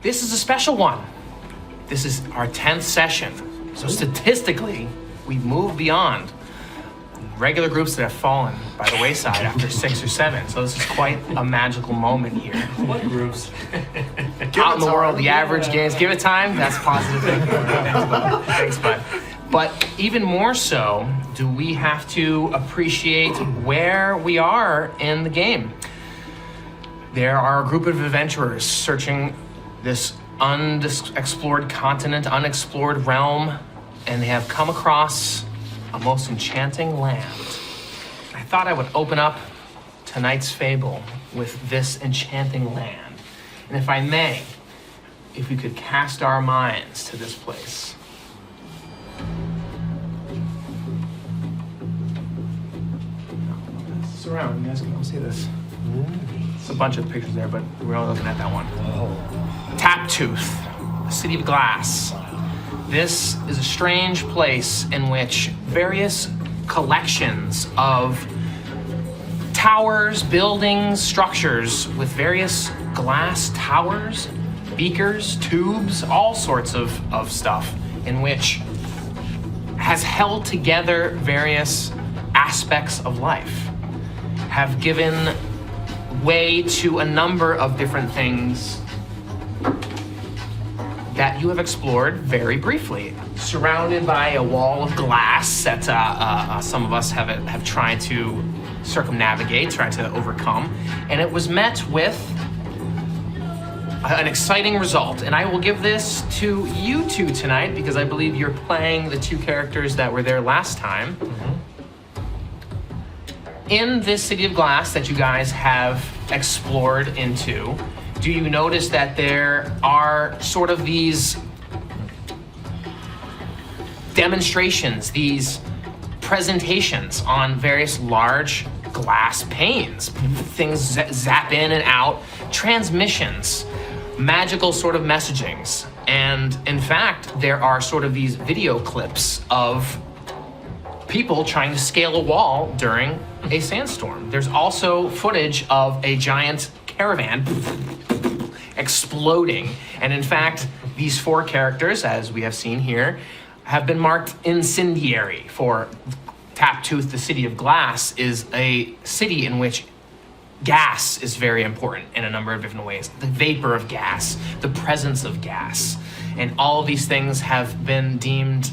This is a special one. This is our 10th session. So statistically, we've moved beyond regular groups that have fallen by the wayside after 6 or 7. So this is quite a magical moment here. What groups? Out in the world, the average games. Give it time. That's positive thinking. Thanks, bud. But even more so, do we have to appreciate where we are in the game. There are a group of adventurers searching this unexplored continent, unexplored realm, and they have come across a most enchanting land. I thought I would open up tonight's fable with this enchanting land. And if I may, if we could cast our minds to this place. It's around, you guys can all see this. It's a bunch of pictures there, but we're only looking at that one. Taptooth, the city of glass. This is a strange place in which various collections of towers, buildings, structures with various glass towers, beakers, tubes, all sorts of stuff in which has held together various aspects of life, have given way to a number of different things that you have explored very briefly. Surrounded by a wall of glass that some of us have tried to circumnavigate, tried to overcome, and it was met with an exciting result. And I will give this to you two tonight because I believe you're playing the 2 characters that were there last time. In this city of glass that you guys have explored into, do you notice that there are sort of these demonstrations, these presentations on various large glass panes? Things zap in and out, transmissions, magical sort of messagings. And in fact, there are sort of these video clips of people trying to scale a wall during a sandstorm. There's also footage of a giant caravan exploding. And in fact, these 4 characters, as we have seen here, have been marked incendiary. For Taptooth, the city of glass, is a city in which gas is very important in a number of different ways. The vapor of gas, the presence of gas, and all of these things have been deemed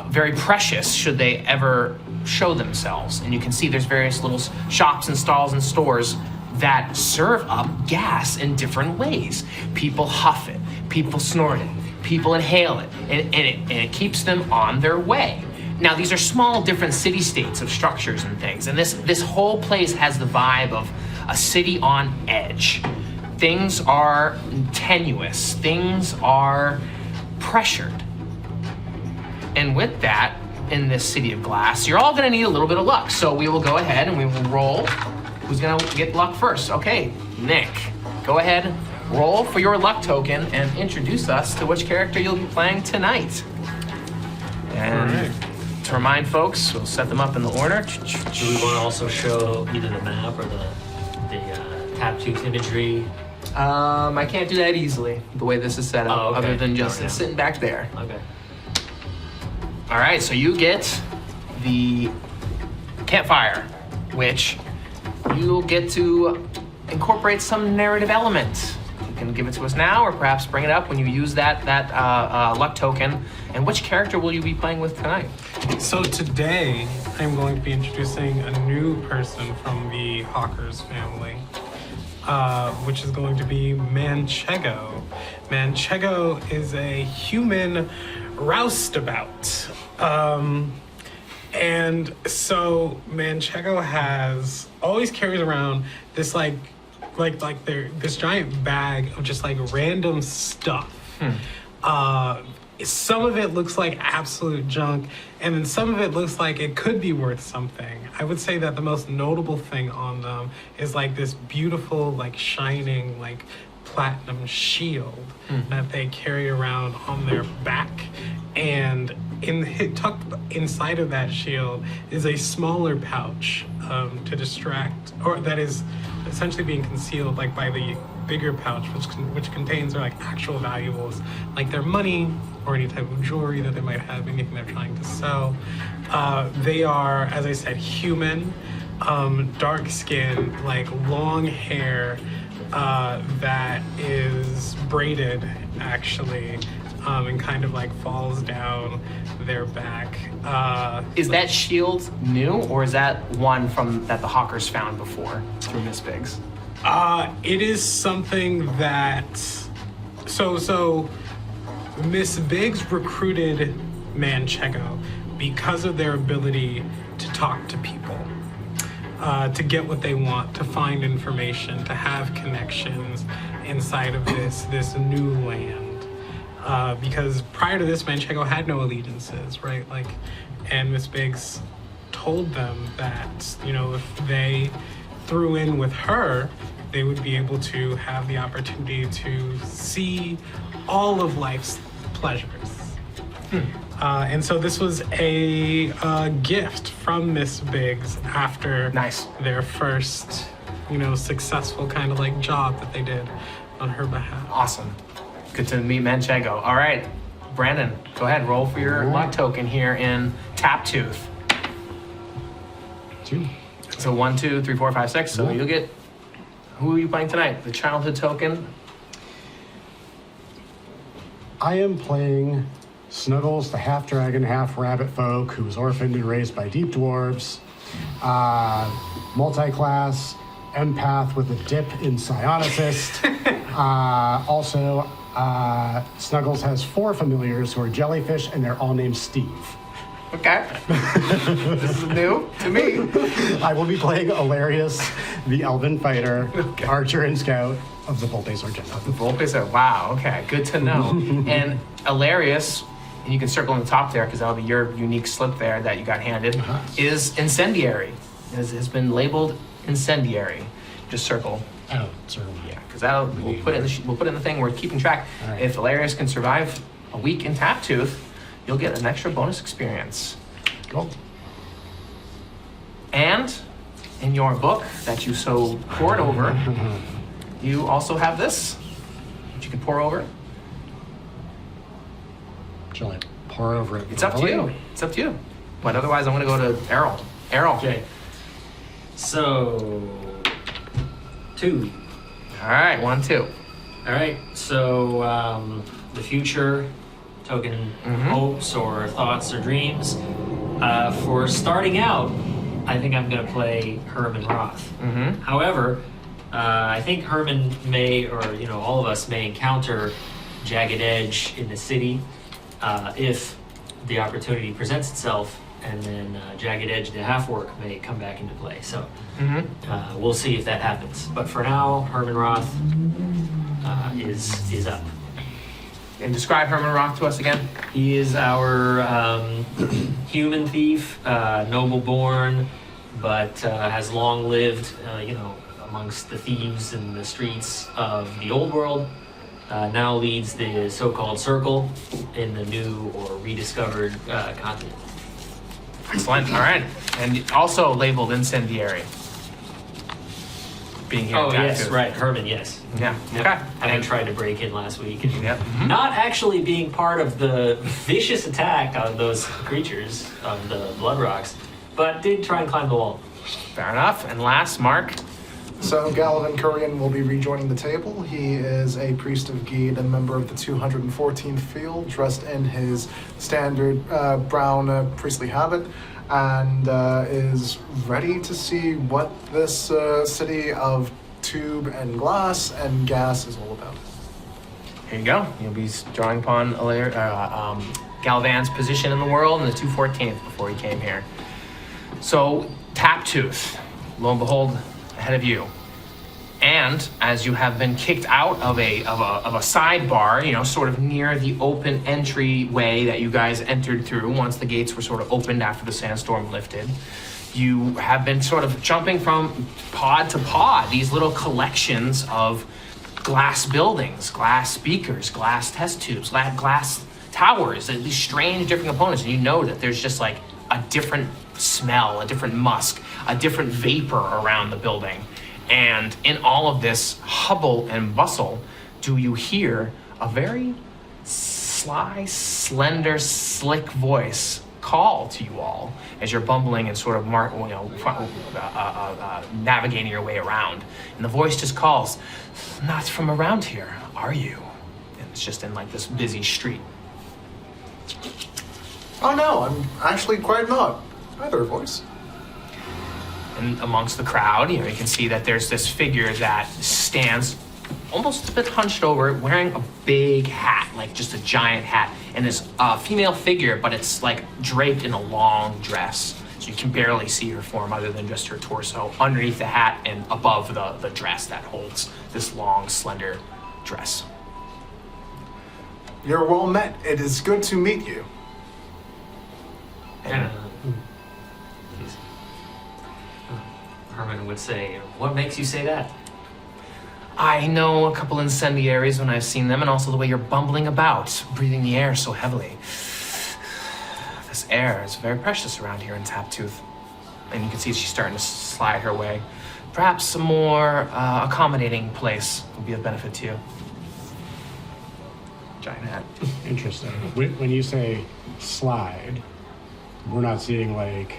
very precious should they ever show themselves. And you can see there's various little shops and stalls and stores that serve up gas in different ways. People huff it, people snort it, people inhale it, and it keeps them on their way. Now, these are small, different city-states of structures and things, and this whole place has the vibe of a city on edge. Things are tenuous, things are pressured. And with that, in this city of glass, you're all gonna need a little bit of luck. So we will go ahead and we will roll. Who's gonna get luck first? Okay, Nick, go ahead, roll for your luck token and introduce us to which character you'll be playing tonight. And to remind folks, we'll set them up in the order. Do we want to also show either the map or the Taptooth imagery? I can't do that easily, the way this is set up, other than just sitting back there. Okay. All right, so you get the campfire, which you'll get to incorporate some narrative element. You can give it to us now, or perhaps bring it up when you use that luck token. And which character will you be playing with tonight? So today, I'm going to be introducing a new person from the Hawkers family, which is going to be Manchego. Manchego is a human roustabout. And so Manchego always carries around this this giant bag of just like random stuff. Some of it looks like absolute junk, and then some of it looks like it could be worth something. I would say that the most notable thing on them is like this beautiful, like shining, like platinum shield that they carry around on their back. And tucked inside of that shield is a smaller pouch to distract, or that is essentially being concealed like by the bigger pouch, which contains their like actual valuables, like their money or any type of jewelry that they might have, anything they're trying to sell. They are, as I said, human, dark skin, like long hair that is braided actually, and kind of like falls down their back. Is that shield new, or is that one that the Hawkers found before through Miss Biggs? It is something that, so Miss Biggs recruited Manchego because of their ability to talk to people, to get what they want, to find information, to have connections inside of this new land. Because prior to this, Manchego had no allegiances, right? Like, and Miss Biggs told them that, you know, if they threw in with her, they would be able to have the opportunity to see all of life's pleasures. And so this was a gift from Miss Biggs after their first, you know, successful kind of like job that they did on her behalf. Awesome. Good to meet Manchego. All right, Brandon, go ahead, roll for your luck token here in Taptooth. 2. So 1, 2, 3, 4, 5, 6. So you'll get, who are you playing tonight? The childhood token? I am playing Snuggles, the half-dragon, half-rabbit folk who was orphaned and raised by deep dwarves. Multi-class, empath with a dip in psionicist. Also, Snuggles has 4 familiars who are jellyfish, and they're all named Steve. Okay. This is new to me. I will be playing Elarius, the elven fighter, archer and scout of the Volpe Sargento. The Volpe said, wow, okay, good to know. And Elarius, and you can circle on the top there because that'll be your unique slip there that you got handed, is incendiary. Has been labeled incendiary. Just circle. Oh, certainly. Yeah, because we'll put it in the thing. We're keeping track. Right. If Elarius can survive a week in Taptooth, you'll get an extra bonus experience. Cool. And in your book that you so poured over, you also have this, which you can pour over. Shall I pour over it? It's up to you. It's up to you. But otherwise, I'm going to go to Errol. Errol. Okay. So, 2. All right, 1, 2. All right. So, the future token hopes or thoughts or dreams. For starting out, I think I'm going to play Hermann Rothe. However, I think Hermann may, or you know, all of us may encounter Jagged Edge in the city if the opportunity presents itself, and then Jagged Edge, the half-orc, may come back into play. So we'll see if that happens. But for now, Hermann Rothe is up. And describe Hermann Rothe to us again. He is our human thief, noble-born, but has long lived, you know, amongst the thieves in the streets of the old world. Now leads the so-called Circle in the new or rediscovered continent. Excellent. All right. And also labeled incendiary. Being here. Oh, in yes, Taptooth. right. Hermann, yes. Yeah. Yep. Okay. I tried to break in last week. And Yep. not actually being part of the vicious attack on those creatures of the Blood Rocks, but did try and climb the wall. Fair enough. And last, Mark. So Gallivan Curian will be rejoining the table. He is a priest of Geed and member of the 214th Field, dressed in his standard brown priestly habit, and is ready to see what this city of tube and glass and gas is all about. Here you go. You'll be drawing upon Gallivan's position in the world in the 214th before he came here. So, Taptooth, lo and behold, ahead of you. And as you have been kicked out of a sidebar, you know, sort of near the open entryway that you guys entered through once the gates were sort of opened after the sandstorm lifted, you have been sort of jumping from pod to pod, these little collections of glass buildings, glass speakers, glass test tubes, glass towers, these strange different components, and you know that there's just like a different smell, a different musk, a different vapor around the building. And in all of this hubble and bustle, do you hear a very sly, slender, slick voice call to you all as you're bumbling and sort of navigating your way around. And the voice just calls, "Not from around here, are you?" And it's just in like this busy street. Oh no, I'm actually quite not. Either voice. And amongst the crowd, you can see that there's this figure that stands almost a bit hunched over, wearing a big hat, like just a giant hat. And it's a female figure, but it's like draped in a long dress. So you can barely see her form other than just her torso underneath the hat and above the dress that holds this long, slender dress. You're well met. It is good to meet you. And Hermann would say, "What makes you say that?" I know a couple incendiaries when I've seen them, and also the way you're bumbling about, breathing the air so heavily. This air is very precious around here in Taptooth. And you can see she's starting to slide her way. Perhaps a more accommodating place would be of benefit to you. Giant hat. Interesting. When you say slide, we're not seeing like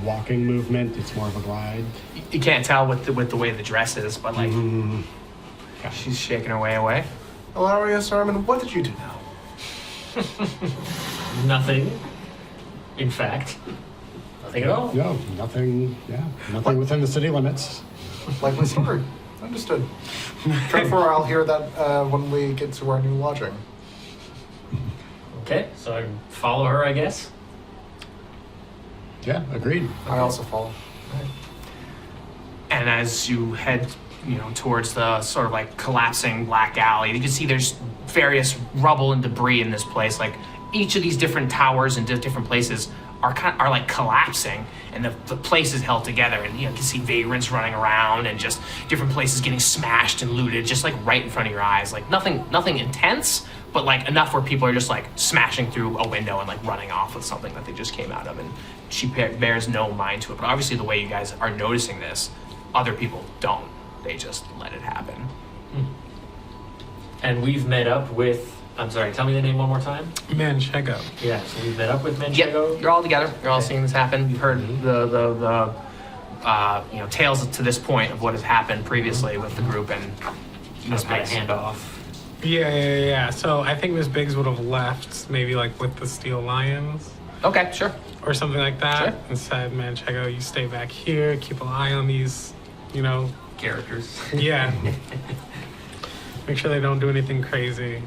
walking movement. It's more of a glide. You can't tell with the way the dress is, but like she's shaking her way away. Elarius, Hermann, what did you do now? Nothing. In fact, nothing at all. No, nothing. Yeah, nothing within the city limits. Likely story. Understood. Therefore, I'll hear that when we get to our new lodging. Okay, so I follow her, I guess. Yeah, agreed. I also follow. And as you head, towards the sort of like collapsing black alley, you can see there's various rubble and debris in this place. Like each of these different towers and different places are like collapsing, and the place is held together. And you can see vagrants running around and just different places getting smashed and looted, just like right in front of your eyes. Like nothing intense, but like enough where people are just like smashing through a window and like running off with something that they just came out of. And she bears no mind to it. But obviously the way you guys are noticing this, other people don't. They just let it happen. And we've met up with, I'm sorry, tell me the name one more time. Manchego. Yeah, so we've met up with Manchego. Yep, you're all together. You're all seeing this happen. You've heard the tales to this point of what has happened previously with the group and Miss Biggs. Hand off. Yeah. So I think Miss Biggs would have left maybe like with the Steel Lions Okay, sure. or something like that, Sure. and said, "Manchego, you stay back here, keep an eye on these, Characters. yeah. Make sure they don't do anything crazy."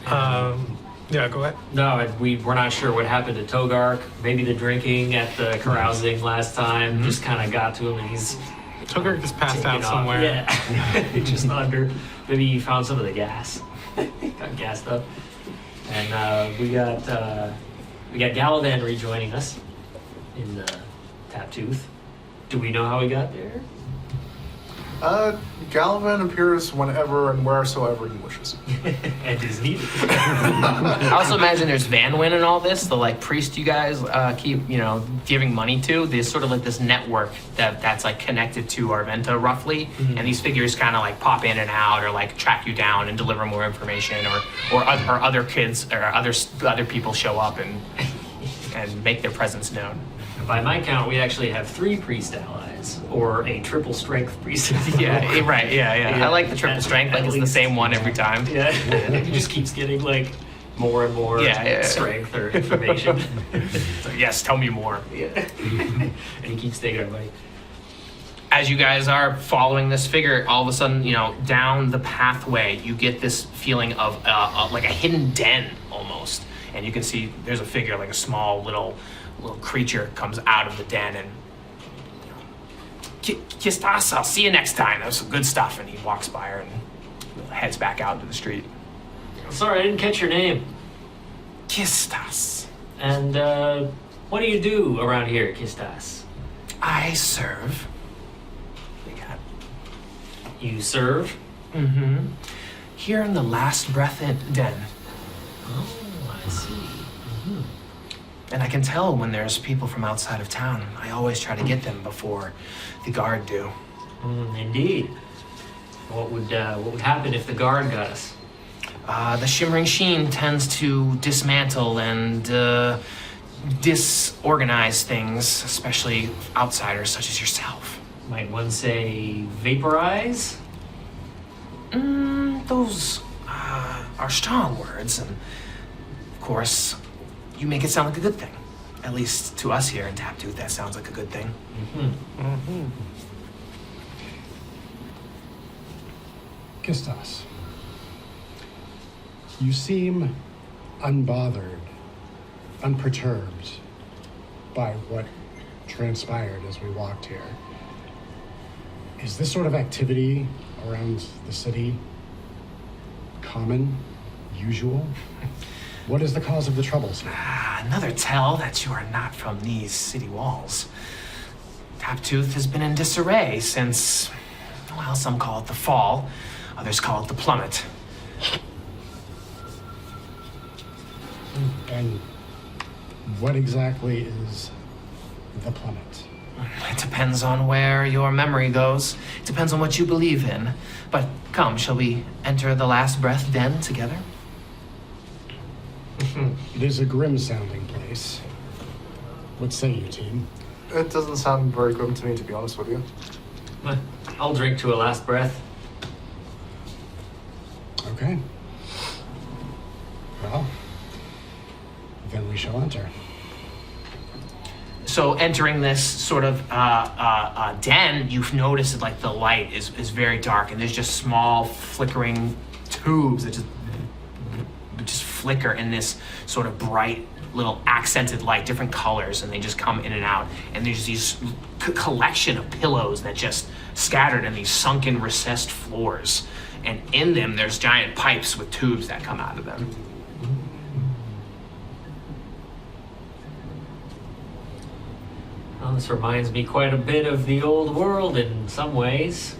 Yeah, go ahead. No, we're not sure what happened to Togark. Maybe the drinking at the carousing last time just kind of got to him, and he's Togark just passed taking out off. somewhere. Yeah, just under. Maybe he found some of the gas. Got gassed up, and we got Gallivan rejoining us in Taptooth. Do we know how we got there? Gallivan appears whenever and wheresoever he wishes. And is needed. I also imagine there's Vanwin and all this, the like priest you guys keep, giving money to. There's sort of like this network that's like connected to Arventa roughly, and these figures kind of like pop in and out or like track you down and deliver more information, or other kids or other people show up and make their presence known. By my count, we actually have 3 priest allies, or a triple strength priest. Yeah, right. Yeah. I like the triple strength. Like it's the same one every time. Yeah, he just keeps getting like more and more strength or information. So, yes, tell me more. Yeah, and he keeps taking our money. As you guys are following this figure, all of a sudden, down the pathway, you get this feeling of like a hidden den almost, and you can see there's a figure, like a small little creature comes out of the den and Kistas, I'll see you next time. That was some good stuff. And he walks by her and heads back out into the street. Sorry, I didn't catch your name. Kistas. And what do you do around here, Kistas? I serve. You serve? Mm-hmm. Here in the Last Breath Den. Oh, I see. And I can tell when there's people from outside of town. I always try to get them before the guard do. Indeed. What would happen if the guard got us? The Shimmering Sheen tends to dismantle and disorganize things, especially outsiders such as yourself. Might one say vaporize? Those are strong words, and of course, you make it sound like a good thing. At least to us here in Taptooth, that sounds like a good thing. Kistas, you seem unbothered, unperturbed by what transpired as we walked here. Is this sort of activity around the city common, usual? What is the cause of the troubles here? Another tell that you are not from these city walls. Taptooth has been in disarray since, well, some call it the fall, others call it the plummet. And what exactly is the plummet? It depends on where your memory goes. It depends on what you believe in. But come, shall we enter the last breath den together? It is a grim-sounding place. What say you, team? It doesn't sound very grim to me, to be honest with you. I'll drink to a last breath. Okay. Well, then we shall enter. So entering this sort of den, you've noticed that like the light is very dark, and there's just small flickering tubes that just flicker in this sort of bright little accented light, different colors, and they just come in and out. And there's these collection of pillows that just scattered in these sunken, recessed floors. And in them, there's giant pipes with tubes that come out of them. Well, this reminds me quite a bit of the old world in some ways.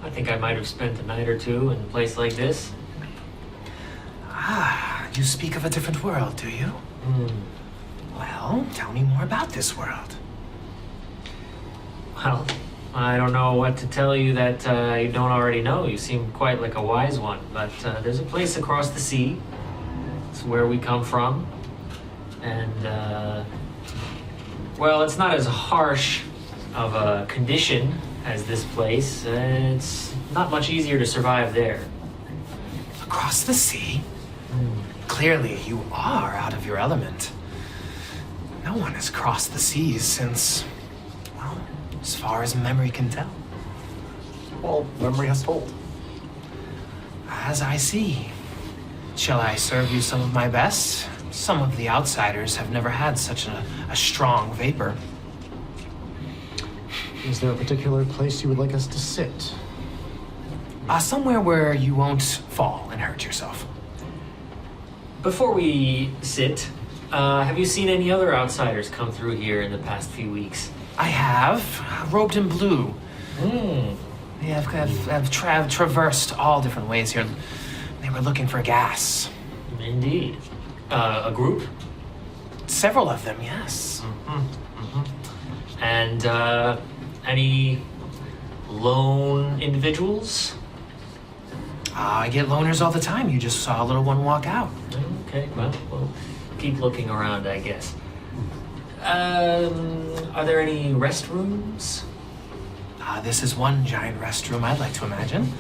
I think I might have spent a night or two in a place like this. You speak of a different world, do you? Well, tell me more about this world. Well, I don't know what to tell you that you don't already know. You seem quite like a wise one, but there's a place across the sea. It's where we come from. And, well, it's not as harsh of a condition as this place. It's not much easier to survive there. Across the sea? Clearly, you are out of your element. No one has crossed the seas since, well, as far as memory can tell. Well, memory has told. As I see. Shall I serve you some of my best? Some of the outsiders have never had such a strong vapor. Is there a particular place you would like us to sit? Somewhere where you won't fall and hurt yourself. Before we sit, have you seen any other outsiders come through here in the past few weeks? I have, robed in blue. They have traversed all different ways here. They were looking for gas. Indeed. A group? Several of them, yes. And any lone individuals? I get loners all the time. You just saw a little one walk out. Okay, well, we'll keep looking around, I guess. Are there any restrooms? This is one giant restroom, I'd like to imagine.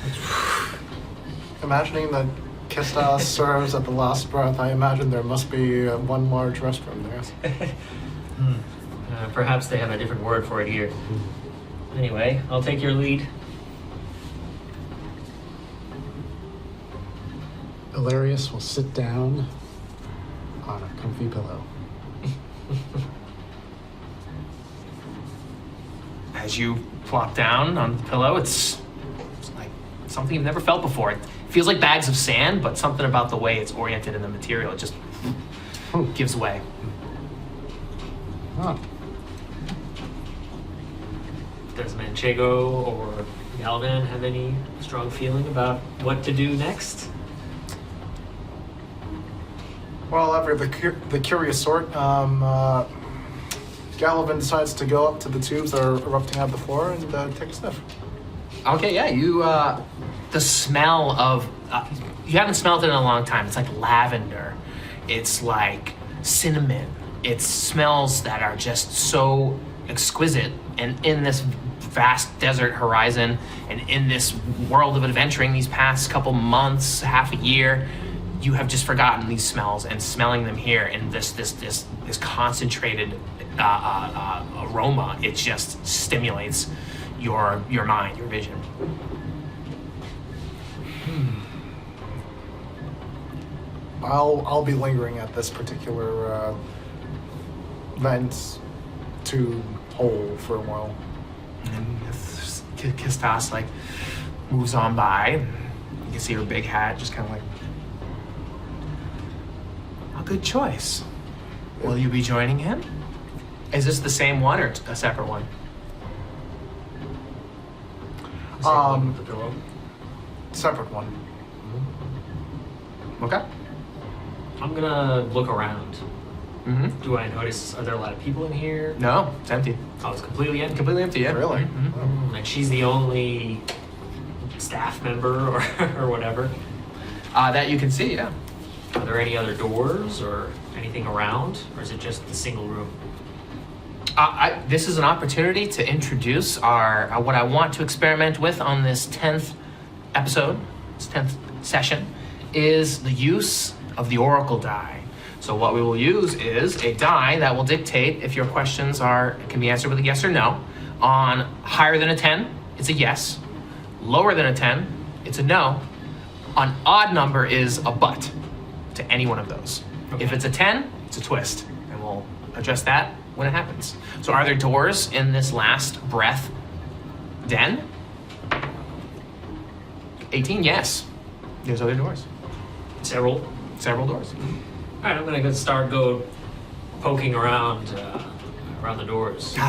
Imagining that Kistas serves at the last breath, I imagine there must be one large restroom there. Perhaps they have a different word for it here. Anyway, I'll take your lead. Elarius will sit down on a comfy pillow. As you plop down on the pillow, it's like something you've never felt before. It feels like bags of sand, but something about the way it's oriented in the material, it just gives way. Ah, Does Manchego or Gallivan have any strong feeling about what to do next? Well, after the curious sort, Gallivan decides to go up to the tubes that are erupting out the floor and take a sniff. Okay, yeah, you, the smell of, you haven't smelled it in a long time. It's like lavender. It's like cinnamon. It's smells that are just so exquisite. And in this vast desert horizon and in this world of adventuring these past couple months, half a year, you have just forgotten these smells, and smelling them here in this concentrated aroma, it just stimulates your mind, your vision. I'll be lingering at this particular vent tube hole for a while. And Kistas like moves on by. And you can see her big hat, just kind of like, a good choice. Will you be joining him? Is this the same one or a separate one? The pillow. Separate one. Okay. I'm gonna look around. Mm-hmm. Do I notice, are there a lot of people in here? No, it's empty. Oh, it's completely empty. Completely empty, yeah. Really? Mhm. And she's the only staff member or whatever. That you can see, yeah. Are there any other doors or anything around? Or is it just the single room? This is an opportunity to introduce our what I want to experiment with on this 10th episode, this 10th session, is the use of the Oracle die. So what we will use is a die that will dictate if your questions can be answered with a yes or no. On higher than a 10, it's a yes. Lower than a 10, it's a no. An odd number is a but to any one of those. Okay. If it's a 10, it's a twist, and we'll address that when it happens. So are there doors in this last breath den? 18, yes. There's other doors. Several. Several doors. All right, I'm gonna go poking around the doors. No.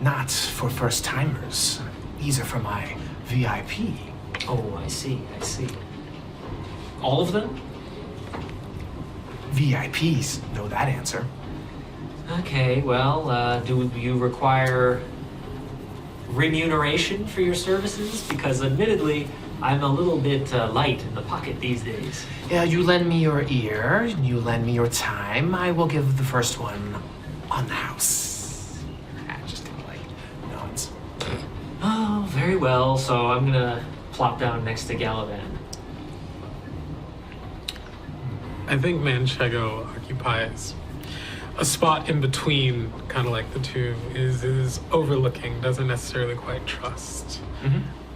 Not for first timers. These are for my VIP. Oh, I see. All of them? VIPs know that answer. Okay, well, do you require remuneration for your services? Because admittedly, I'm a little bit light in the pocket these days. Yeah, you lend me your ear, you lend me your time. I will give the first one on the house. Just kind of like nods. Oh, very well. So I'm gonna plop down next to Gallivan. I think Manchego occupies a spot in between, kind of like the two, is overlooking, doesn't necessarily quite trust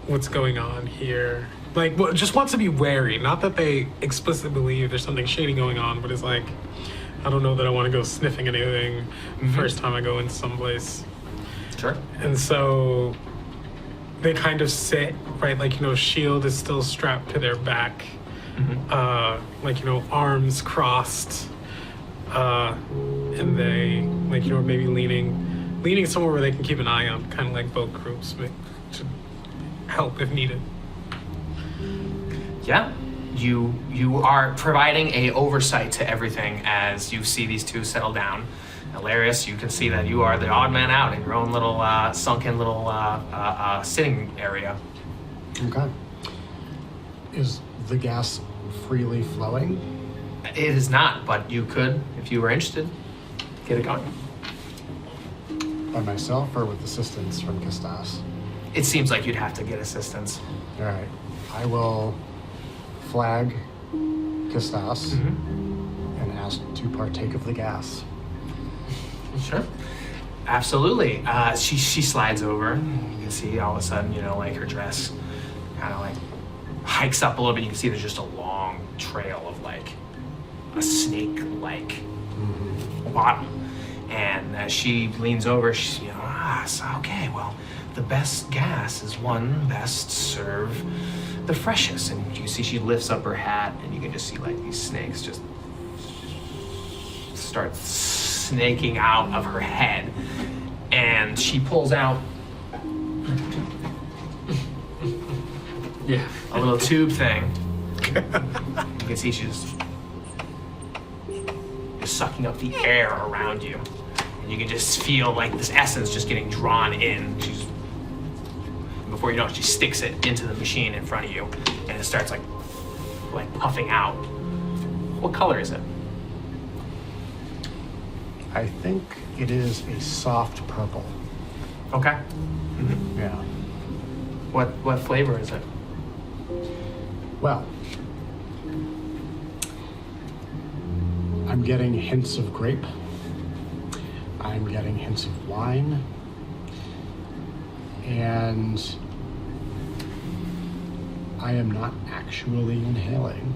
what's going on here. Like, well, just wants to be wary. Not that they explicitly believe there's something shady going on, but it's like, I don't know that I want to go sniffing anything first time I go into someplace. Sure. And so they kind of sit, right? Like, shield is still strapped to their back. Like, arms crossed. And they, like, maybe leaning somewhere where they can keep an eye on, kind of like both groups, but to help if needed. Yeah, you are providing a oversight to everything as you see these two settle down. Elarius, you can see that you are the odd man out in your own little sunken little sitting area. Okay. Is the gas freely flowing? It is not, but you could, if you were interested, get it going. By myself or with assistance from Kistas? It seems like you'd have to get assistance. All right. I will flag Kistas and ask to partake of the gas. Sure. Absolutely. She slides over. You can see all of a sudden, like her dress kind of like hikes up a little bit. You can see there's just a long trail of like a snake-like bottom. And as she leans over, she's, okay, well, the best gas is one best serve the freshest. And you see she lifts up her hat, and you can just see like these snakes just start snaking out of her head. And she pulls out Yeah. a little tube thing. You can see she just just sucking up the air around you. And you can just feel like this essence just getting drawn in. Before you know it, she sticks it into the machine in front of you, and it starts like puffing out. What color is it? I think it is a soft purple. Okay. Yeah. What flavor is it? Well, I'm getting hints of grape. I'm getting hints of wine. And I am not actually inhaling.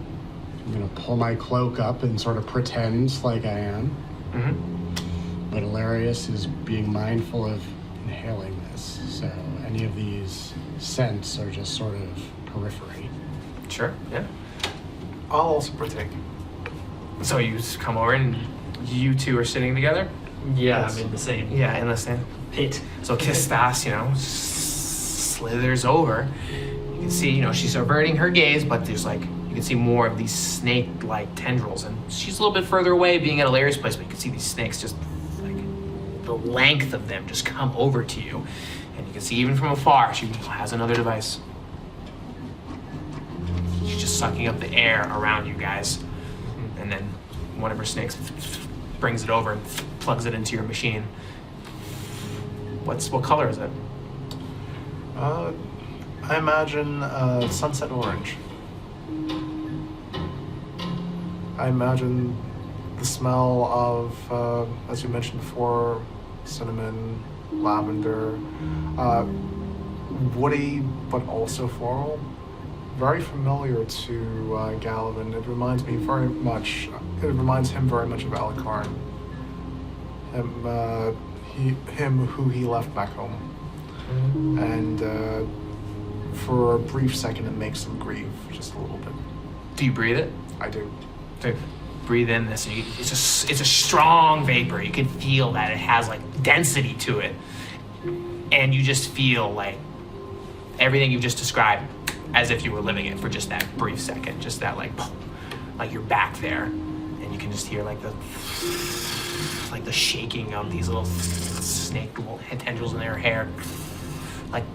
I'm gonna pull my cloak up and sort of pretend like I am. Mm-hmm. But Elarius is being mindful of inhaling this, so any of these scents are just sort of periphery. Sure, yeah. I'll also partake. So you just come over and you two are sitting together? Yeah, Yes. I'm in the same Yeah, in the same pit. So Kistas, slithers over. You can see, she's averting her gaze, but there's you can see more of these snake-like tendrils. And she's a little bit further away, being at Elarius' place, but you can see these snakes just, the length of them just come over to you. And you can see even from afar, she has another device. She's just sucking up the air around you guys. And then one of her snakes brings it over and plugs it into your machine. What color is it? I imagine sunset orange. I imagine the smell of, as you mentioned before, cinnamon, lavender, woody, but also floral. Very familiar to Gallivan. It reminds him very much of Alakarn. Him who he left back home. And for a brief second, it makes him grieve just a little bit. Do you breathe it? I do. So breathe in this. And it's a strong vapor. You can feel that it has density to it, and you just feel everything you've just described, as if you were living it for just that brief second. Just that like you're back there, and you can just hear the shaking of these little snake little tendrils in their hair.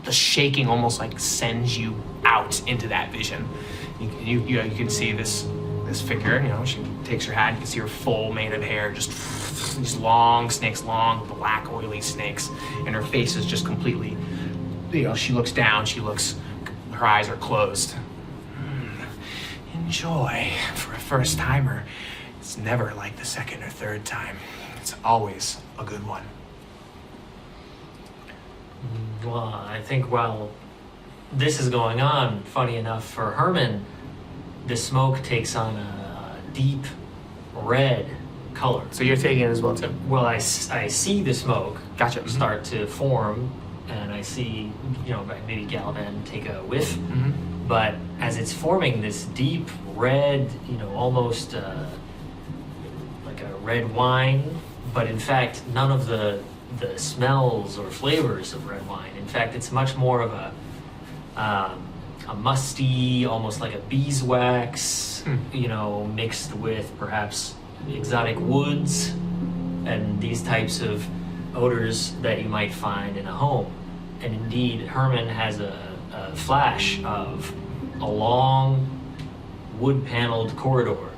The shaking almost sends you out into that vision. You can see this figure. She takes her hat. You can see her full mane of hair, just these long snakes, long black oily snakes, and her face is just completely. She looks down. Her eyes are closed. Enjoy. For a first timer, it's never like the second or third time. It's always a good one. Well, I think while this is going on, funny enough for Hermann, the smoke takes on a deep red color. So you're taking it as well too? Well, I see the smoke Gotcha. start to form, and I see, maybe Gallivan take a whiff. Mm-hmm. But as it's forming this deep red, almost like a red wine, but in fact, none of the smells or flavors of red wine. In fact, it's much more of a musty, almost like a beeswax, mixed with perhaps exotic woods and these types of odors that you might find in a home. And indeed, Hermann has a flash of a long wood-paneled corridor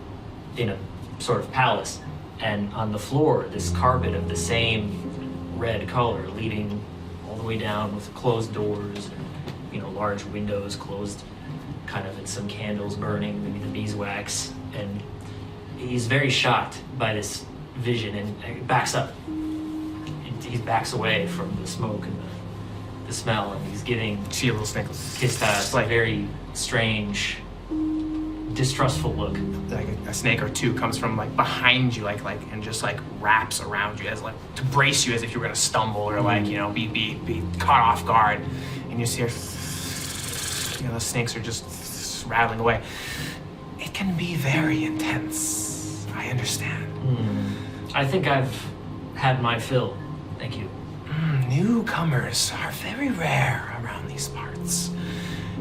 in a sort of palace, and on the floor, this carpet of the same red color leading all the way down with closed doors and large windows closed, kind of, and some candles burning, maybe the beeswax. And he's very shocked by this vision and backs up. He backs away from the smoke and the smell, and he's giving See a little snake. Kistas a very strange, distrustful look. A snake or two comes from behind you, and just wraps around you as to brace you as if you were gonna stumble or be caught off guard. And you see her, the snakes are just rattling away. It can be very intense. I understand. I think I've had my fill. Thank you. Newcomers are very rare around these parts.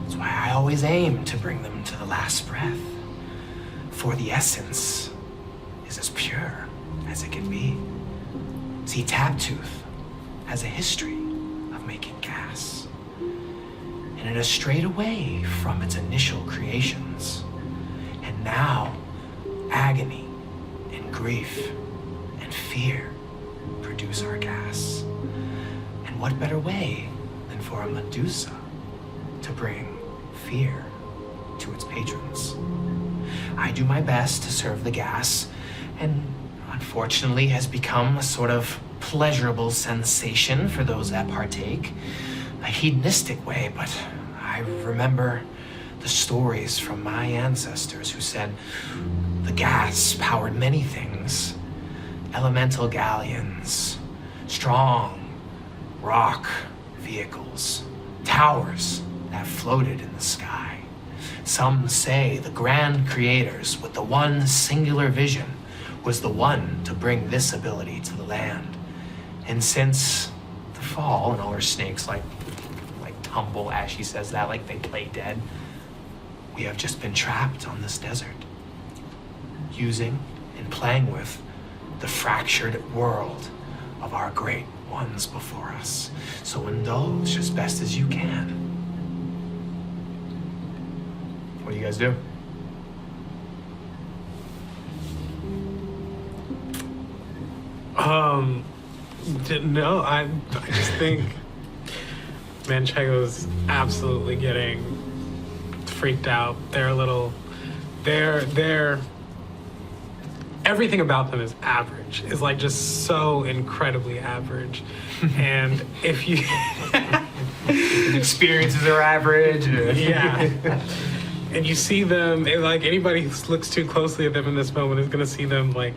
That's why I always aim to bring them to the last breath. For the essence is as pure as it can be. See, Taptooth has a history of making gas, and it has strayed away from its initial creations. And now, agony and grief and fear produce our gas. And what better way than for a Medusa to bring fear to its patrons? I do my best to serve the gas, and unfortunately has become a sort of pleasurable sensation for those that partake. A hedonistic way, but I remember the stories from my ancestors who said the gas powered many things. Elemental galleons, strong rock vehicles, towers that floated in the sky. Some say the grand creators with the one singular vision was the one to bring this ability to the land. And since the fall, and all her snakes like humble as she says that, like they play dead, we have just been trapped on this desert, using and playing with the fractured world of our great ones before us. So indulge as best as you can. What do you guys do? No, I just think Manchego's absolutely getting freaked out. They're everything about them is average. Is like just so incredibly average. And if you experiences are average. yeah. And you see them, like anybody who looks too closely at them in this moment is gonna see them like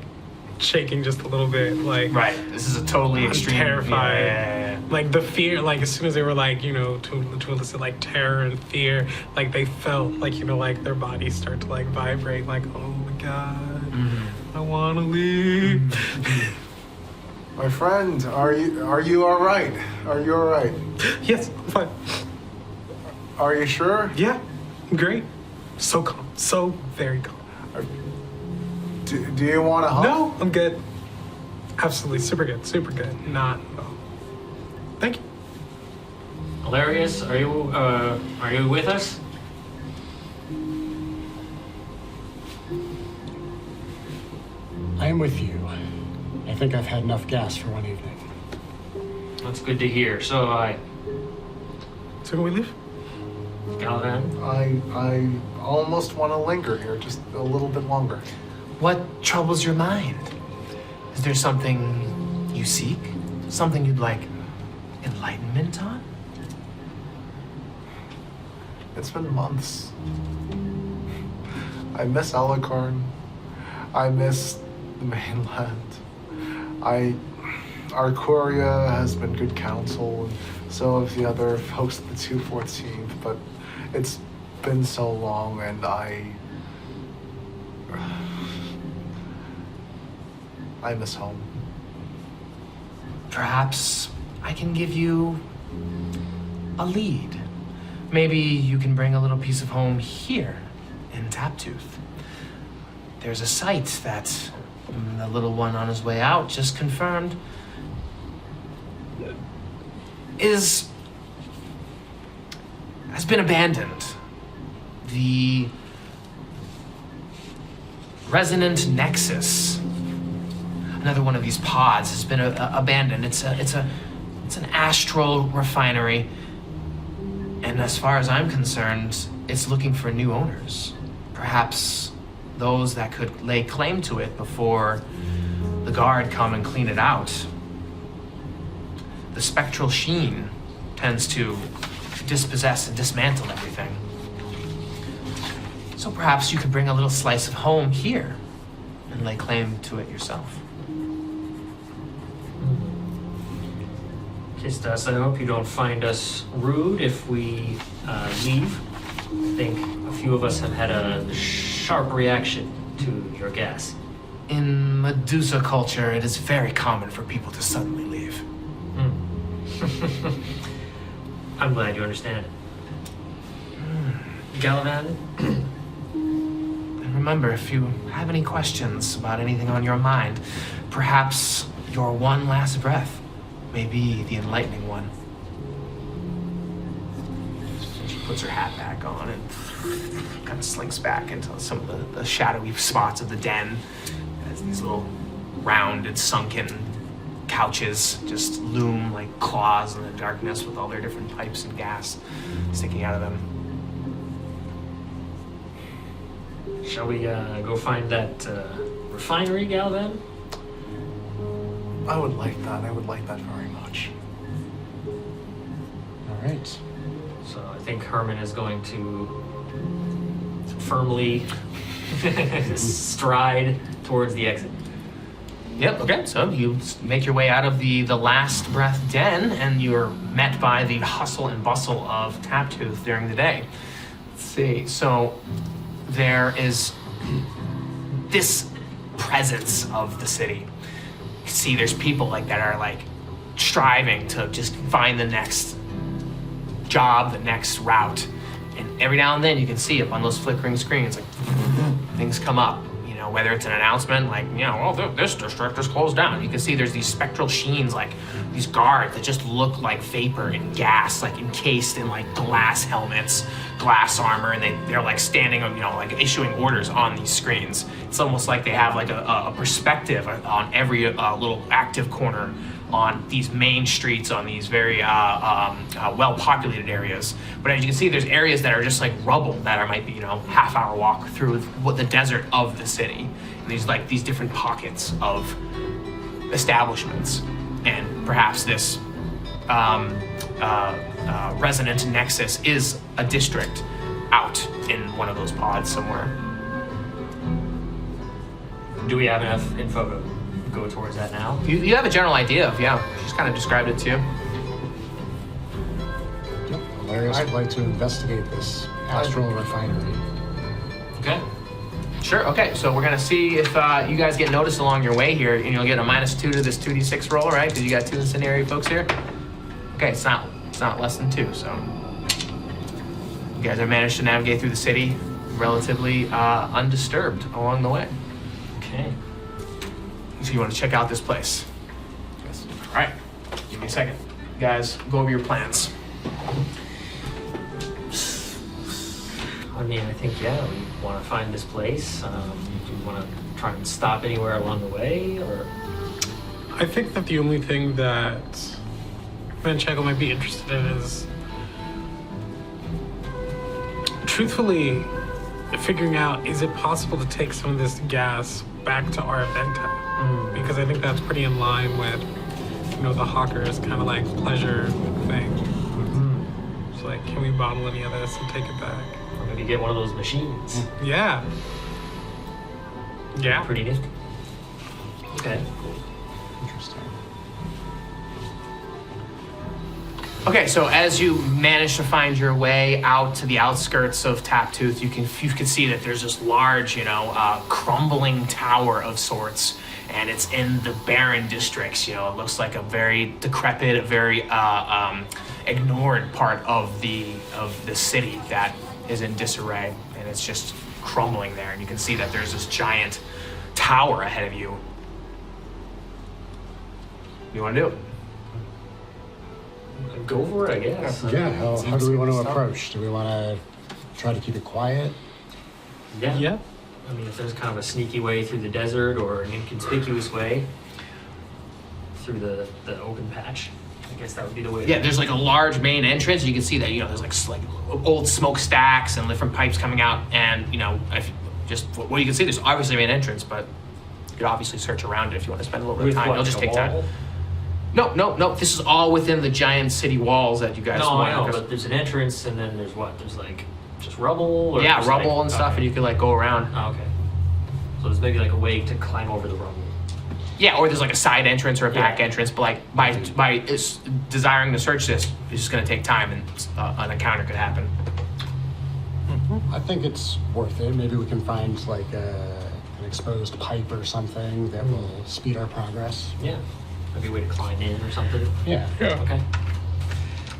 shaking just a little bit, like Right. This is a totally extreme. terrified. Yeah. Like the fear, like as soon as they were like, to elicit like terror and fear, like they felt like, like their bodies start to like vibrate, like, oh my God, I wanna leave. My friend, are you all right? Are you all right? Yes, I'm fine. Are you sure? Yeah, great. So calm, so very calm. Do you want to hug? No, I'm good. Absolutely, super good, Not at all. Thank you. Elarius, are you with us? I am with you. I think I've had enough gas for one evening. That's good to hear. So I, So can we leave? Gallivan. I almost want to linger here just a little bit longer. What troubles your mind? Is there something you seek? Something you'd like enlightenment on? It's been months. I miss Alucard. I miss the mainland. Our Curia has been good counsel, and so have the other folks at the 214th, but it's been so long, and I miss home. Perhaps I can give you a lead. Maybe you can bring a little piece of home here in Taptooth. There's a site that the little one on his way out just confirmed has been abandoned. The Resonant Nexus, another one of these pods, has been abandoned. It's an Astral Refinery, and as far as I'm concerned, it's looking for new owners. Perhaps those that could lay claim to it before the guard come and clean it out. The spectral sheen tends to dispossess and dismantle everything. So perhaps you could bring a little slice of home here and lay claim to it yourself. Kistas, I hope you don't find us rude if we leave. I think a few of us have had a sharp reaction to your gas. In Medusa culture, it is very common for people to suddenly leave. I'm glad you understand. Gallivan? Then remember, if you have any questions about anything on your mind, perhaps your one last breath may be the enlightening one. And she puts her hat back on and kind of slinks back into some of the shadowy spots of the den as these little rounded, sunken couches just loom like claws in the darkness with all their different pipes and gas sticking out of them. Shall we go find that refinery, Gallivan? I would like that. I would like that very much. All right. So I think Hermann is going to firmly stride towards the exit. Yep, okay, so you make your way out of the last breath den, and you're met by the hustle and bustle of Taptooth during the day. Let's see, so there is this presence of the city. You can see there's people like that are like striving to just find the next job, the next route. And every now and then you can see up on those flickering screens, like things come up. Whether it's an announcement like, well, this district is closed down. You can see there's these spectral sheens, like these guards that just look like vapor and gas, like encased in like glass helmets, glass armor, and they're like standing, like issuing orders on these screens. It's almost like they have like a perspective on every little active corner on these main streets, on these very well-populated areas. But as you can see, there's areas that are just like rubble that might be, half-hour walk through the desert of the city. And these different pockets of establishments. And perhaps this resonant nexus is a district out in one of those pods somewhere. Do we have enough info to go towards that now? You have a general idea of, she's kind of described it to you. Yep. Elarius would like to investigate this Astral Refinery. Okay. Sure, okay, so we're gonna see if you guys get noticed along your way here, and you'll get a -2 to this 2d6 roll, right? Because you got 2 incendiary folks here. Okay, it's not less than 2, so you guys have managed to navigate through the city relatively undisturbed along the way. Okay. So you want to check out this place? Yes. All right, give me a second. You guys, go over your plans. I mean, I think, we want to find this place. Do we want to try and stop anywhere along the way, or? I think that the only thing that Manchego might be interested in is truthfully figuring out, is it possible to take some of this gas back to Arventa? Because I think that's pretty in line with, the Hawker's kind of like pleasure thing. It's like, can we bottle any of this and take it back? Or maybe get one of those machines. Yeah. Yeah. Pretty nifty. Okay. Interesting. Okay, so as you manage to find your way out to the outskirts of Taptooth, you can see that there's this large, crumbling tower of sorts, and it's in the barren districts. It looks like a very decrepit, a very ignored part of the city that is in disarray, and it's just crumbling there. And you can see that there's this giant tower ahead of you. What do you want to do? Go for it, I guess. Yeah, how do we want to approach? Do we want to try to keep it quiet? Yeah. Yeah. I mean, if there's kind of a sneaky way through the desert or an inconspicuous way through the open patch, I guess that would be the way. Yeah, there's like a large main entrance. You can see that, there's like old smokestacks and different pipes coming out. And, if what you can see, there's obviously a main entrance, but you could obviously search around it if you want to spend a little bit of time. It'll just take time. No. This is all within the giant city walls that you guys No, want. I know, but there's an entrance, and then there's what? There's like just rubble? Or Yeah, just rubble like, and stuff, okay. and you can like go around. Oh, okay. So there's maybe like a way to climb over the rubble. Yeah, or there's like a side entrance or a back entrance, but like by desiring to search this, it's just gonna take time, and an encounter could happen. I think it's worth it. Maybe we can find like an exposed pipe or something that will speed our progress. Yeah. Maybe a way to climb in or something. Yeah. Okay.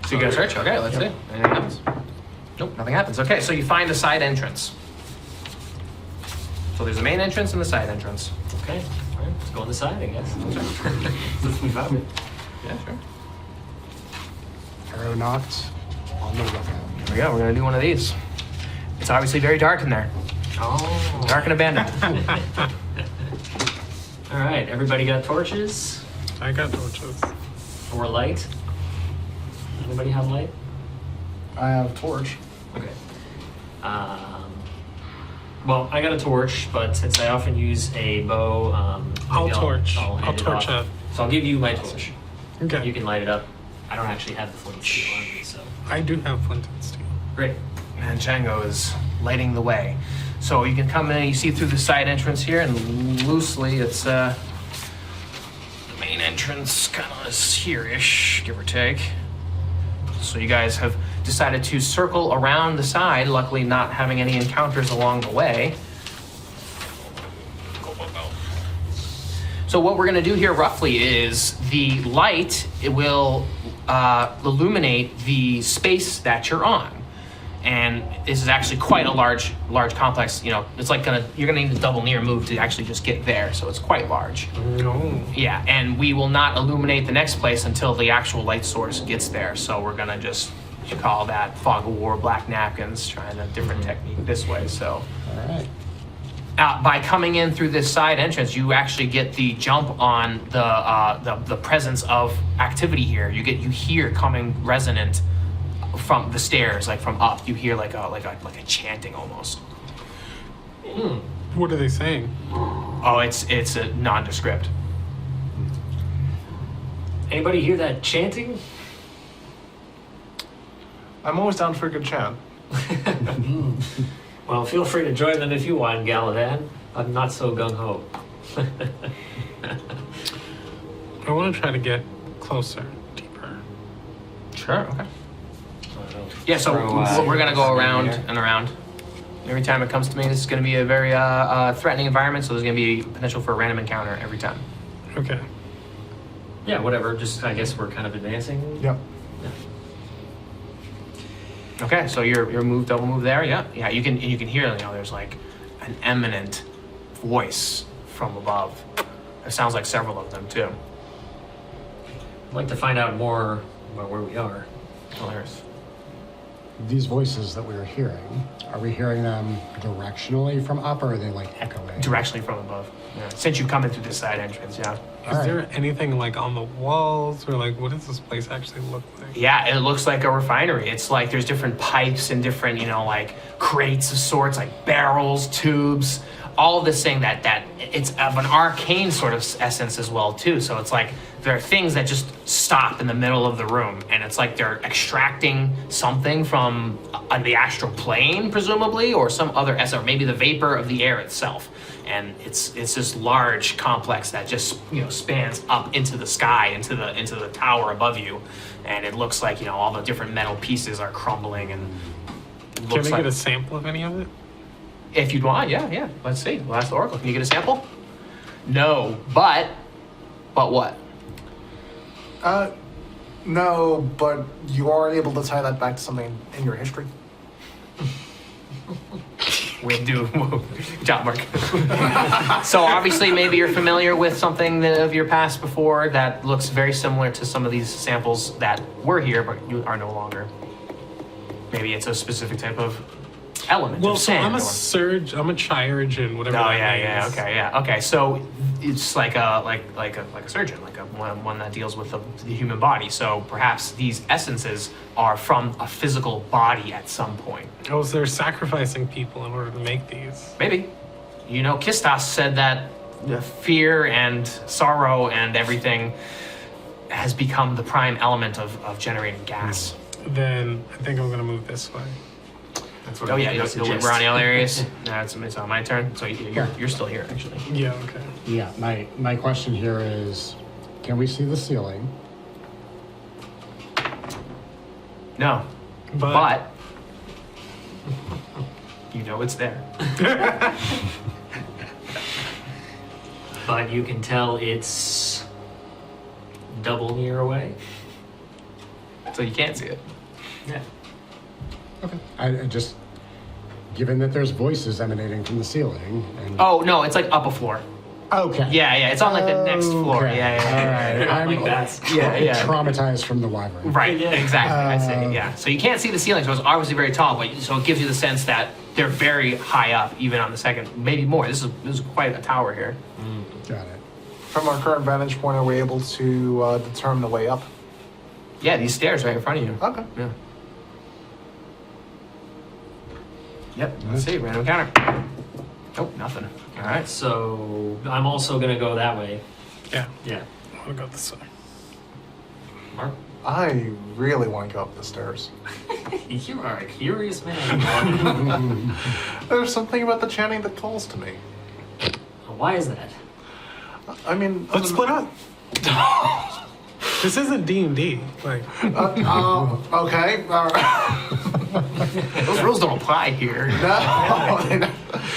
So you go search? Okay, let's see. Anything happens? Nope, nothing happens. Okay, so you find a side entrance. So there's the main entrance and the side entrance. Okay. All right. Let's go on the side, I guess. Since we found it. Yeah, sure. Aeronauts on the lookout. Here we go. We're gonna do one of these. It's obviously very dark in there. Oh. Dark and abandoned. All right. Everybody got torches I got torches. or light? Anybody have light? I have torch. Okay. Well, I got a torch, but since I often use a bow, I'll maybe torch. I'll hand I'll it torch off. up. So I'll give you my torch. Okay. You can light it up. I don't actually have the flint and steel on me, so I do have flint and steel. great. Manchego is lighting the way. So you can come in, you see through the side entrance here, and loosely it's the main entrance kind of is here-ish, give or take. So you guys have decided to circle around the side, luckily not having any encounters along the way. So what we're gonna do here roughly is the light, it will illuminate the space that you're on. And this is actually quite a large complex. You know, it's like you're gonna need a double near move to actually just get there. So it's quite large. No. Yeah, and we will not illuminate the next place until the actual light source gets there. So we're gonna just call that fog of war, black napkins, trying a different technique this way. So All right. by coming in through this side entrance, you actually get the jump on the presence of activity here. You hear coming resonant from the stairs, like from up. You hear like a chanting almost. What are they saying? Oh, it's a nondescript. Anybody hear that chanting? I'm always down for a good chant. Well, feel free to join them if you want, Gallivan. I'm not so gung-ho. I want to try to get closer, deeper. Sure. Okay. Yeah. So we're gonna go around and around. Every time it comes to me, this is gonna be a very threatening environment. So there's gonna be potential for a random encounter every time. Okay. Yeah, whatever. Just, I guess we're kind of advancing. Yep. Okay, so your double move there, yeah. You can hear, there's like an eminent voice from above. It sounds like several of them too. I'd like to find out more about where we are. Hilarious. These voices that we are hearing, are we hearing them directionally from up, or are they like echoing? Directionally from above. Yeah. Since you come in through this side entrance, yeah. Is there anything like on the walls, or like what does this place actually look like? Yeah, it looks like a refinery. It's like there's different pipes and different, like crates of sorts, like barrels, tubes, all of this thing that it's of an arcane sort of essence as well too. So it's like there are things that just stop in the middle of the room, and it's like they're extracting something from the astral plane, presumably, or some other essence, or maybe the vapor of the air itself. And it's this large complex that just spans up into the sky, into the tower above you, and it looks like all the different metal pieces are crumbling, and it Can looks we like, get a sample of any of it? if you'd want, yeah. Let's see. We'll ask the Oracle. Can you get a sample? No, but what? No, but you are able to tie that back to something in your history. We do. Good job, Mark. So obviously, maybe you're familiar with something of your past before that looks very similar to some of these samples that were here, but you are no longer. Maybe it's a specific type of element. Well, of so sand I'm a or- surge. I'm a chirurgeon, whatever. Oh that yeah, means. okay. So it's like a surgeon, like one that deals with the human body. So perhaps these essences are from a physical body at some point. Oh, so they're sacrificing people in order to make these. Maybe. Kistas said that the fear and sorrow and everything has become the prime element of generating gas. Then I think I'm gonna move this way. That's what Oh yeah, that's the gist. we're on Elarius. No, it's on my turn. So you're still here, actually. Yeah. Okay. Yeah, my question here is, can we see the ceiling? No, But it's there. But you can tell it's double near away. So you can't see it. Yeah. Okay. I just given that there's voices emanating from the ceiling. And Oh no, it's like up a floor. okay. Yeah, it's on like the next floor. Okay. Yeah. All right. I'm Like that. Yeah. traumatized from the wyvern. Right, exactly. I see. Yeah. So you can't see the ceiling, so it's obviously very tall, but so it gives you the sense that they're very high up, even on the second, maybe more. This is quite a tower here. Got it. From our current vantage point, are we able to determine the way up? Yeah, these stairs right in front of you. Okay. Yeah. Yep. Let's see. Random encounter. Nope, nothing. All right. So I'm also gonna go that way. Yeah, Yeah. I want to go this way. Mark? I really want to go up the stairs. You are a curious man. There's something about the chanting that calls to me. Why is that? I mean, Let's split up. This isn't D&D. Like, okay. Those rules don't apply here. No.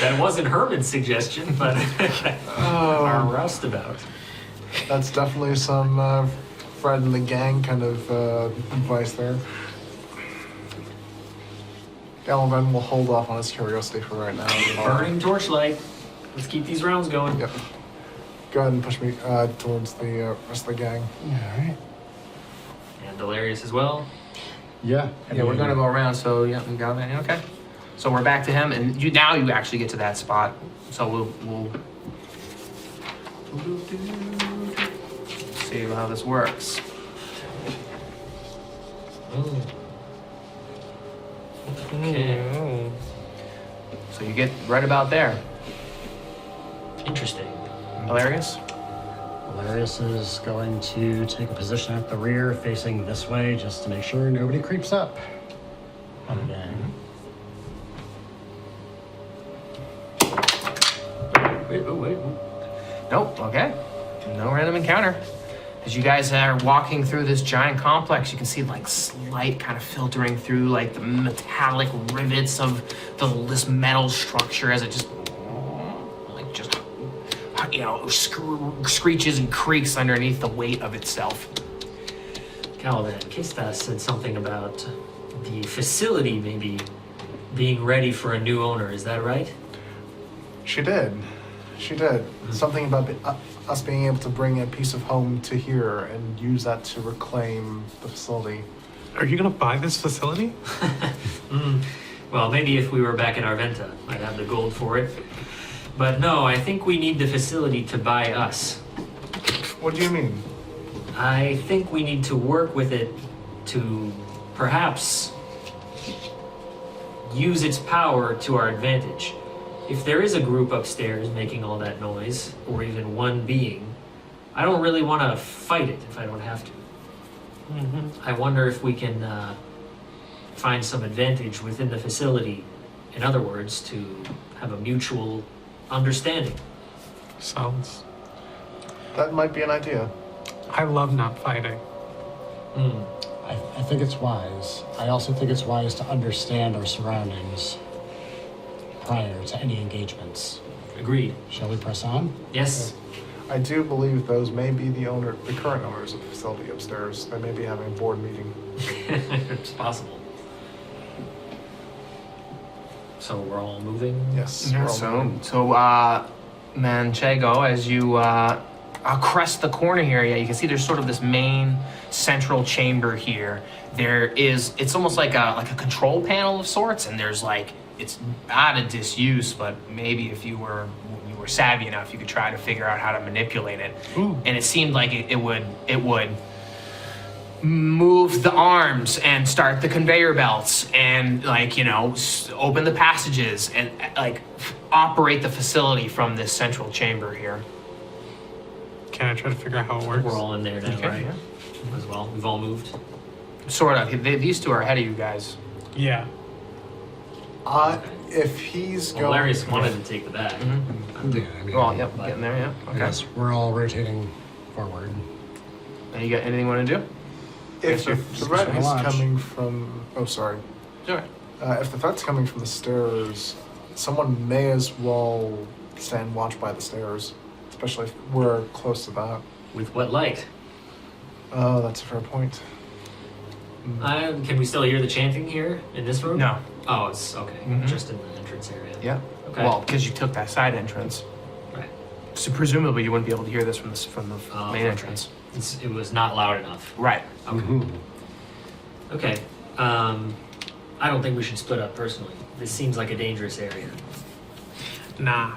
That wasn't Herman's suggestion, but are roused about. That's definitely some Fred and the gang kind of advice there. Gallivan will hold off on his curiosity for right now. Burning torchlight. Let's keep these rounds going. Yep. Go ahead and push me towards the rest of the gang. All right. And Elarius as well. Yeah. Yeah, we're gonna go around. So yeah, we got that. Okay. So we're back to him, and you actually get to that spot. So we'll see how this works. Okay. So you get right about there. Interesting. Hilarious. Elarius is going to take a position at the rear, facing this way, just to make sure nobody creeps up on the gang. Wait. Nope. Okay. No random encounter. As you guys are walking through this giant complex, you can see like slight kind of filtering through like the metallic rivets of this metal structure as it just screeches and creaks underneath the weight of itself. Gallivan, Kista said something about the facility maybe being ready for a new owner. Is that right? She did. Something about us being able to bring a piece of home to here and use that to reclaim the facility. are you going to buy this facility? Well, maybe if we were back in Arventa, I'd have the gold for it. But no, I think we need the facility to buy us. What do you mean? I think we need to work with it to perhaps use its power to our advantage. If there is a group upstairs making all that noise, or even one being, I don't really want to fight it if I don't have to. I wonder if we can find some advantage within the facility. In other words, to have a mutual understanding. Sounds. That might be an idea. I love not fighting. I think it's wise. I also think it's wise to understand our surroundings prior to any engagements. Agreed. Shall we press on? Yes. I do believe those may be the current owners of the facility upstairs. They may be having a board meeting. It's possible. So we're all moving? Yes. Yeah, we're all so moving. Manchego, as you crest the corner here, you can see there's sort of this main central chamber here. It's almost like a control panel of sorts, and there's it's out of disuse, but maybe if you were savvy enough, you could try to figure out how to manipulate it. Ooh. And it seemed like it would move the arms and start the conveyor belts and open the passages and operate the facility from this central chamber here. Can I try to figure out how it works? We're all in there now, Okay, right? yeah. As well. We've all moved. Sort of. These two are ahead of you guys. Yeah. If he's Well, going... Elarius wanted to take the bag. Yeah, I mean, Well, yep, getting there, yeah. Okay. yes, we're all rotating forward. And you got anything you want to do? If the threat is Watch. coming from... Oh, sorry. Sure. If the threat's coming from the stairs, someone may as well stand watch by the stairs, especially if we're close to that. With what light? Oh, that's a fair point. Can we still hear the chanting here in this room? No. Oh, it's okay. Mhm. Just in the entrance area. Yeah. Okay. Well, because you took that side entrance, Right. so presumably you wouldn't be able to hear this from the Oh, main okay. entrance. It was not loud enough. Right. Okay. Okay. I don't think we should split up personally. This seems like a dangerous area. Nah.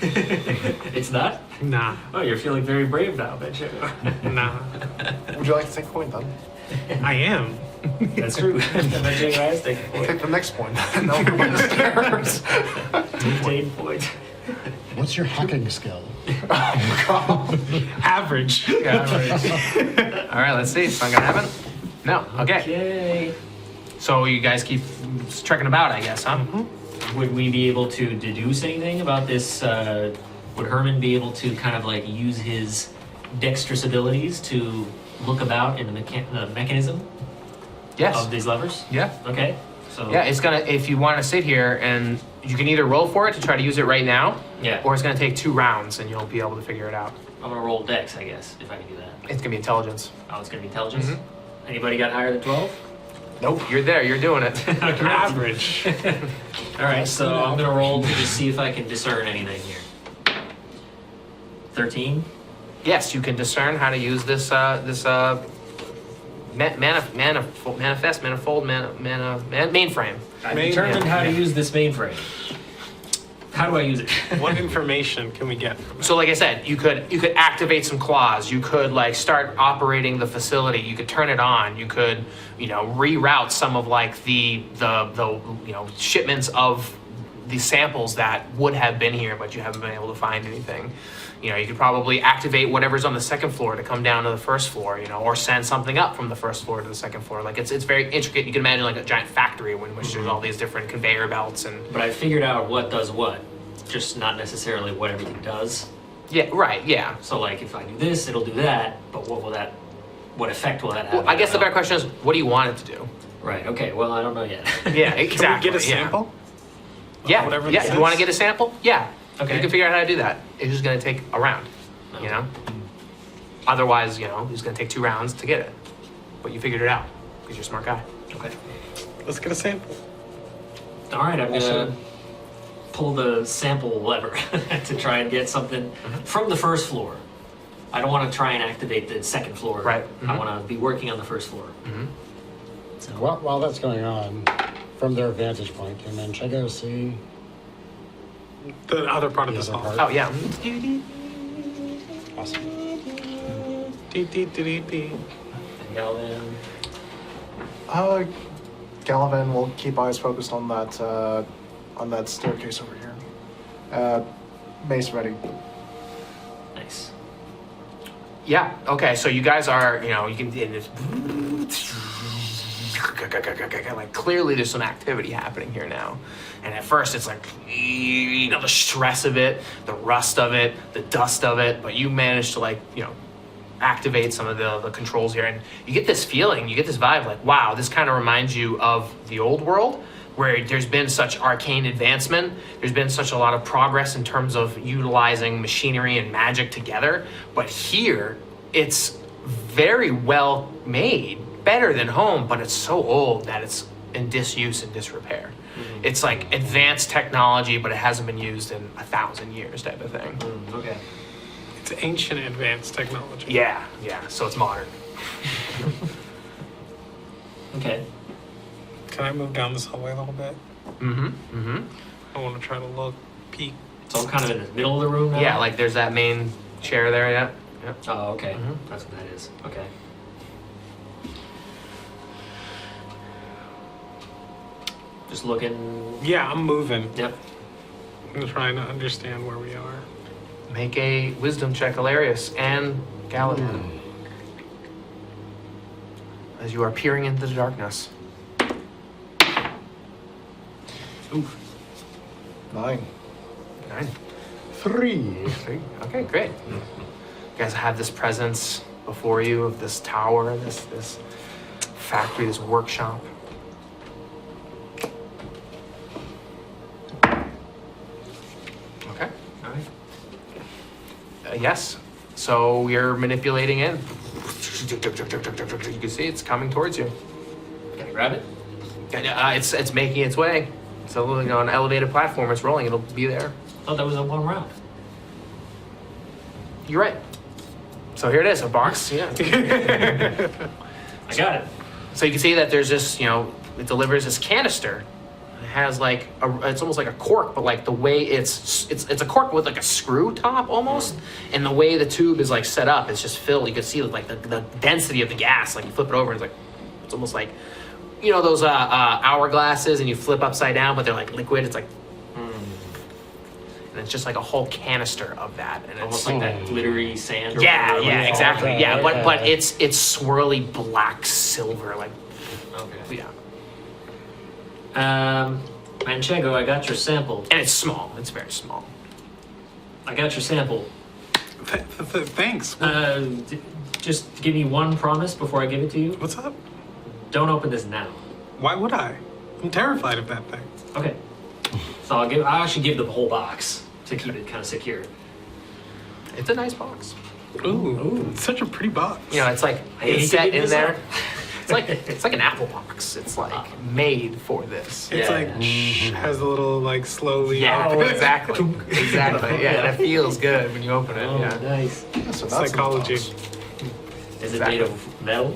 It's not? Nah. Oh, you're feeling very brave now, Manchego. Nah. Would you like to take a point then? I am. That's true. Manchego has taken a point. Take the next point. And then we'll go down the stairs. Take point. What's your hacking skill? Average. Yeah. Right. All right. Let's see. It's not gonna happen. No. Okay. Okay. So you guys keep trekking about, I guess, huh? Would we be able to deduce anything about this? Would Hermann be able to kind of like use his dexterous abilities to look about in the mechanism Yes. of these levers? Yeah. Okay. So Yeah. It's gonna. If you want to sit here and you can either roll for it to try to use it right now, Yeah. or it's gonna take 2 rounds and you'll be able to figure it out. I'm gonna roll dex, I guess, if I can do that. It's gonna be intelligence. Oh, it's gonna be intelligence. Mhm. Anybody got higher than 12? Nope. You're there. You're doing it. You're average. All right, so I'm gonna roll to just see if I can discern anything here. 13. Yes, you can discern how to use this mainframe. I determined how to use this mainframe. How do I use it? What information can we get from it? So like I said, you could activate some claws. You could like start operating the facility. You could turn it on. You could, reroute some of like the shipments of the samples that would have been here, but you haven't been able to find anything. You could probably activate whatever's on the second floor to come down to the first floor, or send something up from the first floor to the second floor. Like it's very intricate. You can imagine like a giant factory in which there's all these different conveyor belts and. But I figured out what does what, just not necessarily what everything does. Yeah. Right. Yeah. So like if I do this, it'll do that, but what effect will that have? Well, I guess the better question is, what do you want it to do? Right, okay, well, I don't know yet. Yeah. Exactly. Can we get a yeah. sample? Yeah, Whatever yeah. this If you want to is? get a sample, yeah. Okay. You can figure out how to do that. It's just going to take a round, Otherwise, it's going to take 2 rounds to get it. But you figured it out because you're a smart guy. Okay. Let's get a sample. All right, I'm gonna pull the sample lever to try and get something from the first floor. I don't want to try and activate the second floor. Right. I want to be working on the first floor. So while that's going on, from their vantage point, can Manchego see The other part of the this other hall. part? Oh, yeah. Awesome. Dee, dee, dee, dee, dee. And Gallivan. Gallivan will keep eyes focused on that staircase over here. Mace ready. Nice. Yeah. Okay. So you guys are, you can. Like clearly, there's some activity happening here now, and at first it's like, the stress of it, the rust of it, the dust of it. But you manage to activate some of the controls here, and you get this feeling, you get this vibe, like, wow, this kind of reminds you of the old world, where there's been such arcane advancement, there's been such a lot of progress in terms of utilizing machinery and magic together, but here, it's very well made, better than home, but it's so old that it's in disuse and disrepair. It's like advanced technology, but it hasn't been used in 1,000 years type of thing. Okay. It's ancient advanced technology. Yeah, so it's modern. Okay. Can I move down this hallway a little bit? I want to try to look, peek. So I'm kind of in the middle of the room now? Yeah, like there's that main chair there, yeah. Oh, okay. That's what that is. Okay. Just looking. Yeah, I'm moving. Yep. I'm trying to understand where we are. Make a wisdom check, Elarius and Gallivan. As you are peering into the darkness. Oof. 9. 9. 3. 3. Okay, great. You guys have this presence before you of this tower, this factory, this workshop. Okay. All right. Yes. So you're manipulating it. You can see it's coming towards you. Can I grab it? It's making its way. So on an elevated platform, it's rolling. It'll be there. I thought that was a 1 round. You're right. So here it is, a box. Yeah. I got it. So you can see that there's this, it delivers this canister. It has like it's almost like a cork, but like the way it's a cork with like a screw top almost, and the way the tube is like set up, it's just filled. You can see like the density of the gas. Like you flip it over, and it's almost like, those hourglasses, and you flip upside down, but they're like liquid. It's like, and it's just like a whole canister of that, and Almost it's like that glittery sand. Or yeah, whatever. yeah, exactly. Okay, Yeah, okay. but it's swirly black silver, like Okay. yeah, Manchego, I got your sample. and it's small. It's very small. I got your sample. Thanks. Just give me one promise before I give it to you. What's up? Don't open this now. Why would I? I'm terrified of that thing. Okay. So I'll actually give the whole box to keep it kind of secure. It's a nice box. Ooh, it's such a pretty box. It's like I hate to inset give in this there. up. It's like an Apple box. It's like made for this. It's Yeah. like has a little like slowly. Yeah, open. exactly. Exactly. Yeah, and it feels good when you open it. Oh, Yeah. nice. Yeah, so that's Psychology. in the box. Is it Exactly. made of metal?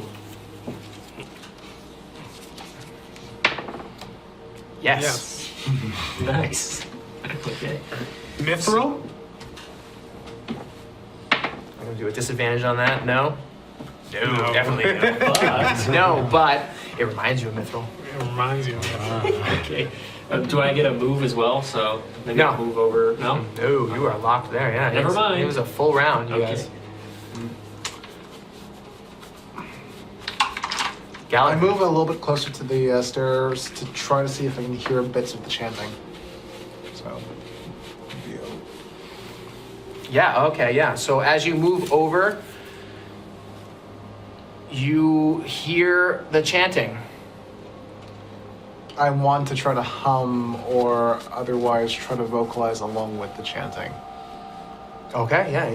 Yes. Nice. Okay. Mithril? I'm gonna do a disadvantage on that. No. No, No. definitely no. But, No, but it reminds you of Mithril. It reminds you of it. okay. Do I get a move as well? So maybe No. I'll move over. No? No, you are locked there. Yeah. Never mind. It was a full round, you Okay. guys. I Gallivan. move a little bit closer to the stairs to try to see if I can hear bits of the chanting. So, Yeah, okay, yeah. So as you move over, you hear the chanting. I want to try to hum or otherwise try to vocalize along with the chanting. Okay, yeah.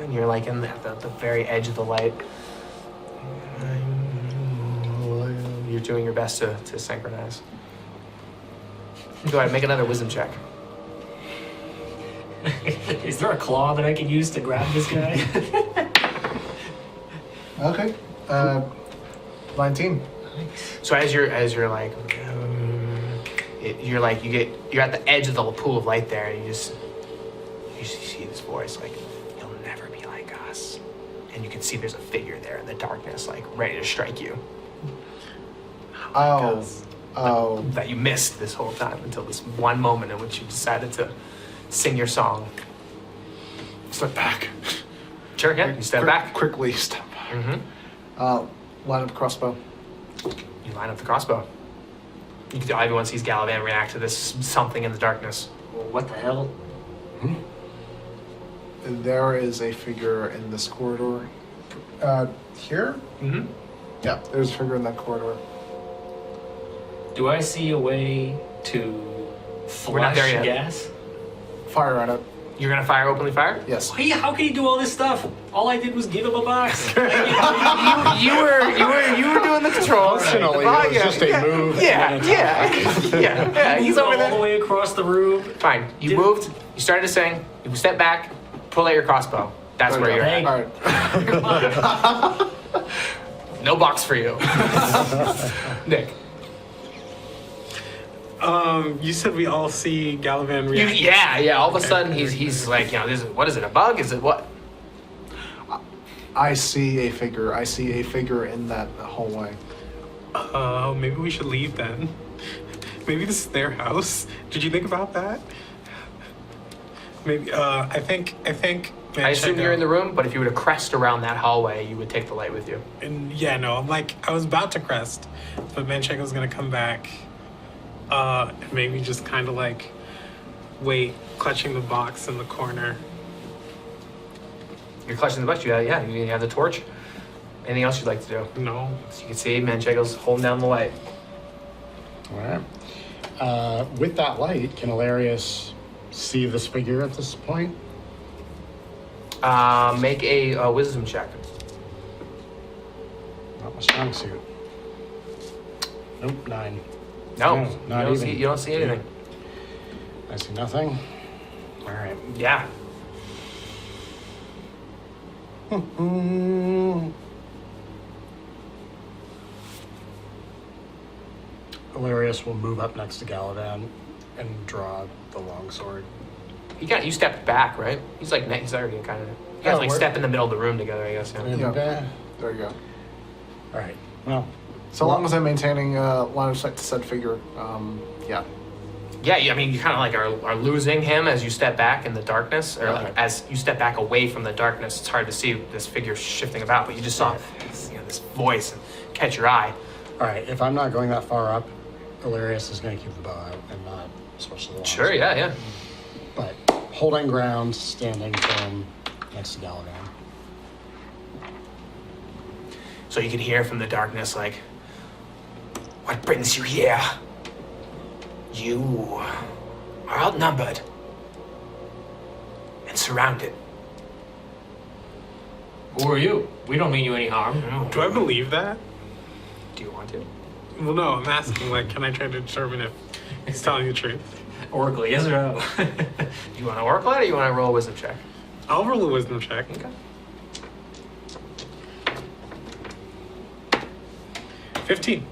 And you're like in the very edge of the light. You're doing your best to synchronize. Go ahead, make another wisdom check. Is there a claw that I can use to grab this guy? Okay. 19. So as you're like, you're at the edge of the pool of light there, and you see this voice like, "You'll never be like us," and you can see there's a figure there in the darkness, like ready to strike you. Oh. That you missed this whole time until this one moment in which you decided to sing your song. Step back. Sure, yeah. You step back. Quickly step back. Mm-hmm. Line up crossbow. You line up the crossbow. You can, everyone sees Gallivan react to this something in the darkness. Well, what the hell? There is a figure in this corridor. Here? Mm-hmm. Yeah, there's a figure in that corridor. Do I see a way to flush We're not there yet. gas? Fire at it. You're gonna fire openly fire? Yes. Hey, how can you do all this stuff? All I did was give him a box. you were doing the controls. Functionally, Oh, it was just a move. Yeah. He's Moved over all the there. way across the room. Fine. You moved. You started to sing. You step back. Pull out your crossbow. That's where you're Hey. at. All right. No box for you, Nick. You said we all see Gallivan react. Yeah. All of a sudden, he's like, what is it? A bug? Is it what? I see a figure. I see a figure in that hallway. Maybe we should leave then. Maybe this is their house. Did you think about that? Maybe. I think. I assume you're in the room, but if you were to crest around that hallway, you would take the light with you. And yeah, no, I was about to crest, but Manchego's gonna come back. And maybe just kind of like wait, clutching the box in the corner. You're clutching the butt. You have the torch. Anything else you'd like to do? No. So you can see Manchego's holding down the light. All right. With that light, can Elarius see this figure at this point? Make a wisdom check. Not my strong suit. Nope, 9. No, not you don't see anything. I see nothing. All right. Yeah. Elarius will move up next to Gallivan and draw the longsword. You stepped back, right? He's already kind of. You guys like step in the middle of the room together, I guess. Yeah. Yeah. There you go. All right. Well, So long as I'm maintaining line of sight to said figure, yeah. Yeah, I mean, you kind of like are losing him as you step back in the darkness, or like as you step back away from the darkness. It's hard to see this figure shifting about, but you just saw this voice and catch your eye. all right. If I'm not going that far up, Elarius is going to keep the bow out and not switch to the longsword. Sure, yeah. But holding ground, standing firm next to Gallivan. So you can hear from the darkness, like, what brings you here? You are outnumbered and surrounded. Who are you? We don't mean you any harm. Do I believe that? Do you want to? Well, no, I'm asking, like, can I try to determine if he's telling the truth? Oracle, yes or no? You want to oracle it, or you want to roll a wisdom check? I'll roll a wisdom check. Okay. 15.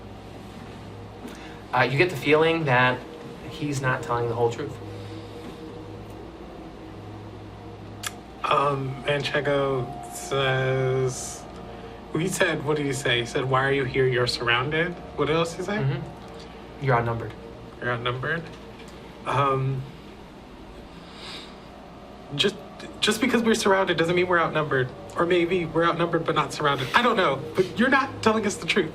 You get the feeling that he's not telling the whole truth. Manchego says... Well, he said, what did he say? He said, why are you here? You're surrounded. What else did he say? You're outnumbered. You're outnumbered. Just because we're surrounded doesn't mean we're outnumbered. Or maybe we're outnumbered but not surrounded. I don't know. But you're not telling us the truth.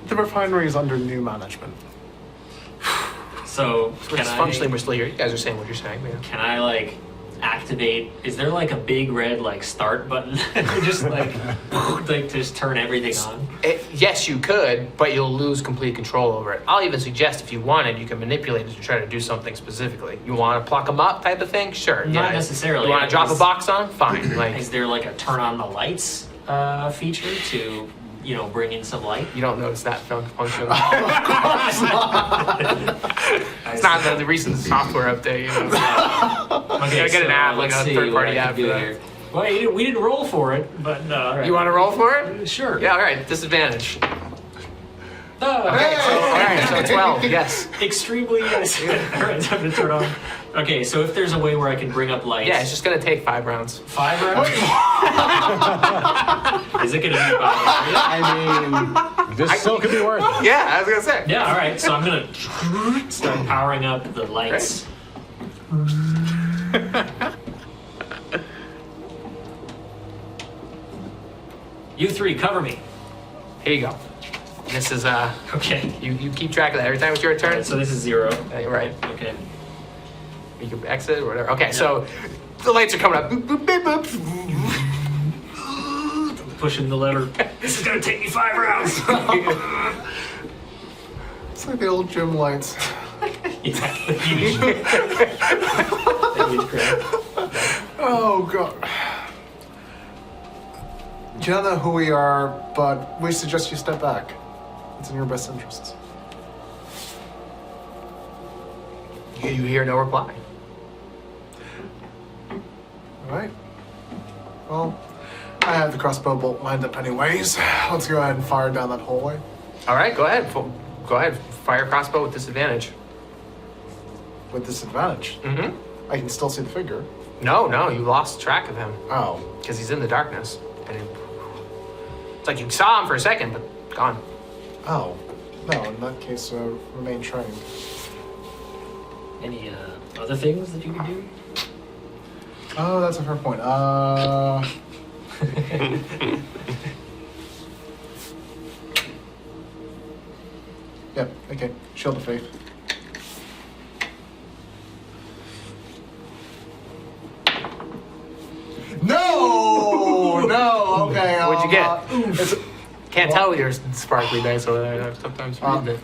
The refinery is under new management. So Functionally, we're still here. You guys are saying what you're saying. Yeah. can I like activate? Is there like a big red like start button? Just like just turn everything on. Yes, you could, but you'll lose complete control over it. I'll even suggest if you wanted, you can manipulate it to try to do something specifically. You want to pluck them up type of thing? Sure. Not necessarily. You want to drop a box on? Fine. Like, Is there like a turn on the lights feature to bring in some light? you don't notice that function. It's not the recent software update. Okay, gotta get an app, like let's a see third-party what I can app do for that. here. Well, we didn't roll for it, but all right. You want to roll for it? Sure. Yeah. All right. Disadvantage. Oh, Okay. So 12. Yes. extremely yes. All right, time to turn on. Okay, so if there's a way where I can bring up lights. Yeah. It's just gonna take 5 rounds. 5 rounds? Is it gonna be 5 rounds? I mean, this still could be worth it. Yeah. I was gonna say. Yeah, all right. So I'm gonna start powering up the lights. You three, cover me. Here you go. This is Okay. You keep track of that every time it's your turn. Alright, so this is 0. Right. Okay. You can exit or whatever. Okay. So the lights are coming up. Boop, boop, boop, boop. Pushing the lever. This is gonna take me 5 rounds. It's like the old gym lights. Yeah. Huge crap. Oh, God. You don't know who we are, but we suggest you step back. It's in your best interests. You hear no reply. All right. Well, I have the crossbow bolt lined up anyways. Let's go ahead and fire down that hallway. All right. Go ahead. Go ahead. Fire crossbow with disadvantage. With disadvantage. Mm-hmm. I can still see the figure. No. You lost track of him Oh. because he's in the darkness. And it's like you saw him for a second, but gone. Oh. No, in that case, remain trained. Any other things that you can do? Oh, that's a fair point. Yep, okay. Shield of Faith. No, okay. What'd you get? It's, Can't tell with your sparkly dice over there. I've sometimes read it.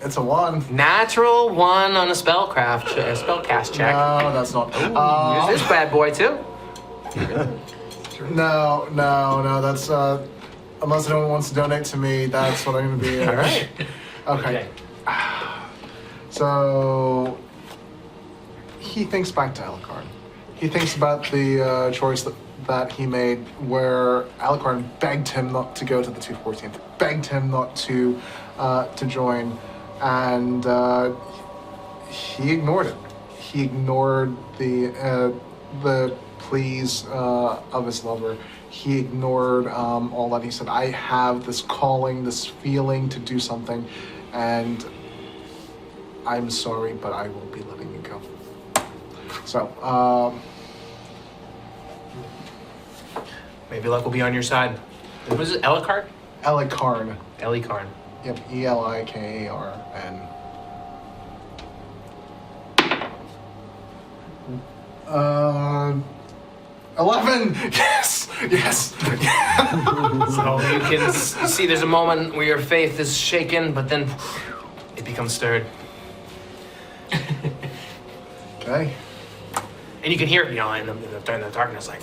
it's a 1. Natural 1 on a spellcast check. No, that's not. Use this bad boy too. No, that's, unless anyone wants to donate to me, that's what I'm gonna be. All right. Okay. Okay. So he thinks back to Alucard. He thinks about the choice that he made where Alucard begged him not to go to the 214th, begged him not to join, and he ignored it. He ignored the pleas of his lover. He ignored all that. He said, I have this calling, this feeling to do something, and I'm sorry, but I will be letting you go. So, Maybe luck will be on your side. What was it, Elikarn? Elikarn. Elikarn. Yep, Elikarn. 11! Yes! Yes! So you can see there's a moment where your faith is shaken, but then it becomes stirred. Okay. And you can hear, in the darkness, like,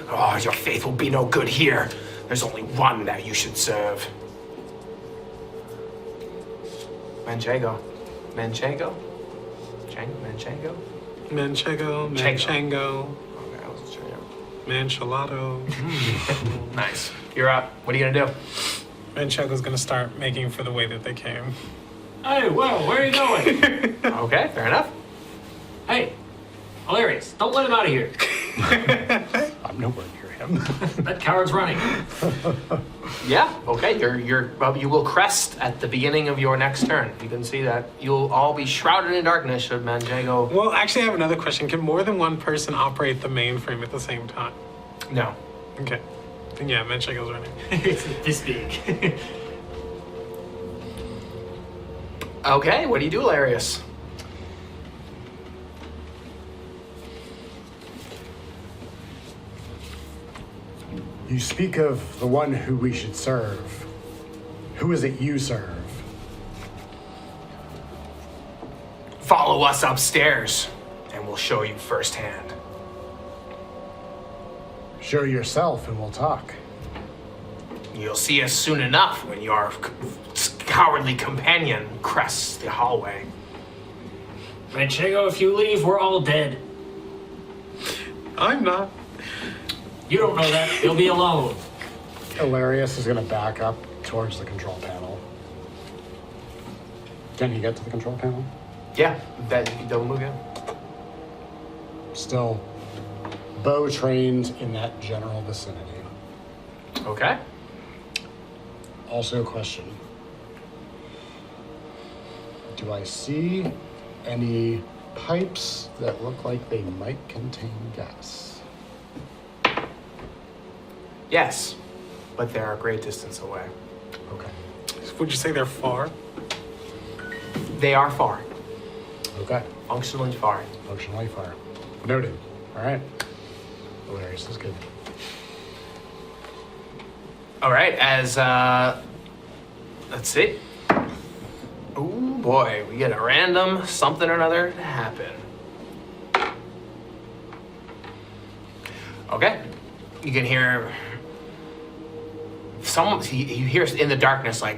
oh, your faith will be no good here. There's only one that you should serve. Manchego. Manchego? Manchego? Manchego, Manchango, Okay, I wasn't sure. Manchelato. Nice. You're up. What are you gonna do? Manchego's gonna start making for the way that they came. Hey, whoa, where are you going? Okay, fair enough. Hey, Elarius, don't let him out of here. I'm nowhere near him. That coward's running. Yeah, okay, you will crest at the beginning of your next turn. You can see that. You'll all be shrouded in darkness should Manchego... Well, actually, I have another question. Can more than one person operate the mainframe at the same time? No. Okay. Then yeah, Manchego's running. It's this big. Okay, what do you do, Elarius? You speak of the one who we should serve. Who is it you serve? Follow us upstairs, and we'll show you firsthand. Show yourself and we'll talk. You'll see us soon enough when your cowardly companion crests the hallway. Manchego, if you leave, we're all dead. I'm not. You don't know that. You'll be alone. Elarius is going to back up towards the control panel. Can he get to the control panel? Yeah, that you can double move, yeah. Still, bow trained in that general vicinity. Okay. Also a question. Do I see any pipes that look like they might contain gas? Yes, but they're a great distance away. Okay. Would you say they're far? They are far. Okay. Functionally far. Functionally far. Noted. All right. Hilarious. That's good. All right, as, let's see. Oh boy, we get a random something or another to happen. Okay, you can hear someone, you hear in the darkness, like,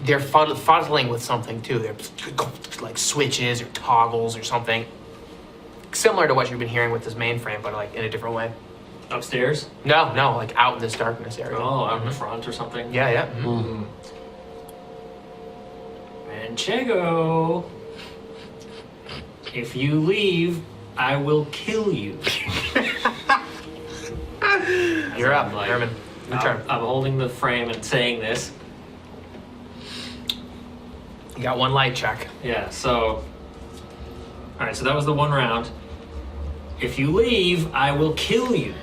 they're fuzzling with something too. They're like switches or toggles or something. Similar to what you've been hearing with this mainframe, but like in a different way. Upstairs? No, like out in this darkness area. Oh, out in the front or something? Yeah, yeah. Mm-hmm. Manchego, if you leave, I will kill you. You're up, Like, Herman. Your turn. I'm holding the frame and saying this. You got one light check. Yeah, so... Alright, so that was the one round. If you leave, I will kill you.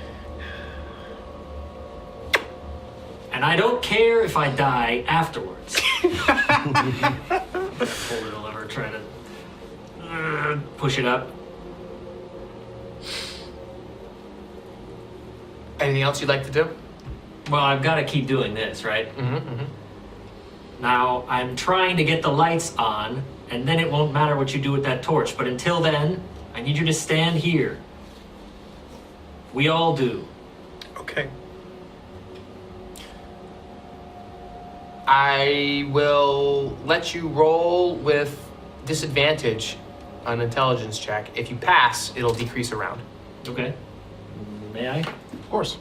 And I don't care if I die afterwards. Pull the lever, try to push it up. Anything else you'd like to do? Well, I've got to keep doing this, right? Now, I'm trying to get the lights on, and then it won't matter what you do with that torch. But until then, I need you to stand here. We all do. Okay. I will let you roll with disadvantage on intelligence check. If you pass, it'll decrease a round. Okay. May I? Of course.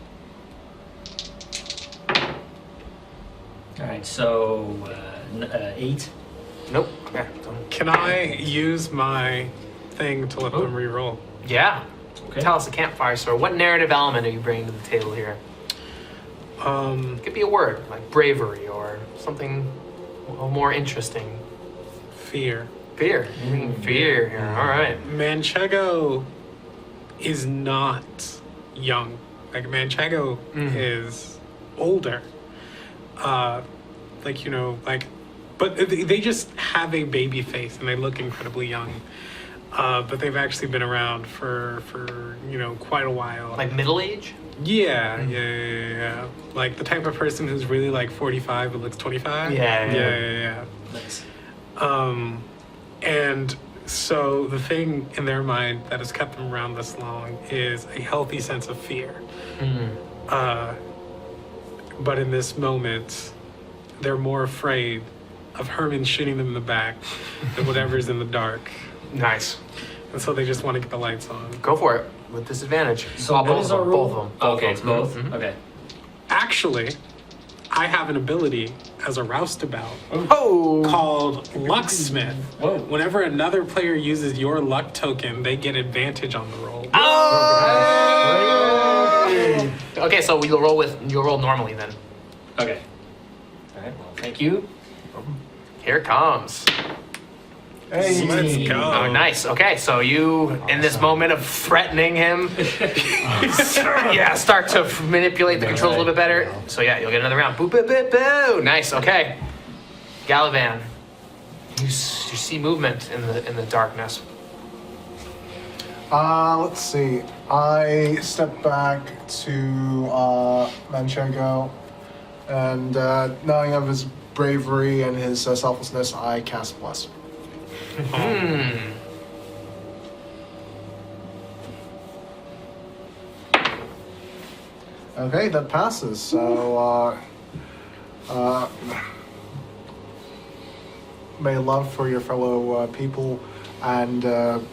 All right. So 8. Nope. Okay. Don't- Can I use my thing to let them re-roll? Yeah. Okay. Tell us a campfire story. What narrative element are you bringing to the table here? It could be a word, like bravery or something more interesting. Fear. Fear. You're bringing fear here. All right. Manchego is not young. Like, Manchego is older. But they just have a baby face and they look incredibly young. But they've actually been around for quite a while. Like middle age? Yeah. Like the type of person who's really like 45 but looks 25. Yeah. Nice. And so the thing in their mind that has kept them around this long is a healthy sense of fear. But in this moment, they're more afraid of Hermann shooting them in the back than whatever's in the dark. Nice. And so they just want to get the lights on. Go for it with disadvantage. So what is our rule? Both of them. Okay, it's both. Mhm. Okay. Actually, I have an ability as a roustabout Oh! called Lucksmith. Whoa. Whenever another player uses your luck token, they get advantage on the roll. Okay, so you'll roll normally then. Okay. All right. Well, thank you. Here it comes. Hey. Let's go. Oh, nice. Okay, so you, in this moment of threatening him, start to manipulate the controls a little bit better. So yeah, you'll get another round. Boo, boo, boo, boo. Nice. Okay, Gallivan, you see movement in the darkness. Let's see. I step back to Manchego, and knowing of his bravery and his selflessness, I cast Bless. Okay, that passes. So, may love for your fellow people, and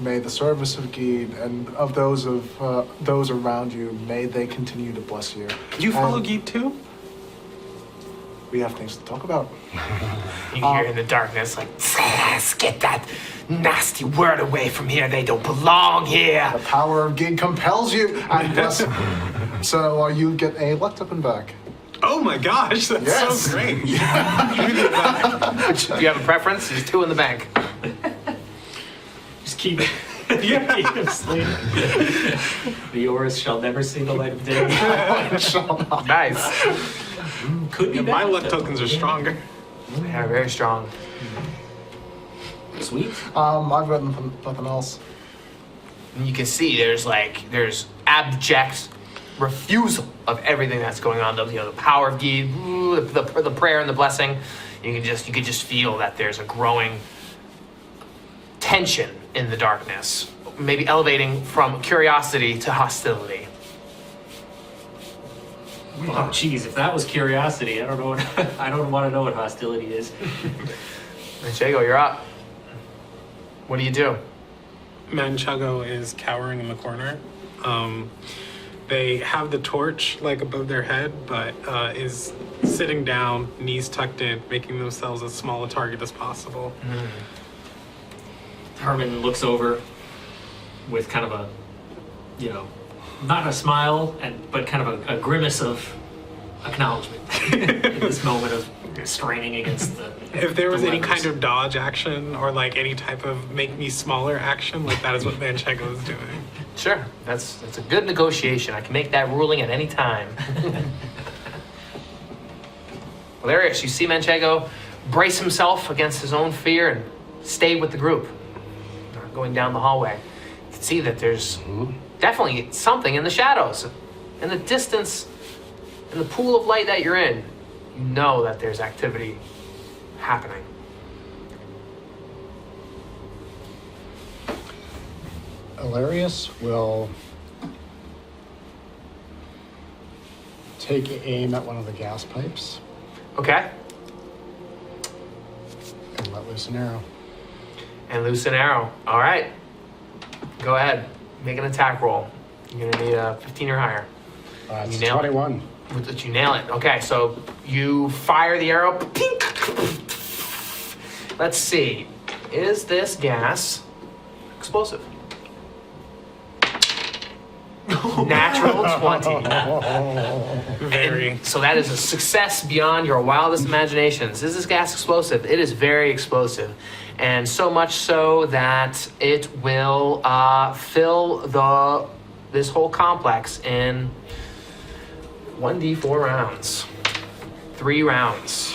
may the service of Geed and of those around you, may they continue to bless you. Do you follow And Geet too? We have things to talk about. You hear in the darkness like, "Let's get that nasty word away from here. They don't belong here." The power of Geed compels you, and bless. So you get a luck token back. Oh my gosh, that's Yes. so great. Do you have a preference? There's 2 in the bank. Just keep it. Keep him sleeping. The Oriss shall never see the light of day. Nice. Could be Yeah, my better. luck tokens are stronger. Yeah, very strong. Sweet. I've got nothing else. And you can see there's abject refusal of everything that's going on. The power of Geed, the prayer and the blessing. You could just feel that there's a growing tension in the darkness, maybe elevating from curiosity to hostility. Oh, geez, if that was curiosity, I don't know. I don't want to know what hostility is. Manchego, you're up. What do you do? Manchego is cowering in the corner. They have the torch above their head, but is sitting down, knees tucked in, making themselves as small a target as possible. Hermann looks over with kind of a, not a smile, but kind of a grimace of acknowledgement in this moment of straining against the. If there was any levers. kind of dodge action or any type of make me smaller action, that is what Manchego is doing. Sure, that's a good negotiation. I can make that ruling at any time. Elarius, you see Manchego brace himself against his own fear and stay with the group. Going down the hallway, you can see that there's definitely something in the shadows, in the distance, in the pool of light that you're in. You know that there's activity happening. Elarius will take aim at one of the gas pipes Okay. and let loose an arrow. and loose an arrow. All right. Go ahead. Make an attack roll. You're going to need a 15 or higher. It's You nailed it. 21. You nail it. Okay, so you fire the arrow. Let's see. Is this gas explosive? Natural 20. Very. So that is a success beyond your wildest imaginations. Is this gas explosive? It is very explosive. And so much so that it will fill this whole complex in 1d4 rounds. 3 rounds.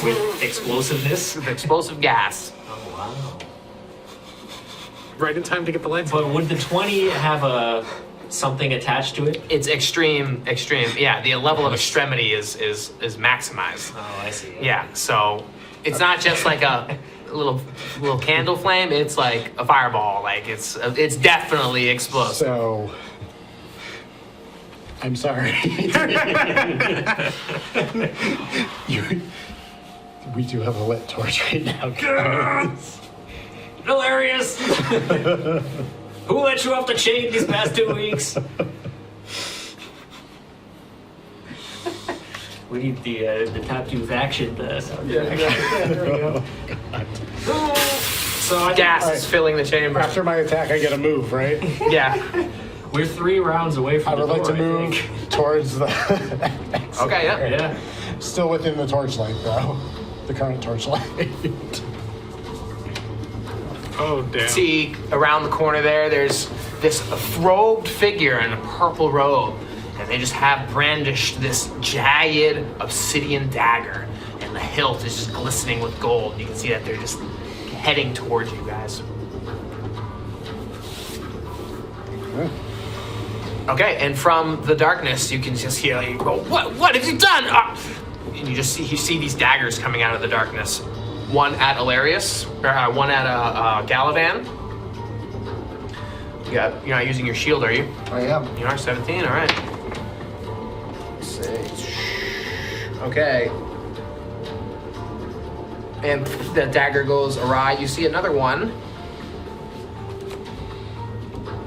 With explosiveness. With explosive gas. Oh, wow. Right in time to get the lights. But would the 20 have something attached to it? It's extreme. Yeah, the level of extremity is maximized. Oh, I see. Yeah, so it's not just like a little candle flame. It's like a fireball. Like it's definitely explosive. So, I'm sorry. We do have a lit torch right now, guys. Elarius! Who let you off the chain these past 2 weeks? We need the Taptooth action sound. There we go. So Gas is filling the chamber. After my attack, I get a move, right? Yeah. we're 3 rounds away from I the would like door, to move I think. towards the. Okay. Yeah. Yeah. Still within the torchlight, though. The current torchlight. Oh, damn. See around the corner there's this robed figure in a purple robe, and they just have brandished this jagged obsidian dagger, and the hilt is just glistening with gold. You can see that they're just heading towards you guys. Okay, and from the darkness, you can just hear you go, "What have you done?" And you see these daggers coming out of the darkness. One at Elarius, or one at Gallivan. You're not using your shield, are you? I am. You are 17. All right. 6. Okay. And the dagger goes awry. You see another one.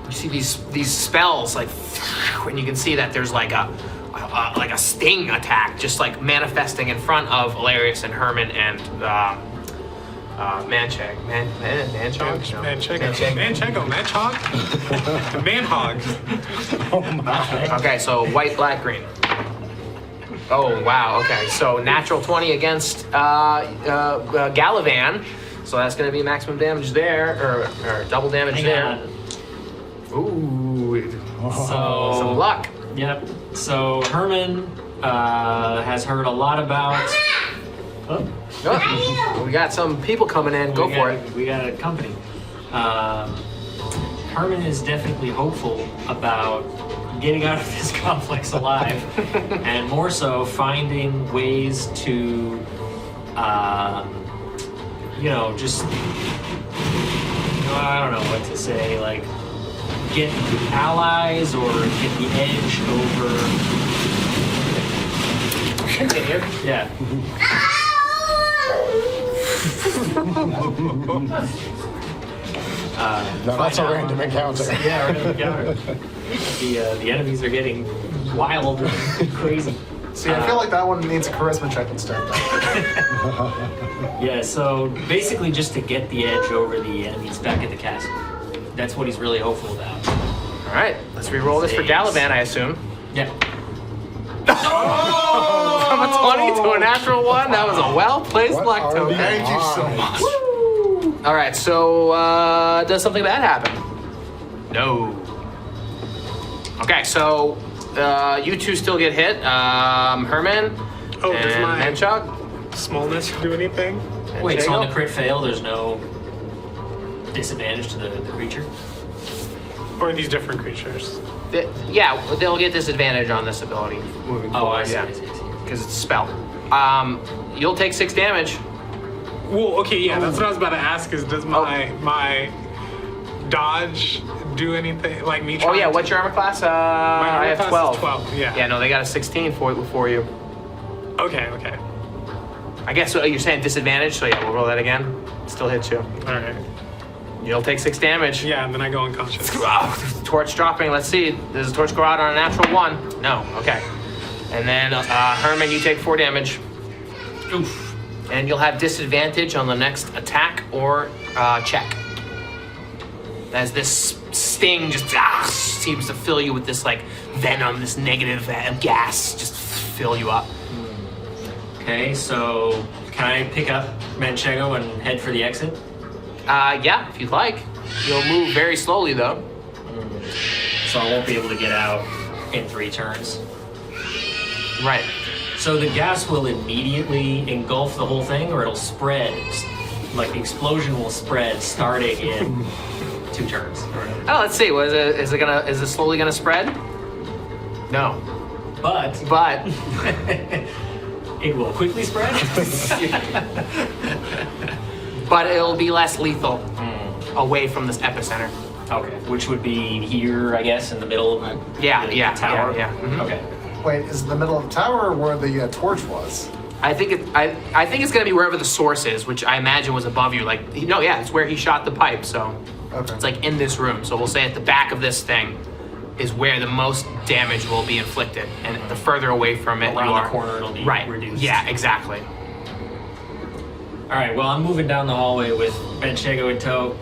You see these spells like, and you can see that there's like a sting attack just like manifesting in front of Elarius and Hermann and Manchego. Manchego? No. Manchego. Manhog. Oh my. Okay, so white, black, green. Oh, wow. Okay, so natural 20 against Gallivan. So that's going to be maximum damage there, or double damage Hang there. on. Ooh, So, some luck. Yep. So Hermann has heard a lot about. Oh, we got some people coming in. Go for it. We got a company. Hermann is definitely hopeful about getting out of this complex alive, and more so finding ways to, just I don't know what to say, like get allies or get the edge over. Continue. Yeah. No, that's a random encounter. Yeah, random encounter. The enemies are getting wild and crazy. See, I feel like that one needs a charisma check instead. Yeah, so basically just to get the edge over the enemies back at the castle. That's what he's really hopeful about. All right, let's re-roll this for Gallivan, I assume. Yeah. From a 20 to a natural 1, that was a well-placed What luck are token. the Thank you so much. All right, so does something bad happen? No. Okay, so you two still get hit. Hermann Oh, does and my Manchego. smallness do anything? Wait, so on the Manchego. crit fail, there's no disadvantage to the creature? Or are these different creatures? Yeah, they'll get disadvantage on this ability moving Oh, forward. I see, Yeah, I see. because it's a spell. You'll take 6 damage. Well, okay, yeah, that's what I was about to ask. Is does my dodge do anything? Like me? Oh Trying yeah, to- what's your armor class? My armor I have class 12. is 12. Yeah. Yeah, no, they got a 16 for you. Okay. I guess you're saying disadvantage, so yeah, we'll roll that again. Still hits you. All right. You'll take 6 damage. Yeah, and then I go unconscious. Torch dropping. Let's see. Does the torch go out on a natural 1? No. Okay. And then Hermann, you take 4 damage. Oof. And you'll have disadvantage on the next attack or check. As this sting just seems to fill you with this like venom, this negative gas, just fill you up. Okay, so can I pick up Manchego and head for the exit? Yeah, if you'd like. You'll move very slowly though. So I won't be able to get out in 3 turns. Right. So the gas will immediately engulf the whole thing, or it'll spread? Like the explosion will spread starting in 2 turns. Oh, let's see. Is it slowly gonna spread? No. But it will quickly spread. But it'll be less lethal away from this epicenter. Okay, which would be here, I guess, in the middle of the tower. Yeah. Mhm. Okay. Wait, is it the middle of the tower or where the torch was? I think it's gonna be wherever the source is, which I imagine was above you. Like, no, yeah, it's where he shot the pipe. So Okay. it's like in this room. So we'll say at the back of this thing is where the most damage will be inflicted, and the further away from it Around you are, the corner it'll be right. reduced. Yeah, exactly. All right, well, I'm moving down the hallway with Manchego in tow.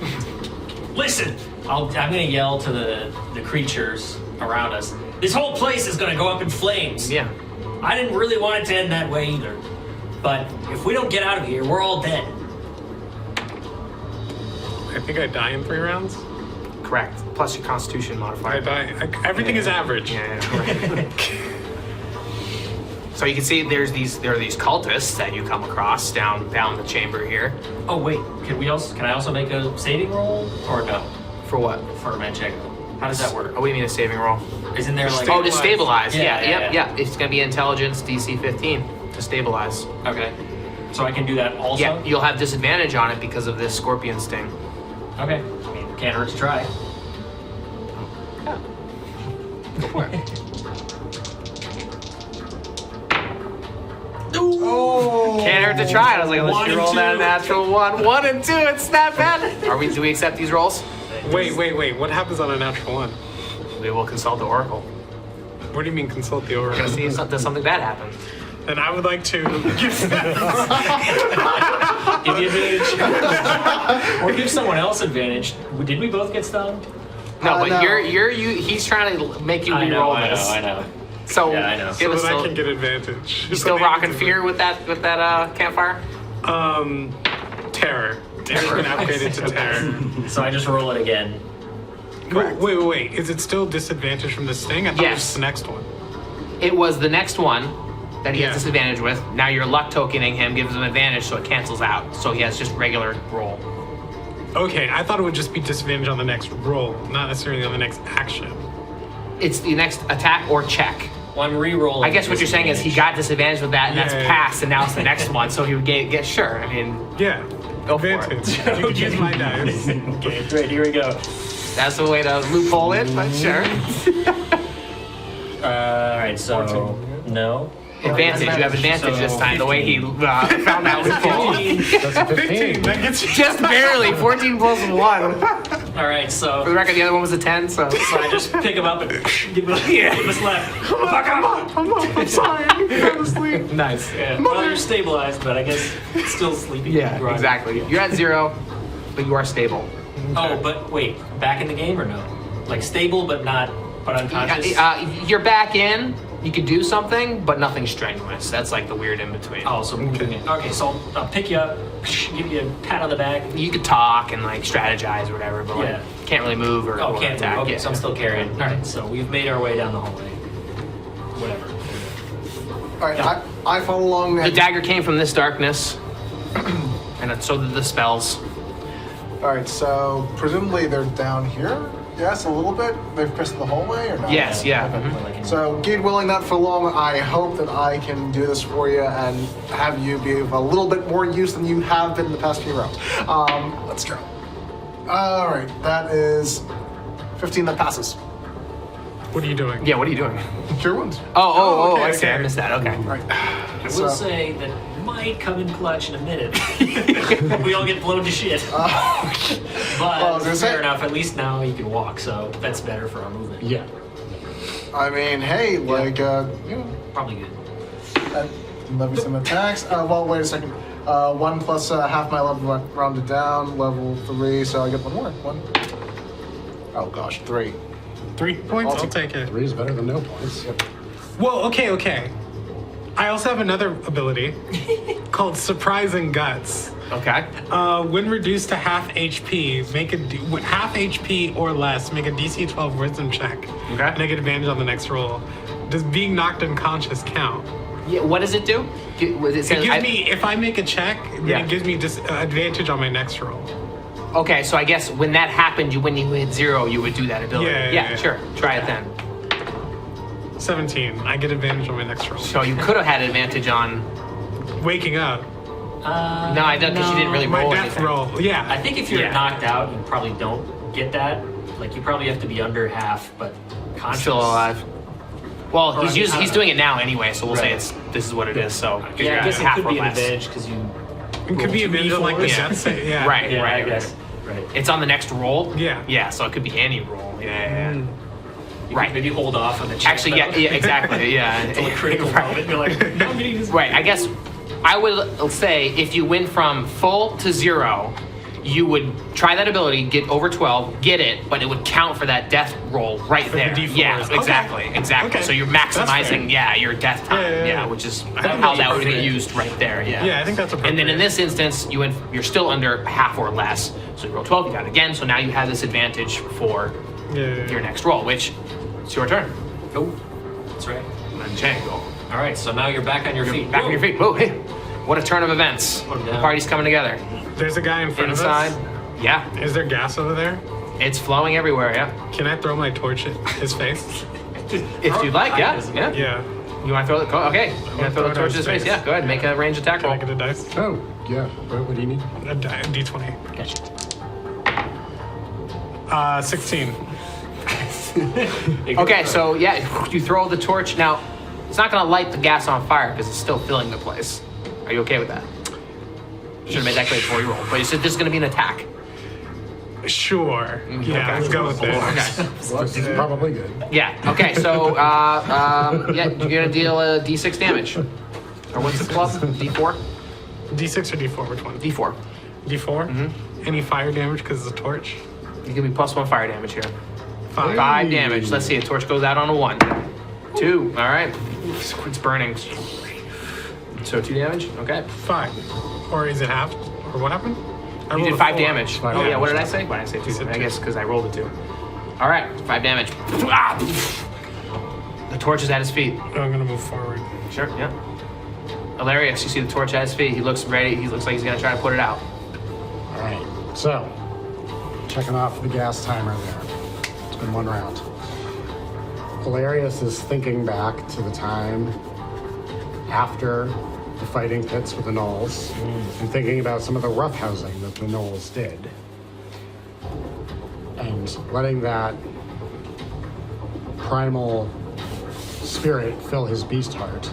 Listen, I'm gonna yell to the creatures around us. This whole place is gonna go up in flames. Yeah. I didn't really want it to end that way either. But if we don't get out of here, we're all dead. I think I die in 3 rounds. Correct. Plus your Constitution modifier. I die. Everything is average. Yeah. Right. So you can see there are these cultists that you come across down the chamber here. Oh wait, can I also make a saving roll or no? For what? For Manchego. How does that work? Oh, what do you mean a saving roll? Isn't there like Oh, to stabilize. Yeah, Yeah. yeah. It's gonna be intelligence DC 15 to stabilize. Okay. So I can do that also? Yeah, you'll have disadvantage on it because of this scorpion sting. Okay. I mean, can't hurt to try. Yeah. Go for it. Oh! Can't hurt to try. I was like, One unless you and roll that two. natural 1. 1 and 2, it's not bad. Do we accept these rolls? Wait. What happens on a natural 1? We will consult the Oracle. What do you mean consult the We're gonna Oracle? see if does something bad happen. And I would like to give Give you advantage. Or give someone else advantage. Did we both get stunned? No, but no. he's trying to make you re-roll this. I know. So Yeah, I know. give us so that I still, can get advantage. you still rocking fear with that campfire? Terror. Terror. Can upgrade it to terror. So I just roll it again. Correct. Wait. Is it still disadvantage from this thing? I thought it Yes. was the next one. It was the next one that he Yeah. has disadvantage with. Now your luck tokening him gives him advantage, so it cancels out. So he has just regular roll. Okay, I thought it would just be disadvantage on the next roll, not necessarily on the next action. It's the next attack or check. Well, I'm re-rolling. I guess what you're saying is he got disadvantage with that, and that's Yeah. passed, and now it's the next one. So he would get sure. I mean, Yeah. Go for it. Advantage. You can use my dice. Okay. Great, here we go. that's the way to loophole it, but sure. Alright, so... No. Advantage. You have advantage this time. The way he found that loophole. That's a 15. That gets you. Just barely. 14 plus 1. Alright, For the so record, the other one was a 10, so. I just pick him up and give him a slap. Fuck him! I'm sorry. I fell asleep. Nice. Yeah. Well, you're stabilized, but I guess still sleeping. Yeah, Groggy. exactly. You're at 0, but you are stable. Oh, but wait, back in the game or no? Like stable but unconscious? You're back in. You could do something, but nothing strenuous. That's like the weird in between. Oh, so moving in. Okay, so I'll pick you up, give you a pat on the back. You could talk and like strategize or whatever, but like Yeah. can't really move or Oh, or can't attack. move. Okay, Yeah. so I'm still carrying. Alright, so we've made our way down the hallway. Whatever. All right, I follow along. The And, dagger came from this darkness, and so did the spells. all right, so presumably they're down here. Yes, a little bit. They've crossed the hallway or not? Yes, yeah. Okay. Mhm. So, Gade willing not for long, I hope that I can do this for you and have you be of a little bit more use than you have been in the past few rounds. Let's go. All right, that is 15 that passes. What are you doing? Yeah, what are you doing? Cure wounds. Oh, okay, I see. okay. I missed that. Okay. All right. I will say that might come in clutch in a minute. We all get blown to shit. But fair enough. At least now you can walk, so that's better for our movement. Yeah. I mean, hey, like, you know, Probably good. levy some attacks. Well, wait a second. 1 plus half my level rounded down, level 3, so I get one more. 1. Oh gosh, 3. 3 points? I'll take it. 3 is better than no points. Yep. Well, okay. I also have another ability called Surprising Guts. Okay. When reduced to half HP, with half HP or less, make a DC 12 Wisdom check. Okay. And I get advantage on the next roll. Does being knocked unconscious count? Yeah, what does it do? It It gives me, if I make a check, then Yeah. it gives me advantage on my next roll. Okay, so I guess when that happened, when you hit 0, you would do that ability. Yeah. Sure. Try it then. 17. I get advantage on my next roll. So you could have had advantage on. Waking up. No, I don't, because you didn't really My roll death anything. roll. Yeah. I think if you're Yeah. knocked out, you probably don't get that. Like, you probably have to be under half, but conscious. Still alive. Well, Or, I mean, he's doing it now anyway, so we'll say Right. this is what it is. So Yeah, I guess it half could or be an less. advantage because you. It could be roll advantage on like the 2d4s. death save. Yeah. Right. Yeah, I guess. Right. It's on the next roll. Yeah. Yeah, so it could be any roll. Yeah. You Right. could maybe hold off on the check. Actually, yeah, exactly. Yeah. Until a critical moment, you're like, no, I'm getting this. Right. I guess I would say if you went from full to 0, you would try that ability, get over 12, get it, but it would count for that death roll right the there. D4s. Yeah, Okay. exactly. Okay. So you're That's maximizing, fair. your death time. Yeah. Which is think how that's that would be appropriate. used right there. Yeah. Yeah, I think that's appropriate. And then in this instance, you're still under half or less. So you roll 12, you got it again. So now you have this advantage for Yeah. your next roll, which it's your turn. Go. That's right. Manchego. All right, so now you're back on your feet. Back on your feet. Whoa, hey. What a turn of events. Oh, The yeah. party's coming together. There's a guy in front Inside. of us. Yeah. Is there gas over there? It's flowing everywhere, yeah. Can I throw my torch at his face? If you'd like, yeah. Yeah. Yeah. You want to throw the okay? You want to throw the torch in his face? Yeah, go ahead. Make a range attack Can I roll. get a dice? Oh, yeah. What do you need? A D20. Gotcha. 16. Okay, so yeah, you throw the torch. Now, it's not going to light the gas on fire because it's still filling the place. Are you okay with that? Should have made that clear before you roll. But you said this is going to be an attack. Sure. Yeah, Okay. let's go with it. Okay. This is probably good. Yeah. Okay. So, yeah, you're gonna deal a D6 damage. Or what's the plus? D4. D6 or D4? Which one? D4. D4? Any fire damage because it's a torch? You give me +1 fire damage here. 5. 5 damage. Let's see. A torch goes out on a 1. 2. All right. It's burning. So 2 damage. Okay. 5. Or is it half? Or what happened? I You rolled did a 5 4. damage. Five Oh yeah. What did I damage. say? What did I say? 2. said I 2. guess because I rolled a 2. All right. 5 damage. Ah! The torch is at his feet. I'm gonna move forward. Sure. Yeah. Elarius, you see the torch at his feet. He looks ready. He looks like he's gonna try to put it out. All right. So, checking off the gas timer there. It's been 1 round. Elarius is thinking back to the time after the fighting pits with the gnolls and thinking about some of the roughhousing that the gnolls did. And letting that primal spirit fill his beast heart,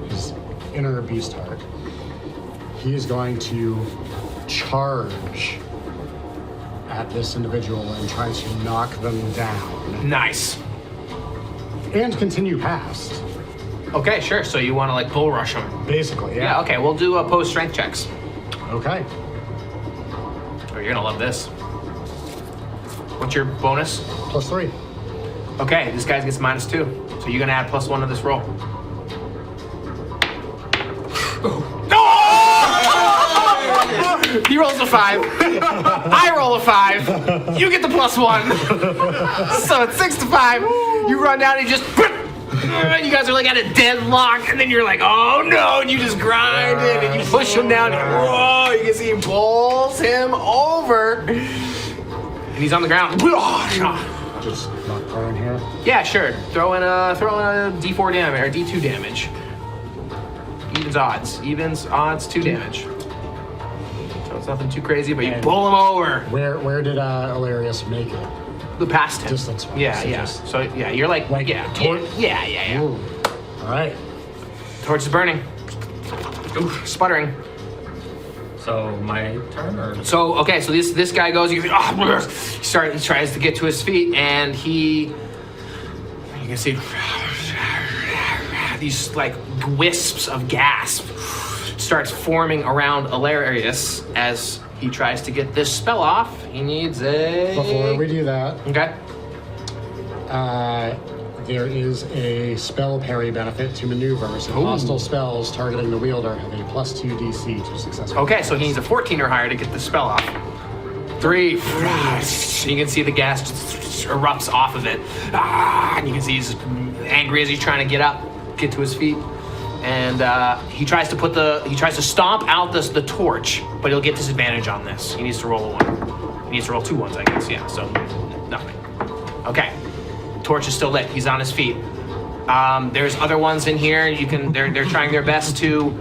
his inner beast heart. He is going to charge at this individual and try to knock them down Nice. and continue past. Okay, sure. So you want to like bull rush him? Basically, Yeah. yeah. Okay. We'll do opposed strength checks. Okay. Oh, you're gonna love this. What's your bonus? +3. Okay, this guy gets -2. So you're gonna add +1 to this roll. He rolls a 5. I roll a 5. You get the +1. So it's 6 to 5. You run down and you just. You guys are like at a deadlock, and then you're like, oh no, and you just grind it, and you push him down, and whoa, you can see he pulls him over, and he's on the ground. Just not throwing here. Yeah, sure. Throw in a D4 damage or D2 damage. Evens, odds, 2 damage. So it's nothing too crazy, but you pull him over. Where did Elarius make it? The past him. Distance wise, Yeah, so yeah. just- So yeah, you're like Like yeah, tor- yeah. Ooh. All right. Torch is burning. Ooh, sputtering. So my turn, or So okay, so this guy goes. He tries to get to his feet, and you can see these like wisps of gas starts forming around Elarius as he tries to get this spell off. He needs a. Before we do that, Okay. there is a spell parry benefit to maneuvers, and hostile spells targeting the wielder have a +2 DC to successful. Okay, so he needs a 14 or higher to get the spell off. 3. You can see the gas just erupts off of it. And you can see he's angry as he's trying to get to his feet. And he tries to stomp out the torch, but he'll get disadvantage on this. He needs to roll a 1. He needs to roll 2 ones, I guess. Yeah, so nothing. Okay. Torch is still lit. He's on his feet. There's other ones in here. They're trying their best to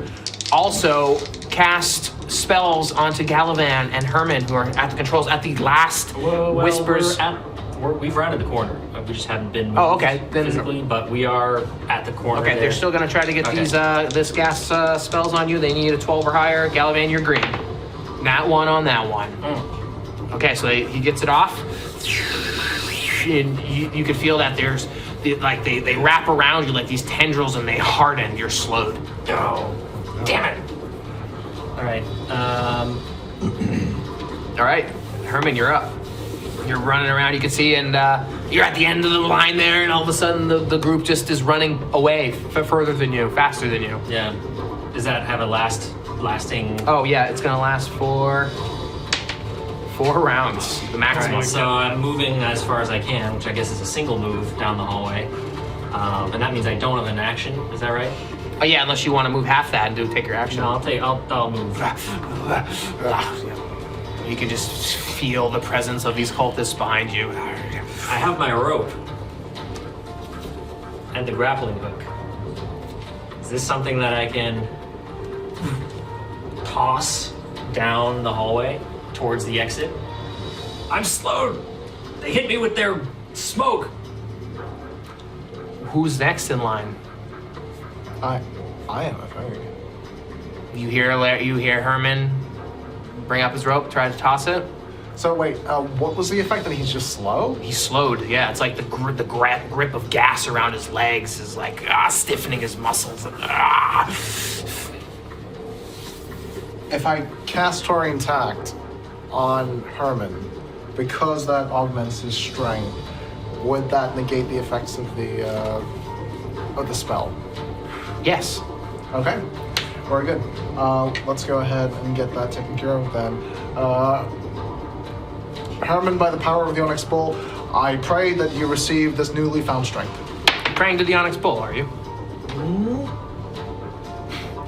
also cast spells onto Gallivan and Hermann, who are at the controls at the last whispers. We've rounded the corner. We just haven't been moved Okay. Then, physically, but we are at the corner. okay, they're still gonna try to get this gas spells on you. They need a 12 or higher. Gallivan, you're green. Nat 1 on that one. Okay, so he gets it off. And you can feel that they wrap around you like these tendrils and they harden. You're slowed. Oh, damn it! All right. All right, Hermann, you're up. You're running around. You can see, and you're at the end of the line there, and all of a sudden the group just is running away further than you, faster than you. Yeah. Does that have a lasting? Oh yeah, it's gonna last for 4 rounds, the maximum. Right, so I'm moving as far as I can, which I guess is a single move down the hallway, and that means I don't have an action. Is that right? Oh yeah, unless you want to move half that and take your action. No, I'll move. You can just feel the presence of these cultists behind you. I have my rope and the grappling hook. Is this something that I can toss down the hallway towards the exit? I'm slowed. They hit me with their smoke. Who's next in line? I am, I think. You hear Hermann bring up his rope, try to toss it. So wait, what was the effect? That he's just slow? He's slowed. Yeah, it's like the grip of gas around his legs is like stiffening his muscles. If I cast Taurian Tact on Hermann, because that augments his strength, would that negate the effects of the spell? Yes. Okay, very good. Let's go ahead and get that taken care of then. Hermann, by the power of the Onyx Bull, I pray that you receive this newly found strength. Praying to the Onyx Bull, are you?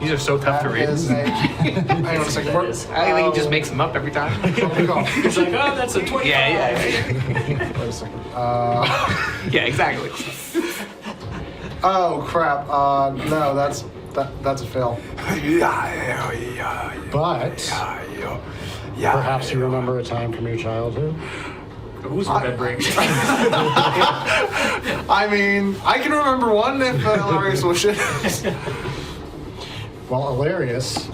These are so tough to read. Hang on a second. I think he just makes them up every time. It's like, oh, that's a 25. Yeah. Wait a second. Yeah, exactly. Oh crap! No, that's a fail. But perhaps you remember a time from your childhood. Who's remembering? I mean, I can remember one if Elarius wishes. Well, Elarius,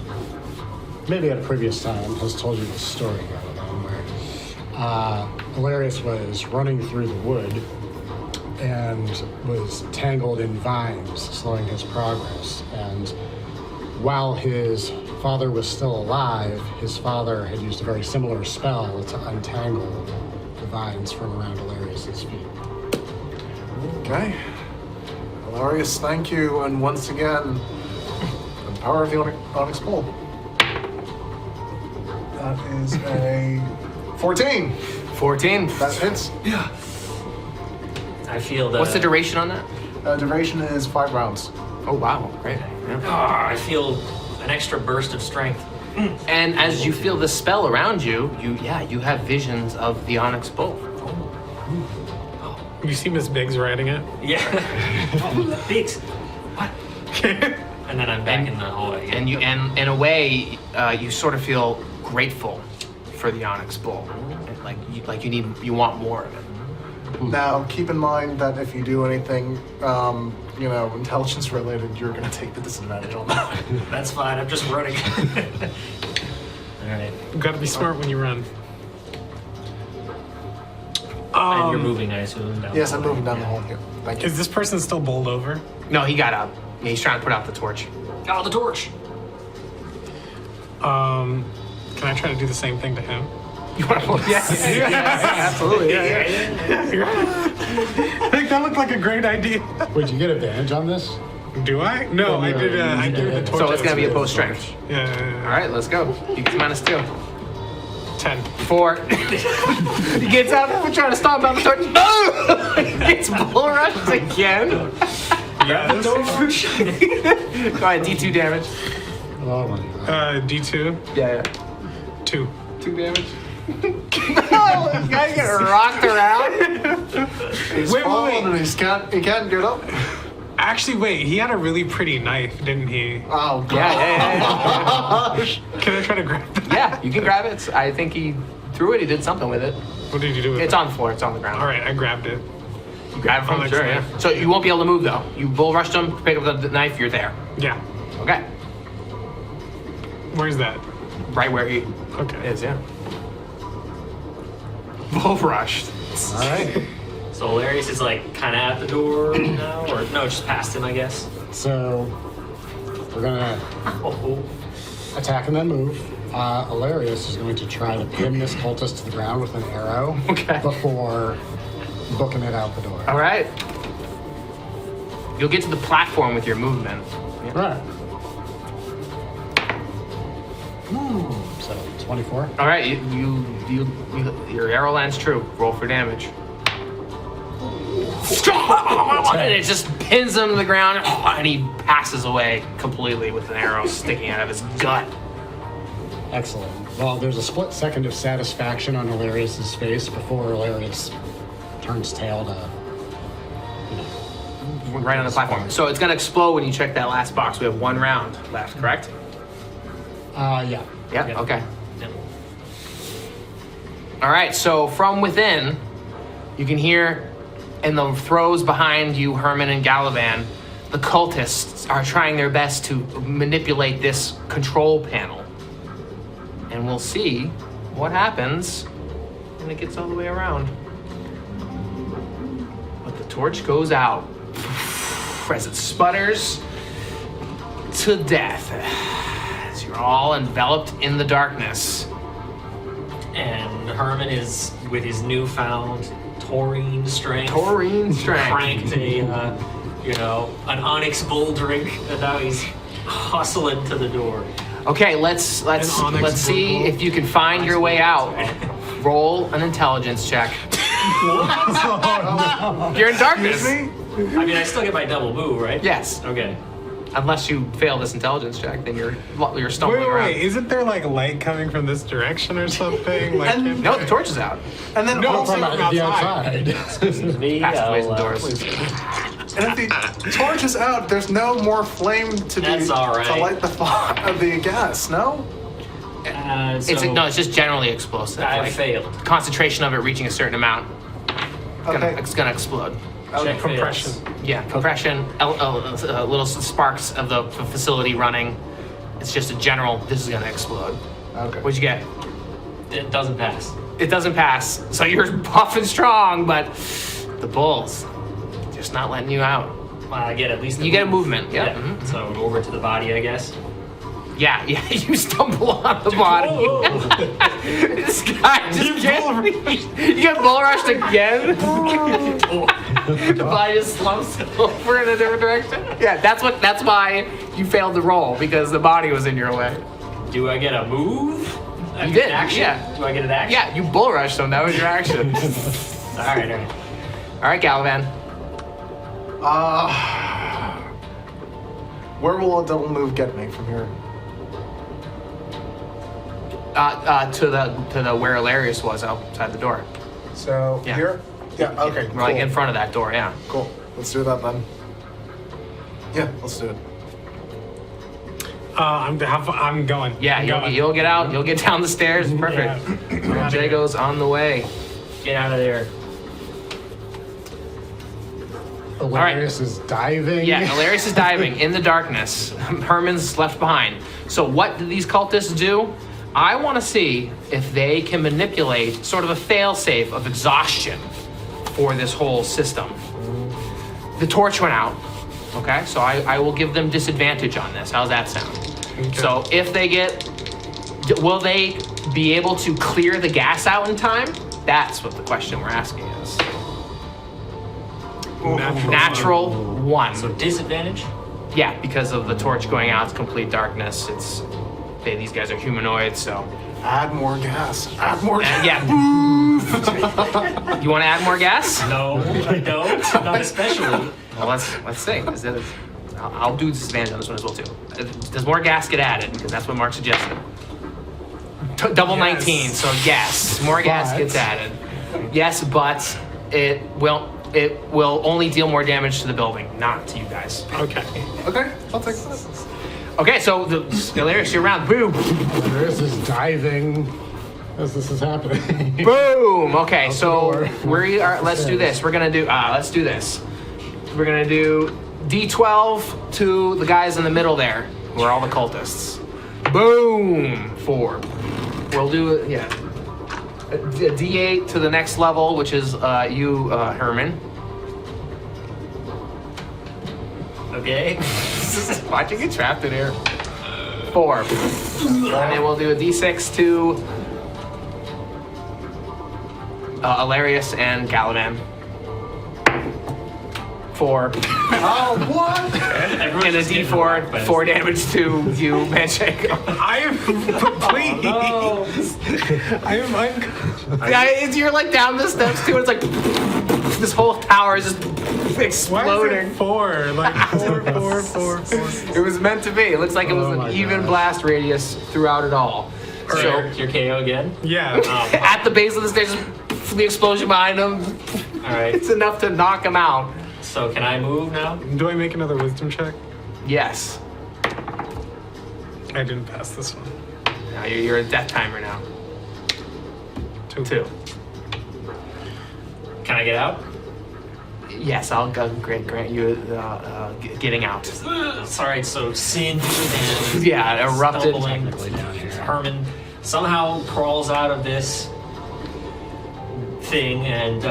maybe at a previous time, has told you this story where Elarius was running through the wood and was tangled in vines, slowing his progress. And while his father was still alive, his father had used a very similar spell to untangle the vines from around Elarius's feet. Okay. Elarius, thank you, and once again, the power of the Onyx Bull. That is a 14. 14. That hits. Yeah. I feel that. What's the duration on that? Duration is 5 rounds. Oh wow, great. Yeah. I feel an extra burst of strength. And as you feel the spell around you, you have visions of the Onyx Bull. You see Miss Biggs riding it? Yeah. Oh, Biggs. What? And then I'm back in the hallway. And in a way, you sort of feel grateful for the Onyx Bull. You want more of it. Now, keep in mind that if you do anything intelligence related, you're gonna take the disadvantage on that. That's fine. I'm just running. All right. You gotta be smart when you run. And you're moving, I assume. Down Yes, the I'm hallway. moving down the hall. Yeah, thank you. Is this person still bowled over? No, he got up. Yeah, he's trying to put out the torch. Oh, the torch. Can I try to do the same thing to him? You want to pull? Yes. Absolutely. Yeah. I think that looked like a great idea. Wait, you get advantage on this? Do I? No, I did. I do the torch. So it's gonna be opposed strength. Yeah. All right, let's go. You get -2. 10. 4. He gets out of trying to stop him on the torch. No! He gets bull rushed again. Yeah. Go ahead, D2 damage. Oh my god. D2. Yeah. 2. 2 damage. Oh, this guy's getting rocked around. He's fallen and he can't get up. Actually, wait. He had a really pretty knife, didn't he? Oh god. Yeah. Can I try to grab that? Yeah, you can grab it. I think he threw it. He did something with it. What did you do with It's it? on the floor. It's on the ground. All right, I grabbed it. You grab it from Oh, the sure, yeah. excellent. So you won't be able to move though. You bull rushed him, pick up the knife. You're there. Yeah. Okay. Where's that? Right where he Okay. is. Yeah. Bull rushed. All right. So Elarius is like kind of at the door now, or no, just past him, I guess. So we're gonna Oh. attack and then move. Elarius is going to try to pin this cultist to the ground with an arrow Okay. before booking it out the door. All right. You'll get to the platform with your movement. Right. So 24. All right. Your arrow lands true. Roll for damage. And it just pins him to the ground, and he passes away completely with an arrow sticking out of his gut. Excellent. Well, there's a split second of satisfaction on Elarius's face before Elarius turns tail to. Right on the platform. So it's gonna explode when you check that last box. We have 1 round left, correct? Yeah. Yeah. Yeah. Okay. Yeah. All right. So from within, you can hear in the throws behind you, Hermann and Gallivan, the cultists are trying their best to manipulate this control panel. And we'll see what happens when it gets all the way around. But the torch goes out as it sputters to death as you're all enveloped in the darkness. And Hermann is with his newfound taurine strength. Taurine strength. Cranked an onyx bull drink, and now he's hustling to the door. Okay, let's onyx see bull. if you can find your way out. Roll an intelligence check. You're in darkness. I mean, I still get my double move, right? Yes. Okay. Unless you fail this intelligence check, then you're stumbling Wait, around. isn't there like light coming from this direction or something? Like, And- No, the torch is out. And then No, also, from the outside. Excuse me. Past ways and I'll, doors. and if the torch is out, there's no more flame to That's all right. to light the gas. No. It's just generally explosive. I failed. Concentration of it reaching a certain amount, Okay. it's gonna explode. Check compression. fails. Yeah, compression, little sparks of the facility running. It's just a general. This is gonna explode. Okay. What'd you get? It doesn't pass. It doesn't pass. So you're buff and strong, but the bulls just not letting you out. Well, I get at least. You get a movement. Yeah. Mhm. So over to the body, I guess. Yeah. You stumble on the body. This guy just you get bull rushed again. The body just slumps over in a different direction. Yeah, that's why you failed the roll, because the body was in your way. Do I get a move? You did, Action? yeah. Do I get an action? Yeah, you bull rushed him. That was your action. All right. All right, Gallivan. Where will a double move get me from here? To the where Elarius was outside the door. So Yeah. here? Yeah, okay. We're like cool. in front of that door. Yeah. Cool. Let's do that then. Yeah, let's do it. I'm going. Yeah, I'm going. you'll get out. You'll get down the stairs. Perfect. Yeah. Manchego's on the way. Get out of there. Elarius is diving. Yeah, Elarius is diving in the darkness. Hermann's left behind. So what do these cultists do? I want to see if they can manipulate sort of a fail-safe of exhaustion for this whole system. The torch went out. Okay, so I will give them disadvantage on this. How's that sound? Okay. So if they will they be able to clear the gas out in time? That's what the question we're asking is. Natural 1. So disadvantage? Yeah, because of the torch going out, it's complete darkness. These guys are humanoids, so. Add more gas. Add more gas. Yeah. You want to add more gas? No, I don't. Not especially. Well, let's see. I'll do disadvantage on this one as well too. Does more gas get added? Because that's what Mark suggested. Double Yes. 19. So yes, more gas But- gets added. Yes, but it will only deal more damage to the building, not to you guys. Okay. Okay, I'll take that. Okay, so Elarius, you're around. Boom, Elarius is diving as this is happening. boom. Okay, so door. we are. Let's do this. We're gonna do. Let's do this. We're gonna do D12 to the guys in the middle there, who are all the cultists. Boom, 4. We'll do a D8 to the next level, which is you, Hermann. Okay. Watch you get trapped in here. 4. And then we'll do a D6 to Elarius and Gallivan. 4. Oh, what? Everyone's And a just getting D4, whacked by 4 this. damage to you, Manchego. I am complete. Oh, I am unconscious. Yeah, you're like down the steps too, and it's like this whole tower is just Why exploding. is it 4? Like 4. It was meant to be. It looks like it was Oh an my even gosh. blast radius throughout it all. so So your KO again? Yeah. at the base of the stairs, the explosion behind him, All right. it's enough to knock him out. So can I move now? Do I make another wisdom check? Yes. I didn't pass this one. Now you're a death timer now. 2. Can I get out? Yes, I'll grant you getting out. Sorry, so singed and Yeah, erupted. stumbling. Hermann somehow crawls out of this thing, and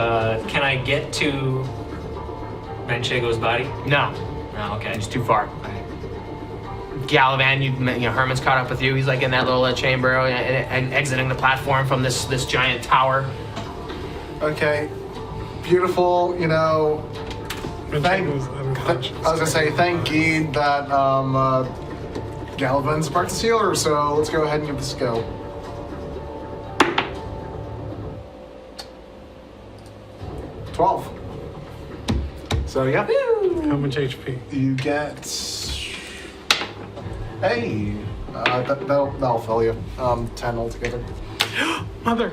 can I get to Manchego's body? No, No, okay. it's too far. Gallivan, you know, Hermann's caught up with you. He's like in that little chamber, exiting the platform from this giant tower. Okay. Beautiful, you know. Thank, Manchego's unconscious. I was gonna say, thank Geed that Gallivan sparked the sealer, so let's go ahead and give this a go. $12. So yeah, How much HP? you get. Hey, that'll fill you. 10 altogether. Mother.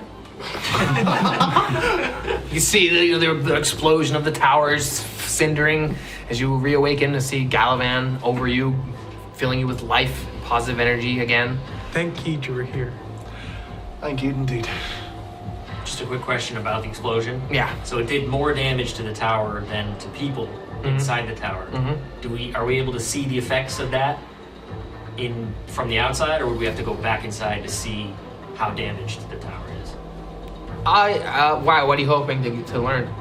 You see the explosion of the towers cindering as you reawaken to see Gallivan over you, filling you with life, positive energy again. Thank you, you were here. Thank you indeed. Just a quick question about the explosion. Yeah. So it did more damage to the tower than to people inside the tower. Are we able to see the effects of that from the outside, or would we have to go back inside to see how damaged the tower is? Why? What are you hoping to learn?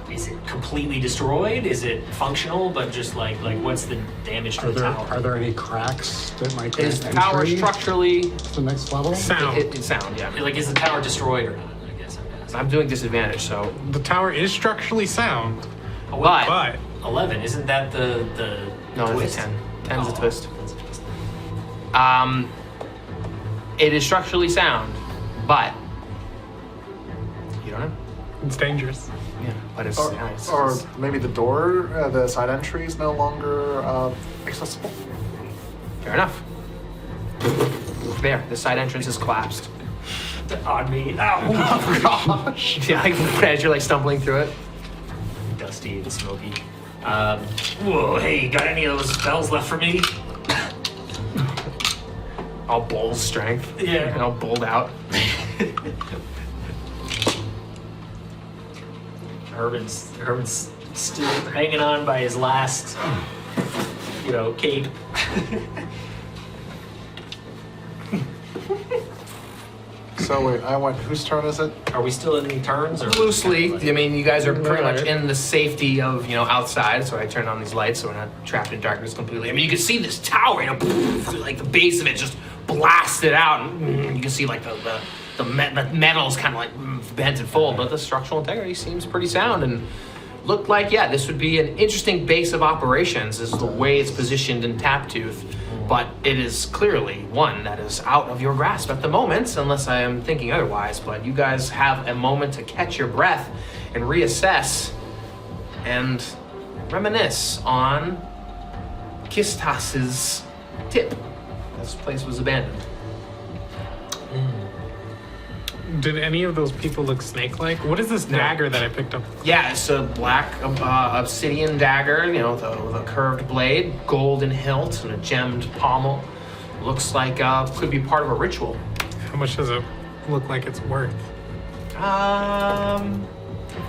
Is it completely destroyed? Is it functional, but just like what's the damage to Are the there, tower? are there any cracks that might Is grant the tower entry structurally to the next level? Sound. It's sound? Yeah. Like, is the tower destroyed or not? I guess I'm asking. I'm doing disadvantage, so. The tower is structurally sound, But but 11. Isn't that the no, twist? it's a 10. 10's a Oh, twist. that's a twist. It is structurally sound, but you don't know. it's dangerous. Yeah, but it's, Or, yeah, it's- or maybe the door, the side entry is no longer accessible. fair enough. There, the side entrance is collapsed. On me. Ow! Yeah, like as you're like stumbling through it. Dusty and smoky. Whoa, hey, got any of those spells left for me? All bull strength. Yeah. And all bulled out. Herman's Still hanging on by his last, cape. So wait, I went. Whose turn is it? Are we still in turns? Or Loosely, I mean, you guys are pretty much in the safety of, outside, so I turned on these lights so we're not trapped in darkness completely. I mean, you can see this tower, like the base of it just blasted out, and you can see like the metal's kind of like bends and fold, but the structural integrity seems pretty sound, and looked like, yeah, this would be an interesting base of operations is the way it's positioned in Taptooth. But it is clearly one that is out of your grasp at the moment, unless I am thinking otherwise. But you guys have a moment to catch your breath and reassess and reminisce on Kistas's tip. This place was abandoned. Did any of those people look snake-like? What is this dagger that I picked up? Yeah, it's a black obsidian dagger, with a curved blade, golden hilt, and a gemmed pommel. Looks like could be part of a ritual. How much does it look like it's worth?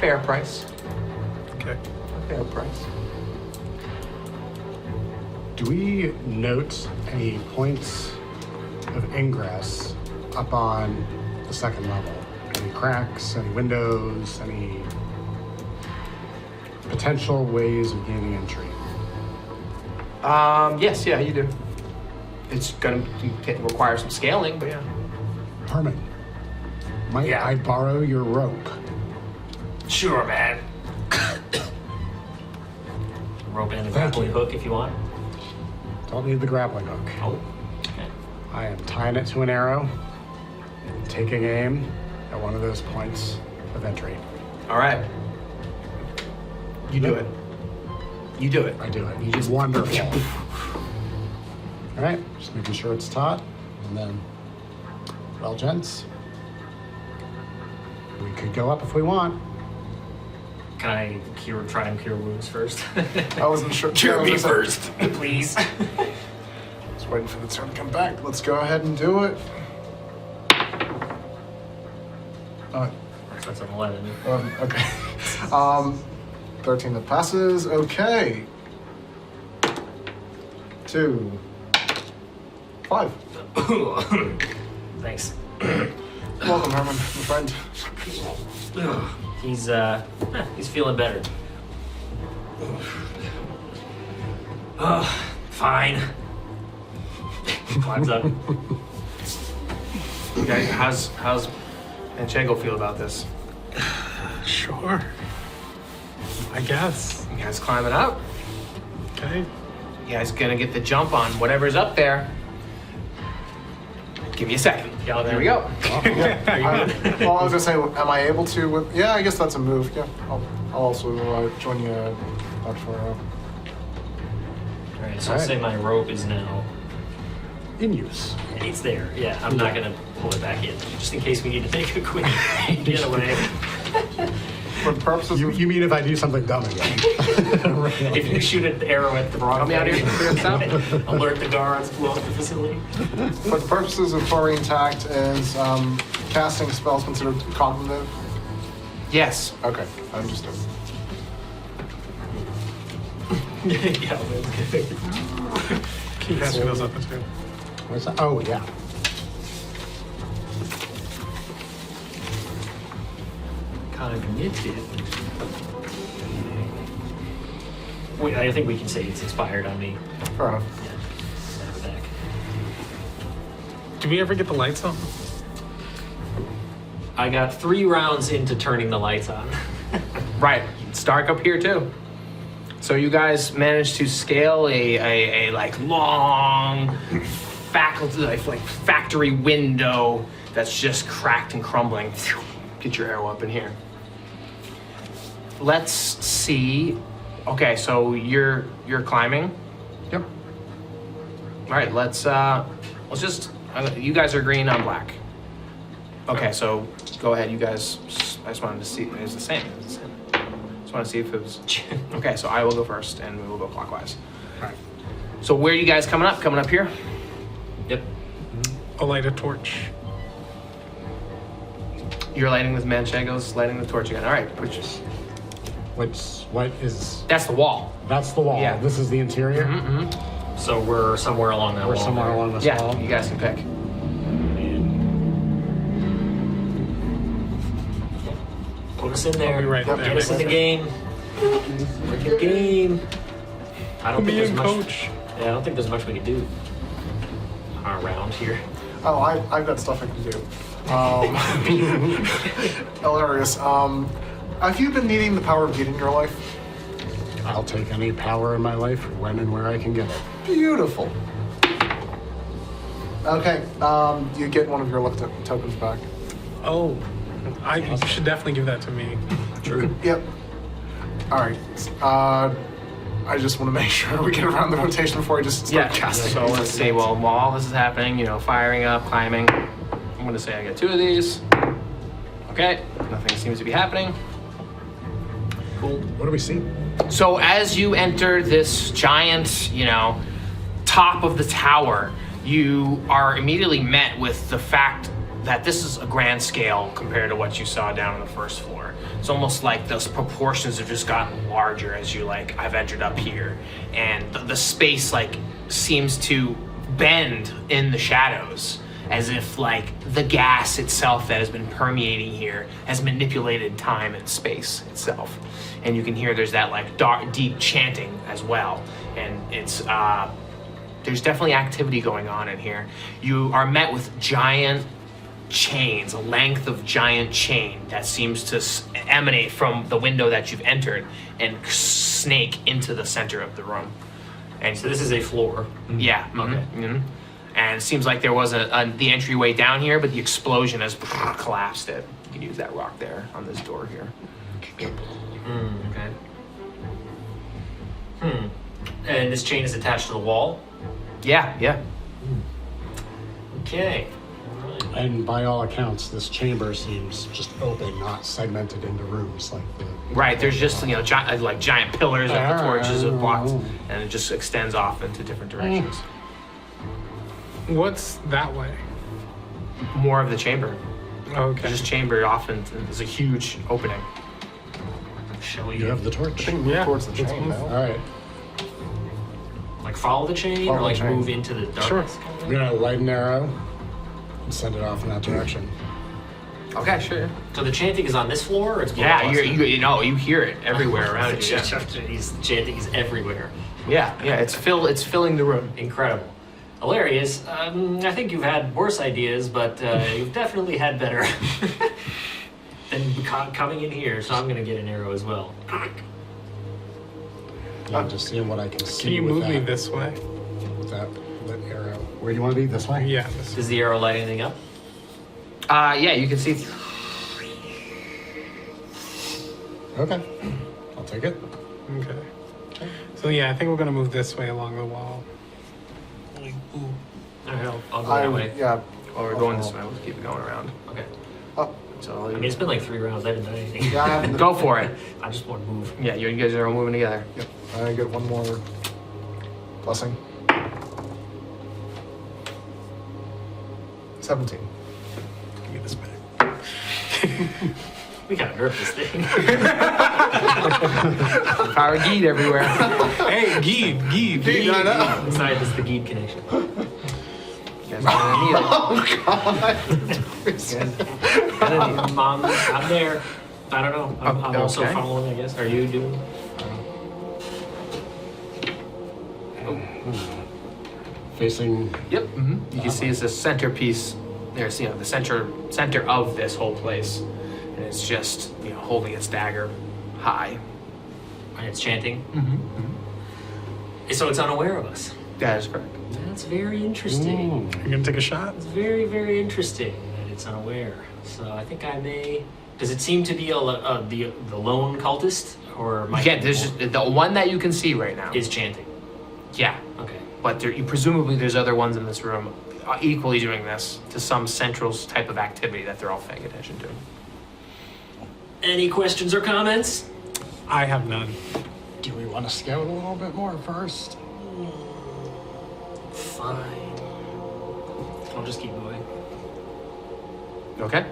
Fair price. Okay. Fair price. Do we note any points of ingress up on the second level? Any cracks, any windows, any potential ways of gaining entry? Yes, yeah, you do. It's gonna require some scaling, but yeah. Hermann, might Yeah. I borrow your rope? Sure, man. Rope and a grappling hook if you want. Don't need the grappling hook. Oh, okay. I am tying it to an arrow and taking aim at one of those points of entry. All right. You do it. You do it. I do it. You just Wonderful. All right, just making sure it's taut, and then, well, gents, we could go up if we want. Can I try and cure wounds first? I wasn't sure. Cure I me was first. Please. Just waiting for the turn to come back. Let's go ahead and do it. That's an 11. Okay. 13 that passes. Okay. 2. 5. Thanks. Welcome, Herman, my friend. He's feeling better. Fine. Climbs up. Okay, how's Manchego feel about this? Sure. I guess. You guys climbing up? Okay. You guys gonna get the jump on whatever's up there. Give me a second. Gallivan. There we go. Well, I was gonna say, am I able to? Yeah, I guess that's a move. Yeah, I'll also join you. Alright, so I'll say my rope is now. In use. It's there. Yeah, I'm not gonna pull it back in, just in case we need to make a quick getaway. For the purposes of You mean if I do something dumb again? If you shoot an arrow at the wrong Help me out here. Clear this out. alert the guards, blow up the facility. For the purposes of Flurry Intact, is casting spells considered cognitive? Yes. Okay, understood. Yeah, Keep passing those up too. What's that? Oh, yeah. Cognitive. Wait, I think we can say it's expired on me. Fair enough. Yeah. Have it back. Do we ever get the lights on? I got 3 rounds into turning the lights on. Right. It's dark up here too. So you guys managed to scale a like long factory window that's just cracked and crumbling. Get your arrow up in here. Let's see. Okay, so you're climbing. Yep. All right, let's just. You guys are green. I'm black. Okay, so go ahead. You guys. I just wanted to see. It's the same. It's the same. Just want to see if it was. Okay, so I will go first, and we will go clockwise. All right. So where are you guys coming up? Coming up here? Yep. I'll light a torch. You're lighting with Manchego's lighting the torch again. All right, What is... That's the wall. That's the wall. Yeah. This is the interior? So we're somewhere along that We're wall. somewhere along this Yeah, wall? you guys can pick. Put us in there. I'll be right there. Get us in the game. We're in the game. I don't think Me there's and much. Coach. Yeah, I don't think there's much we can do around here. Oh, I've got stuff I can do. Elarius, have you been needing the power of Geed in your life? I'll take any power in my life when and where I can get it. Beautiful. Okay, you get one of your luck tokens back. Oh, you should definitely give that to me. True. Yep. All right. I just want to make sure we get around the rotation before I just start casting. So let's see. Well, while all this is happening, firing up, climbing. I'm going to say I get 2 of these. Okay. Nothing seems to be happening. Cool. What do we see? So as you enter this giant, top of the tower, you are immediately met with the fact that this is a grand scale compared to what you saw down on the first floor. It's almost like those proportions have just gotten larger as you I've entered up here, and the space seems to bend in the shadows, as if the gas itself that has been permeating here has manipulated time and space itself. And you can hear there's that dark, deep chanting as well, and it's there's definitely activity going on in here. You are met with giant chains, a length of giant chain that seems to emanate from the window that you've entered and snake into the center of the room. And So this is a floor. yeah, Okay. And it seems like there was the entryway down here, but the explosion has collapsed it. You can use that rock there on this door here. Okay. And this chain is attached to the wall. Yeah. Okay. And by all accounts, this chamber seems just open, not segmented into rooms like the... Right, there's just giant pillars of the torches of blocks, and it just extends off into different directions. What's that way? More of the chamber. Okay. Just chamber often is a huge opening. Shall we You have the torch. Move Yeah, towards the let's chain move. now. All right. follow the chain Follow or the chain. move into the darkness? Sure. kind of? I'm gonna light an arrow and send it off in that direction. Okay, sure. So the chanting is on this floor, or it's below Yeah, us? you hear it everywhere around you. Yeah. He's chanting is everywhere. Yeah, it's filling the room. Incredible. Elarius, I think you've had worse ideas, but you've definitely had better than coming in here, so I'm going to get an arrow as well. I'm just seeing what I can see. Can you with move me that, this way? with that arrow? Where do you want to be? This way? Yeah. This Does the arrow light anything up? Yeah, you can see. Okay. I'll take it. Okay. So yeah, I think we're gonna move this way along the wall. All right, I'll go that way. Yeah. Oh, we're going this way. We'll keep it going around. Okay. Oh, So I mean, it's been like 3 rounds. I haven't done anything. yeah, I have go for it. I just want to move. Yeah, you guys are all moving together. Yep. I get one more blessing. 17. Give me this back. We gotta nerf this thing. Power geed everywhere. Hey, Geed. I know. Sorry, this is the Geed connection. You guys are gonna need it. I'm there. I don't know. I'm also Okay. following, I guess. Are you doing? Facing. Yep. You can see it's a centerpiece. There's the center of this whole place, and it's just holding its dagger high. And it's chanting. So it's unaware of us. That is correct. That's very interesting. You gonna take a shot? It's very, very interesting that it's unaware. So I think I may. Does it seem to be the lone cultist, or Again, there's just the one that you can see right now. is chanting? Yeah, Okay. but presumably there's other ones in this room equally doing this to some central type of activity that they're all paying attention to. Any questions or comments? I have none. Do we want to scout a little bit more first? Fine. I'll just keep going. Okay.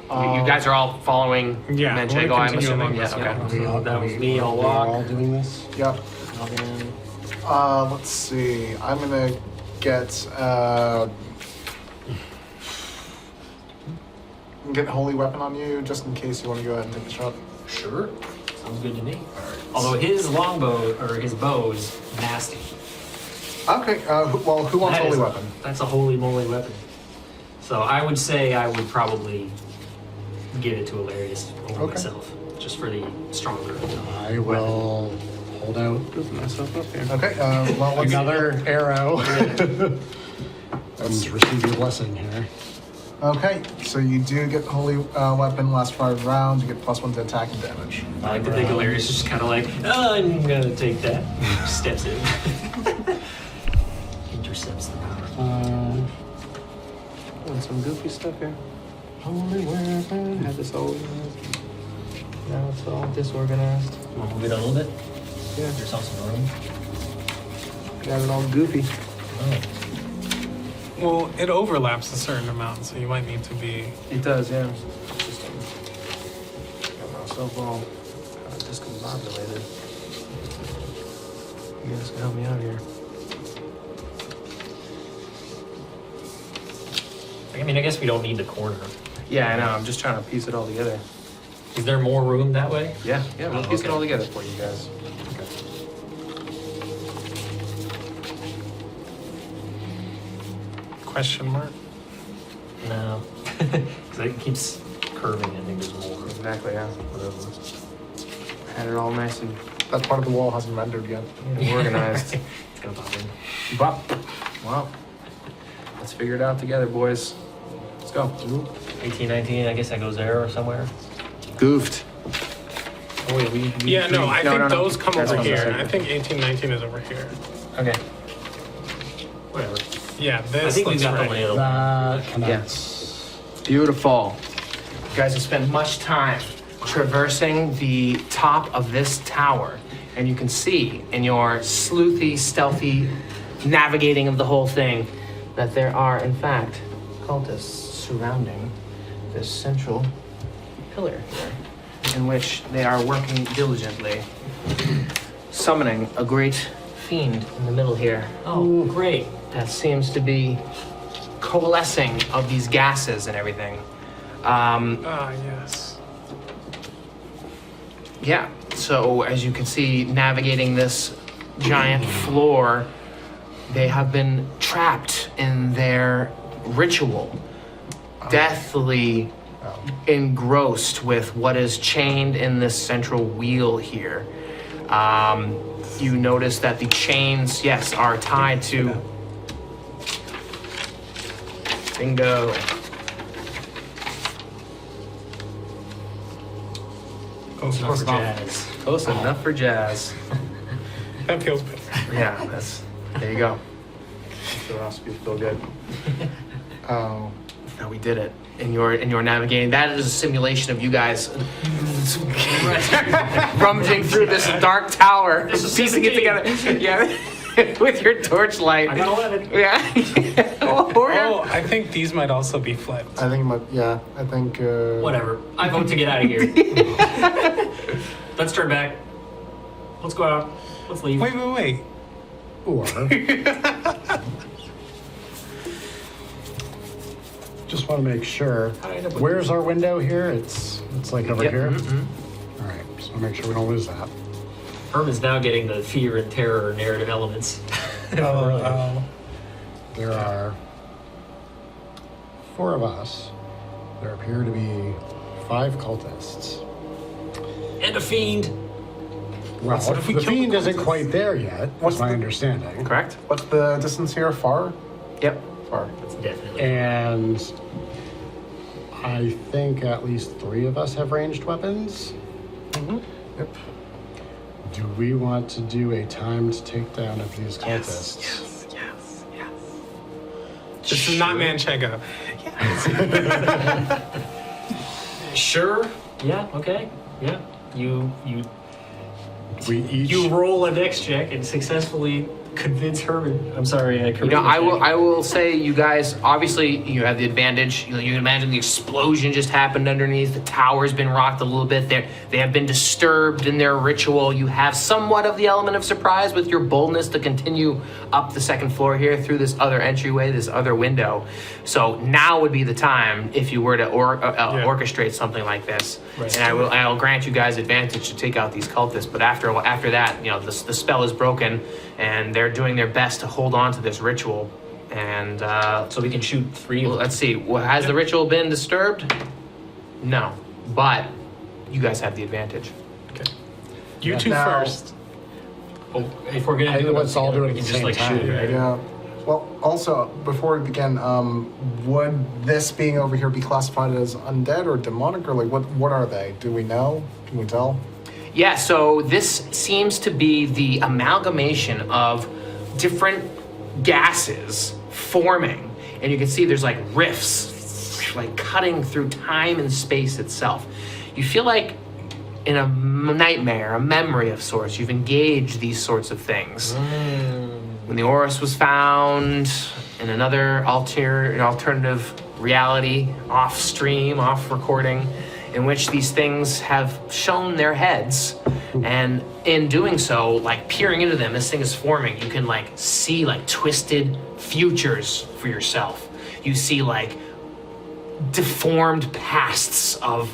You guys are all following Yeah, Manchego, we'll I'm continue assuming. along Yes, this okay. way. So that was me. I'll We're walk. all doing this? Yep. I'll get in. Let's see. I'm gonna get holy weapon on you just in case you want to go ahead and take the shot. Sure. Sounds good to me. Although his longbow or his bow is nasty. Okay. Who wants That holy is- weapon? That's a holy moly weapon. So I would say I would probably give it to Elarius over Okay. myself, just for the stronger. I will hold out Myself up here. Okay. Well, let's another arrow. And receive your blessing here. Okay, so you do get holy weapon last 5 rounds. You get +1 to attack and damage. I like to think Elarius is just kind of like, oh, I'm gonna take that. Steps in. Intercepts the power. Doing some goofy stuff here. Holy weapon. Had this all organized. Now it's all disorganized. Want to move it a little bit? Yeah. Give yourself some room. Got it all goofy. Oh. Well, it overlaps a certain amount, so you might need to be. It does, yeah. Just got myself all discombobulated. You guys can help me out here. I mean, I guess we don't need the corner. Yeah, I know. I'm just trying to piece it all together. Is there more room that way? Yeah, we'll Oh, piece it okay. all together for you guys. Question mark? No. Because it keeps curving. I think there's more. Exactly, yeah. Had it all nice and That part of the wall hasn't rendered yet. organized. It's gonna pop in. But, well, let's figure it out together, boys. Let's go. 1819, I guess that goes there or somewhere. Goofed. Oh, wait, we Yeah, no, I think no. those come That's over what I'm here. saying. I think 1819 is over here. Okay. Whatever. Yeah, this I think we looks got right. the layout. That connects. Beautiful. You guys have spent much time traversing the top of this tower, and you can see in your sleuthy, stealthy navigating of the whole thing that there are, in fact, cultists surrounding this central pillar here, in which they are working diligently, summoning a great fiend in the middle here. Oh, great. That seems to be coalescing of these gases and everything. Ah, yes. Yeah, so as you can see, navigating this giant floor, they have been trapped in their ritual, deathly engrossed with what is chained in this central wheel here. You notice that the chains, yes, are tied to... Bingo. Close Not for enough. jazz. Close enough for jazz. That feels better. Yeah, there you go. Feel good. Oh. No, we did it. And you're navigating. That is a simulation of you guys rummaging through this dark tower, This is piecing it 17. together. Yeah, with your torchlight. I got 11. Yeah. Oh, I think these might also be flipped. I think it might, yeah, I think... Whatever. I vote to get out of here. Let's turn back. Let's go out. Let's leave. Wait. Or just want to make sure. How'd I end up with Where's our window here? It's like over Yep, here. mhm. All right, so make sure we don't lose that. Herman's now getting the fear and terror narrative elements. Oh. There are 4 of us. There appear to be 5 cultists. And a fiend. Well, What if we the kill the fiend isn't cultists? quite there yet. What's What's my the- understanding? Correct? What's the distance here? Far? Yep. Far. That's definitely. And I think at least 3 of us have ranged weapons. Yep. Do we want to do a timed takedown of these cultists? Yes. This is not Manchego. Sure. Yeah. Okay. Yeah. You We each roll a dex check and successfully convince Herman. I'm sorry, You know, I will say, you guys, obviously, you have the advantage. You can imagine the explosion just happened underneath. The tower's been rocked a little bit. They have been disturbed in their ritual. You have somewhat of the element of surprise with your boldness to continue up the second floor here through this other entryway, this other window. So now would be the time if you were to orchestrate something like this. Right. And I'll grant you guys advantage to take out these cultists. But after that, you know, the spell is broken, and they're doing their best to hold on to this ritual. And So we can shoot 3 of them. let's see, has the ritual been disturbed? No, but you guys have the advantage. Okay. You two Now- first. Oh, if we're gonna I do think it, let's all do it we at can the just same like time, shoot, right? Yeah. Well, also, before we begin, would this being over here be classified as undead or demonic, or like what are they? Do we know? Can we tell? Yeah, so this seems to be the amalgamation of different gases forming. And you can see there's like rifts, like cutting through time and space itself. You feel like in a nightmare, a memory of sorts, you've engaged these sorts of things. When the Oriss was found in another alternative reality, off stream, off recording, in which these things have shown their heads, and in doing so, like peering into them, this thing is forming. You can like see like twisted futures for yourself. You see like deformed pasts of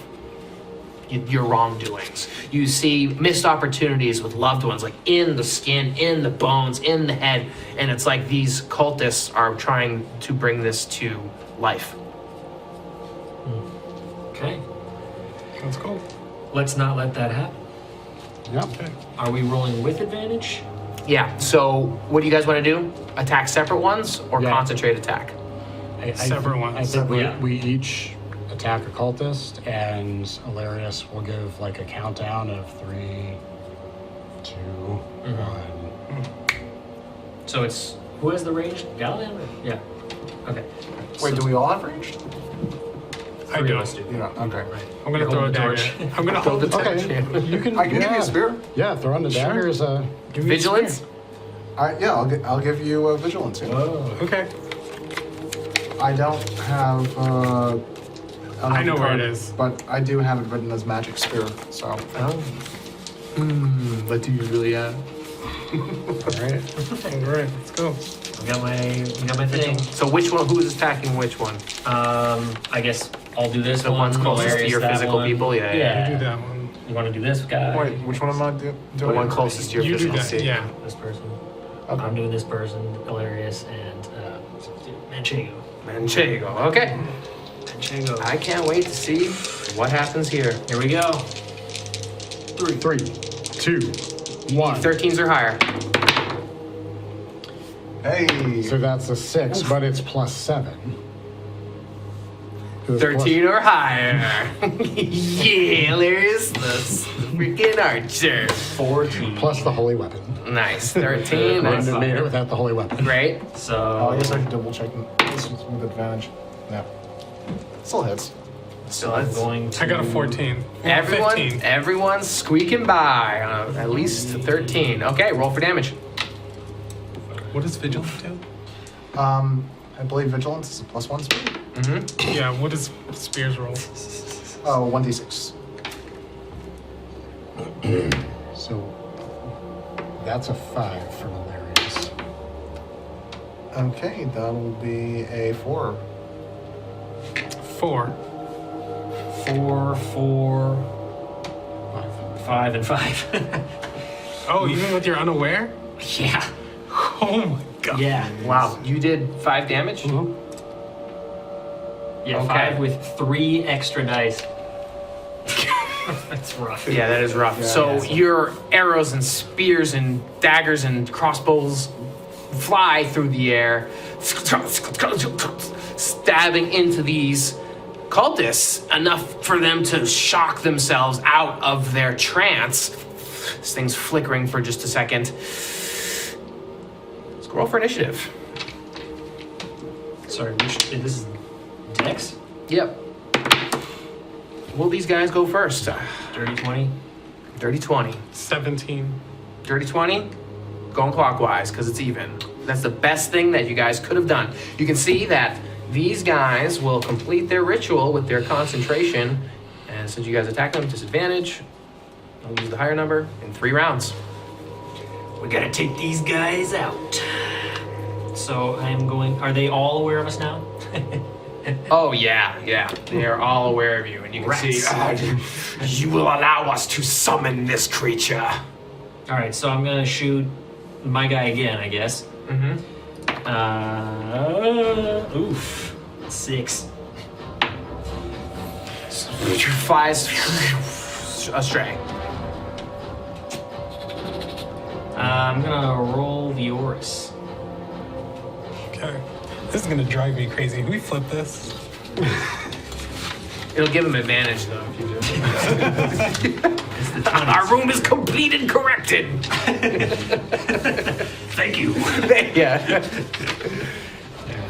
your wrongdoings. You see missed opportunities with loved ones, like in the skin, in the bones, in the head, and it's like these cultists are trying to bring this to life. Okay. Let's go. Let's not let that happen. Yeah. Okay. Are we rolling with advantage? Yeah, so what do you guys want to do? Attack separate ones or Yeah. concentrate attack? Separate ones. I think Yeah. we each attack a cultist, and Elarius will give like a countdown of 3, 2, 1. So it's who has the range? Gallivan? Yeah. Okay. Wait, do we all have ranged? I Three do. of us do. Yeah. Okay. Right. I'm gonna You're throw a holding the dagger. torch. I'm gonna hold the torch. Okay, you can. I can give you a spear. Yeah, throwing the dagger is a. Give me a Vigilance? spear. I'll give you a vigilance. Yeah. Whoa. Okay. I don't have. I know the where it card, is. but I do have it written as magic spear. So But do you really have? All right. All right. Let's go. We got my thing. So which one, who's attacking which one? I guess I'll do this The one. one's closest to Hilarious, your that physical one. people? Yeah, Yeah. You do that one. You want to do this guy? wait, which one am I doing? The one closest to your You do physical that. state. Yeah. This person. Okay. I'm doing this person, Elarius, and Manchego. Manchego. Okay. Manchego. I can't wait to see what happens here. Here we go. 3, 2, 1. 13s or higher. Hey. So that's a 6, but it's plus 7. 13 or higher. Yeah, Larry's the freaking archer. 14. Plus the holy weapon. Nice. 13. Wouldn't That's have made it without the holy weapon. great. So Oh, I guess I should double check this one's with advantage. No. Still hits. So I'm it's going to. I got a 14. everyone, 15. everyone's squeaking by on at least 13. Okay, roll for damage. What does vigilance do? I believe vigilance is a +1 speed. Mm-hmm. Yeah. What does spears roll? Oh, 1d6. So that's a 5 from Elarius. Okay, that'll be a 4. 4. 4, 4, 5, and 5. Oh, even with your unaware? yeah. Oh my god. Yeah. Wow, you did 5 damage? Yeah, Okay. 5 with 3 extra dice. That's rough. Yeah, that is rough. Yeah, so yeah. your arrows and spears and daggers and crossbows fly through the air, stabbing into these cultists enough for them to shock themselves out of their trance. This thing's flickering for just a second. Let's roll for initiative. Sorry, this is Dex? Yep. Will these guys go first? Dirty 20? Dirty 20. 17. Dirty 20? going clockwise because it's even. That's the best thing that you guys could have done. You can see that these guys will complete their ritual with their concentration, and since you guys attack them, disadvantage. I'll use the higher number in 3 rounds. We gotta take these guys out. So I'm going. Are they all aware of us now? Oh yeah. They are all aware of you, and you can see. You will allow us to summon this creature. All right. So I'm gonna shoot my guy again, I guess. Mm-hmm. Oof. 6. Flies astray. I'm gonna roll the Oriss. Okay. This is gonna drive me crazy. Can we flip this? It'll give him advantage though if you do. It's the 20s. Our room is complete and corrected. Thank you. Yeah.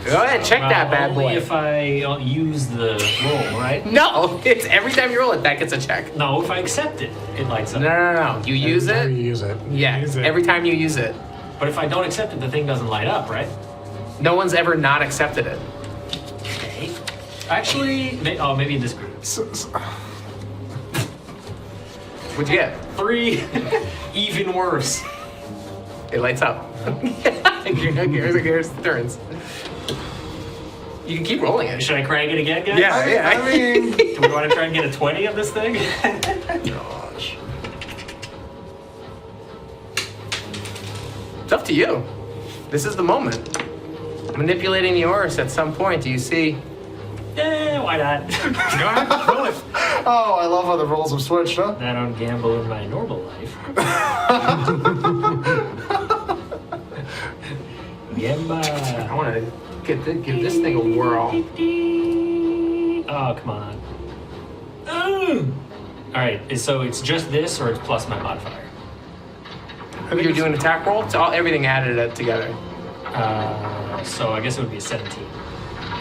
Go ahead, check that bad Only boy. if I use the roll, right? No, it's every time you roll it, that gets a check. No, if I accept it, it lights up. No. You use Every time it. you use it. Yeah, Use it. every time you use it. But if I don't accept it, the thing doesn't light up, right? No one's ever not accepted it. Okay. Actually, maybe in this group. What'd you get? 3. Even worse. It lights up. Here's the turns. You can keep rolling it. Should I crank it again, guys? Yeah. I mean, Do we want to try and get a 20 of this thing? Gosh. It's up to you. This is the moment. Manipulating the Oriss at some point, do you see? Why not? Go ahead, roll it. oh, I love how the roles have switched, huh? I don't gamble in my normal life. Yemba. I want to give this thing a whirl. Oh, come on. All right, so it's just this, or it's plus my modifier? You're doing attack roll? It's all everything added together. So I guess it would be a 17.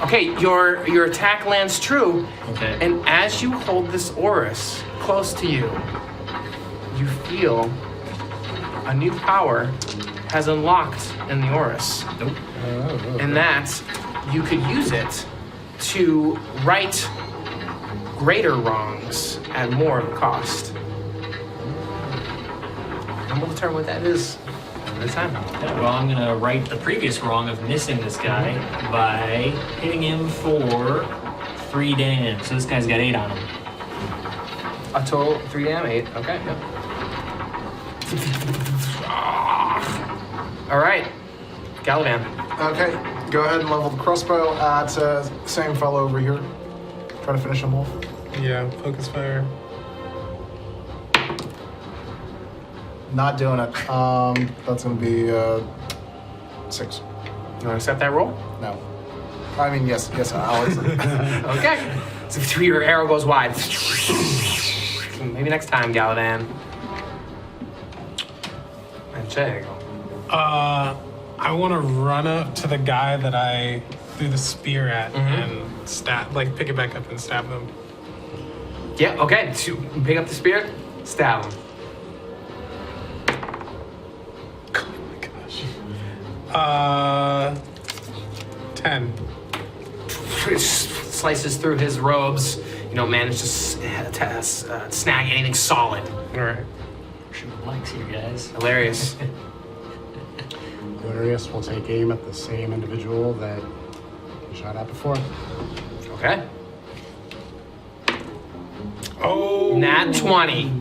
Okay, your attack lands true, Okay. and as you hold this Oriss close to you, you feel a new power has unlocked in the Oriss. Nope. And that you could use it to right greater wrongs at more of a cost. And we'll determine what that is this time. Yeah, well, I'm gonna right the previous wrong of missing this guy by hitting him for 3 damage. So this guy's got 8 on him. A total 3 damage, 8. Okay, yep. All right, Gallivan. Okay, go ahead and level the crossbow at same fellow over here. Try to finish him off. Yeah, focus fire. Not doing it. That's gonna be 6. You want to accept that roll? No. I mean, yes, Alex. Okay. So your arrow goes wide. Maybe next time, Gallivan. Manchego. I want to run up to the guy that I threw the spear at and stab, like pick it back up and stab them. Yeah, okay. So pick up the spear, stab him. Oh my gosh. 10. Slices through his robes. You don't manage to snag anything solid. All right. Shooting likes here, guys. Hilarious. Elarius will take aim at the same individual that he shot at before. Okay. Oh. Nat 20.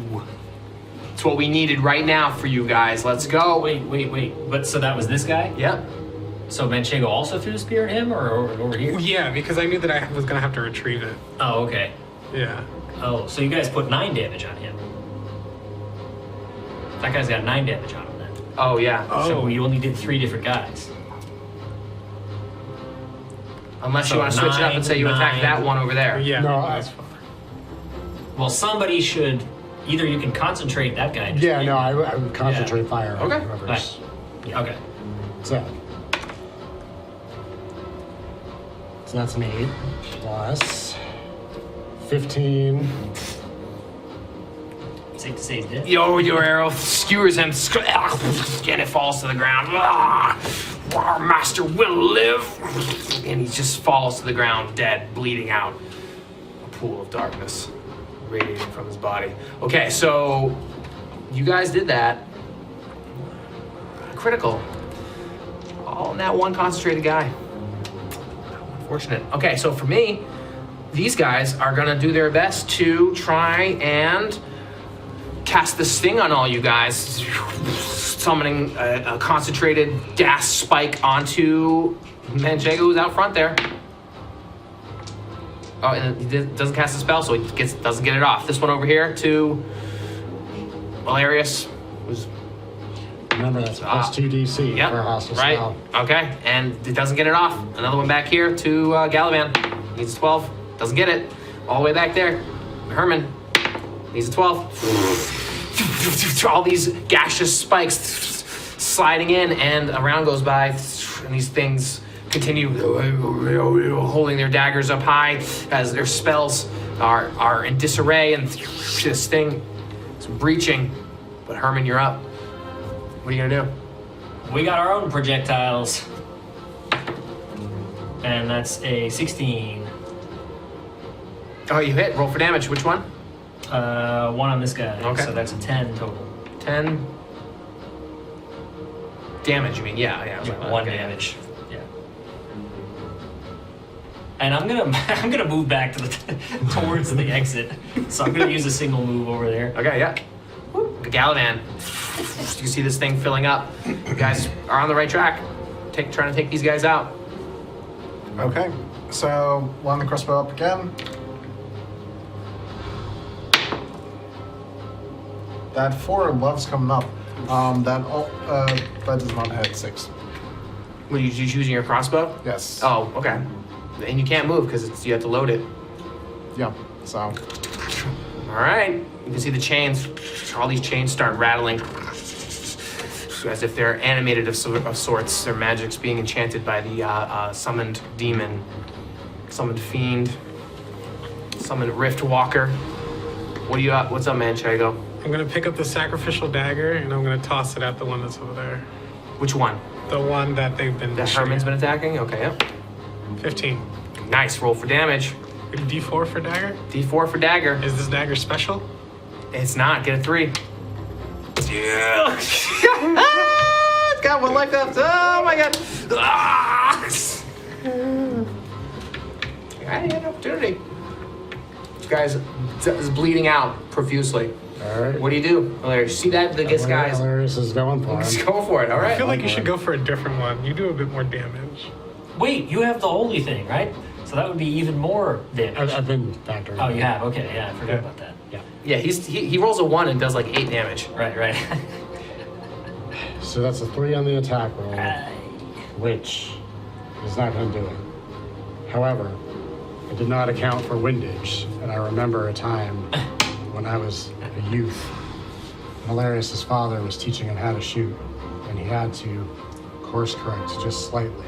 It's what we needed right now for you guys. Let's go. Wait. But so that was this guy? Yep. So Manchego also threw the spear at him, or over here? Yeah, because I knew that I was gonna have to retrieve it. Oh, okay. Yeah. Oh, so you guys put 9 damage on him. That guy's got 9 damage on him then. Oh, yeah. So you only did 3 different guys. Unless So you want to switch it up and say you attack 9. that one over there. Yeah. No, that's fine. Well, somebody should. Either you can concentrate that guy. and Yeah, just- no, I would concentrate fire on Okay. whoever's. Yeah, okay. So that's an 8 plus 15. safe to say he's dead. Your arrow skewers him, and it falls to the ground. Our master will live. And he just falls to the ground, dead, bleeding out. A pool of darkness radiating from his body. Okay, so you guys did that. Critical. All in that one concentrated guy. Unfortunate. Okay, so for me, these guys are gonna do their best to try and cast the sting on all you guys, summoning a concentrated gas spike onto Manchego, who's out front there. Oh, and he doesn't cast a spell, so he doesn't get it off. This one over here to Elarius, who's Remember, that's plus 2 DC yep, for a hostile right. spell. Okay, and it doesn't get it off. Another one back here to Gallivan. Needs a 12. Doesn't get it. All the way back there. Hermann needs a 12. All these gaseous spikes sliding in, and a round goes by, and these things continue holding their daggers up high as their spells are in disarray, and this thing is breaching. But Hermann, you're up. What are you gonna do? We got our own projectiles. And that's a 16. Oh, you hit. Roll for damage. Which one? 1 on this guy. Okay. So that's a 10 total. 10 damage, you mean? Yeah. Yeah, Okay. 1 damage. Yeah. And I'm gonna move back to towards the exit. So I'm gonna use a single move over there. Okay, yeah. Gallivan. You can see this thing filling up. You guys are on the right track. Trying to take these guys out. Okay, so line the crossbow up again. That 4 loves coming up. That does not hit 6. What, are you just using your crossbow? Yes. Oh, okay. And you can't move because you have to load it. Yeah. So. All right. You can see the chains. All these chains start rattling as if they're animated of sorts. Their magic's being enchanted by the summoned demon, summoned fiend, summoned rift walker. What are you up? What's up, Manchego? I'm gonna pick up the sacrificial dagger and I'm gonna toss it at the one that's over there. Which one? The one that they've been. That shooting Hermann's at. been attacking? Okay, yep. 15. Nice. Roll for damage. D4 for dagger? D4 for dagger. Is this dagger special? It's not. Get a 3. Yeah. It's got 1 life left. Oh my god. Ah! I had an opportunity. This guy's is bleeding out profusely. All right. What do you do, Elarius? You see that? This guy's. Elarius is going for Just him. go for it. All I right. feel like you should go for a different one. You do a bit more damage. Wait, you have the holy thing, right? So that would be even more damage. I've been factoring. Oh, you have? Okay, yeah, I forgot about that. Yeah. Yeah, he rolls a 1 and does like 8 damage. Right. So that's a 3 on the attack roll, which is not going to do it. However, I did not account for windage, and I remember a time when I was a youth. Elarius' father was teaching him how to shoot, and he had to course correct just slightly.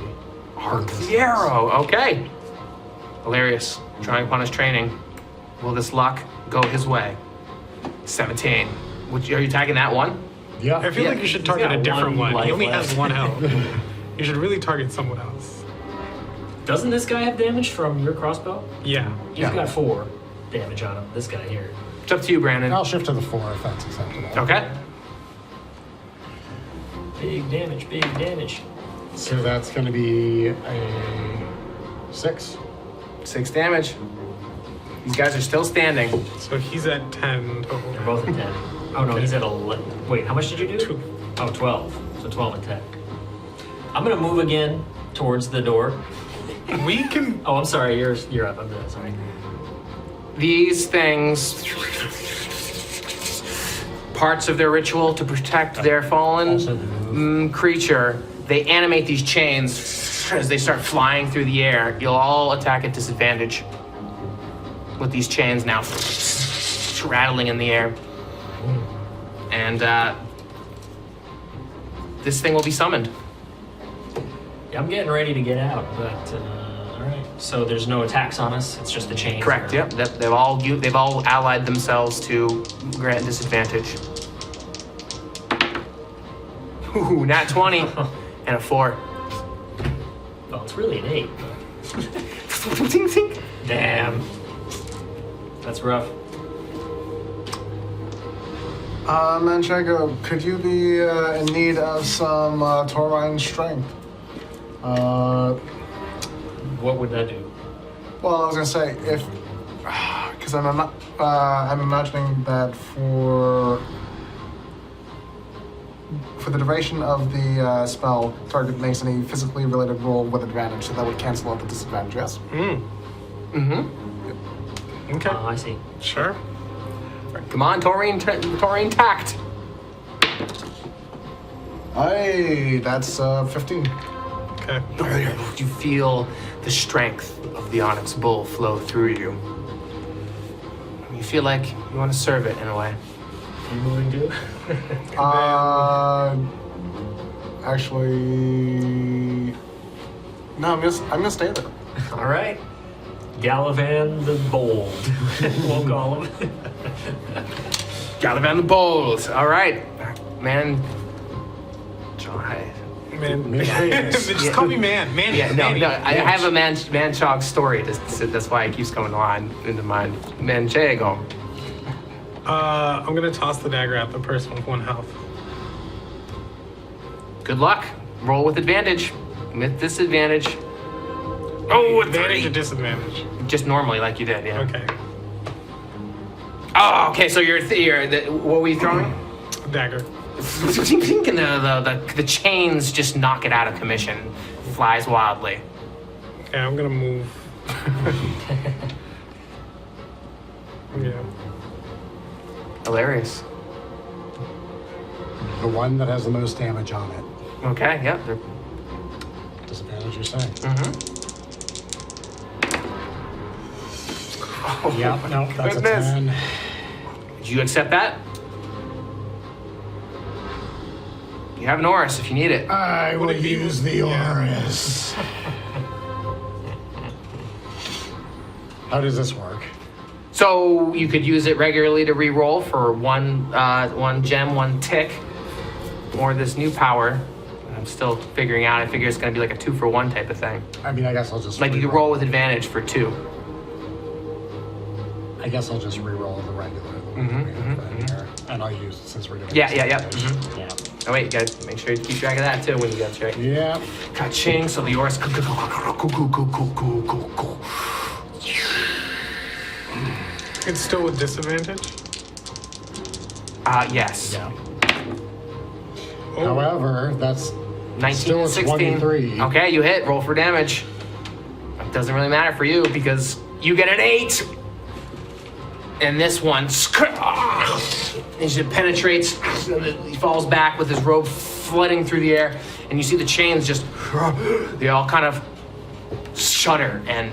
Arc the arrow. Okay. Elarius, drawing upon his training. Will this luck go his way? 17. Are you attacking that one? Yeah. I feel Yeah, like you should he's target got a different one one. He life only left. has 1 health. You should really target someone else. Doesn't this guy have damage from your crossbow? Yeah. He's got 4 damage on him. This guy here. It's up to you, Brandon. I'll shift to the 4 if that's acceptable. Okay. Big damage. So that's going to be a 6. 6 damage. These guys are still standing. So he's at 10 total. They're both at 10. Oh no, he's at 11. Wait, how much did you do? 2. Oh, 12. So 12 and 10. I'm gonna move again towards the door. We can. Oh, I'm sorry. You're up. I'm sorry. These things, parts of their ritual to protect their fallen creature, they animate these chains as they start flying through the air. You'll all attack at disadvantage with these chains now rattling in the air. And this thing will be summoned. Yeah, I'm getting ready to get out, but right. So there's no attacks on us. It's just the chains. Correct. Yep. They've all allied themselves to grant disadvantage. Ooh, nat 20 and a 4. Well, it's really an 8. Ting, ting. Damn. That's rough. Manchego, could you be in need of some taurine strength? What would that do? Well, I was gonna say if, because I'm imagining that for the duration of the spell, target makes any physically related roll with advantage, so that would cancel out the disadvantage. Yes. Okay. Oh, I see. Sure. Come on, taurine tact. Hey, that's 15. Okay. You feel the strength of the Onyx Bull flow through you. You feel like you want to serve it in a way. You moving too? Actually, no. I'm gonna stay there. All right. Gallivan the Bold. We'll call him. Gallivan the Bold. All right, man. Man. Just call me man. Man. Yeah, no. Manny. I have a Manchog story. That's why it keeps coming into mind. Manchego. I'm gonna toss the dagger at the person with 1 health. Good luck. Roll with advantage. With disadvantage. Oh, Advantage or 30. disadvantage? Just normally, like you did. Yeah. Okay. Oh, okay. So what were you throwing? Dagger. And the chains just knock it out of commission. Flies wildly. Okay, I'm gonna move. Yeah. Elarius. The one that has the most damage on it. Okay. Yep. Disadvantage, you're saying? Oh, Yeah, no, that's goodness. a 10. Did you accept that? You have an Oriss if you need it. I will use the Oriss. How does this work? So you could use it regularly to re-roll for one gem, 1 tick, or this new power. I'm still figuring out. I figure it's going to be like a 2-for-1 type of thing. I mean, I guess I'll just Like you could roll with advantage for 2. I guess I'll just re-roll the regular. Here. And I'll use it since we're doing Yeah. Yeah. Oh wait, you gotta make sure you keep track of that too when you go check. Yeah. Ka-ching, so the Oriss. It's still with disadvantage? Yes. Yeah. Oh. However, that's 19, still a 16. 23. Okay, you hit. Roll for damage. It doesn't really matter for you because you get an 8. And this one, as it penetrates, he falls back with his robe flooding through the air, and you see the chains just, they all kind of shudder and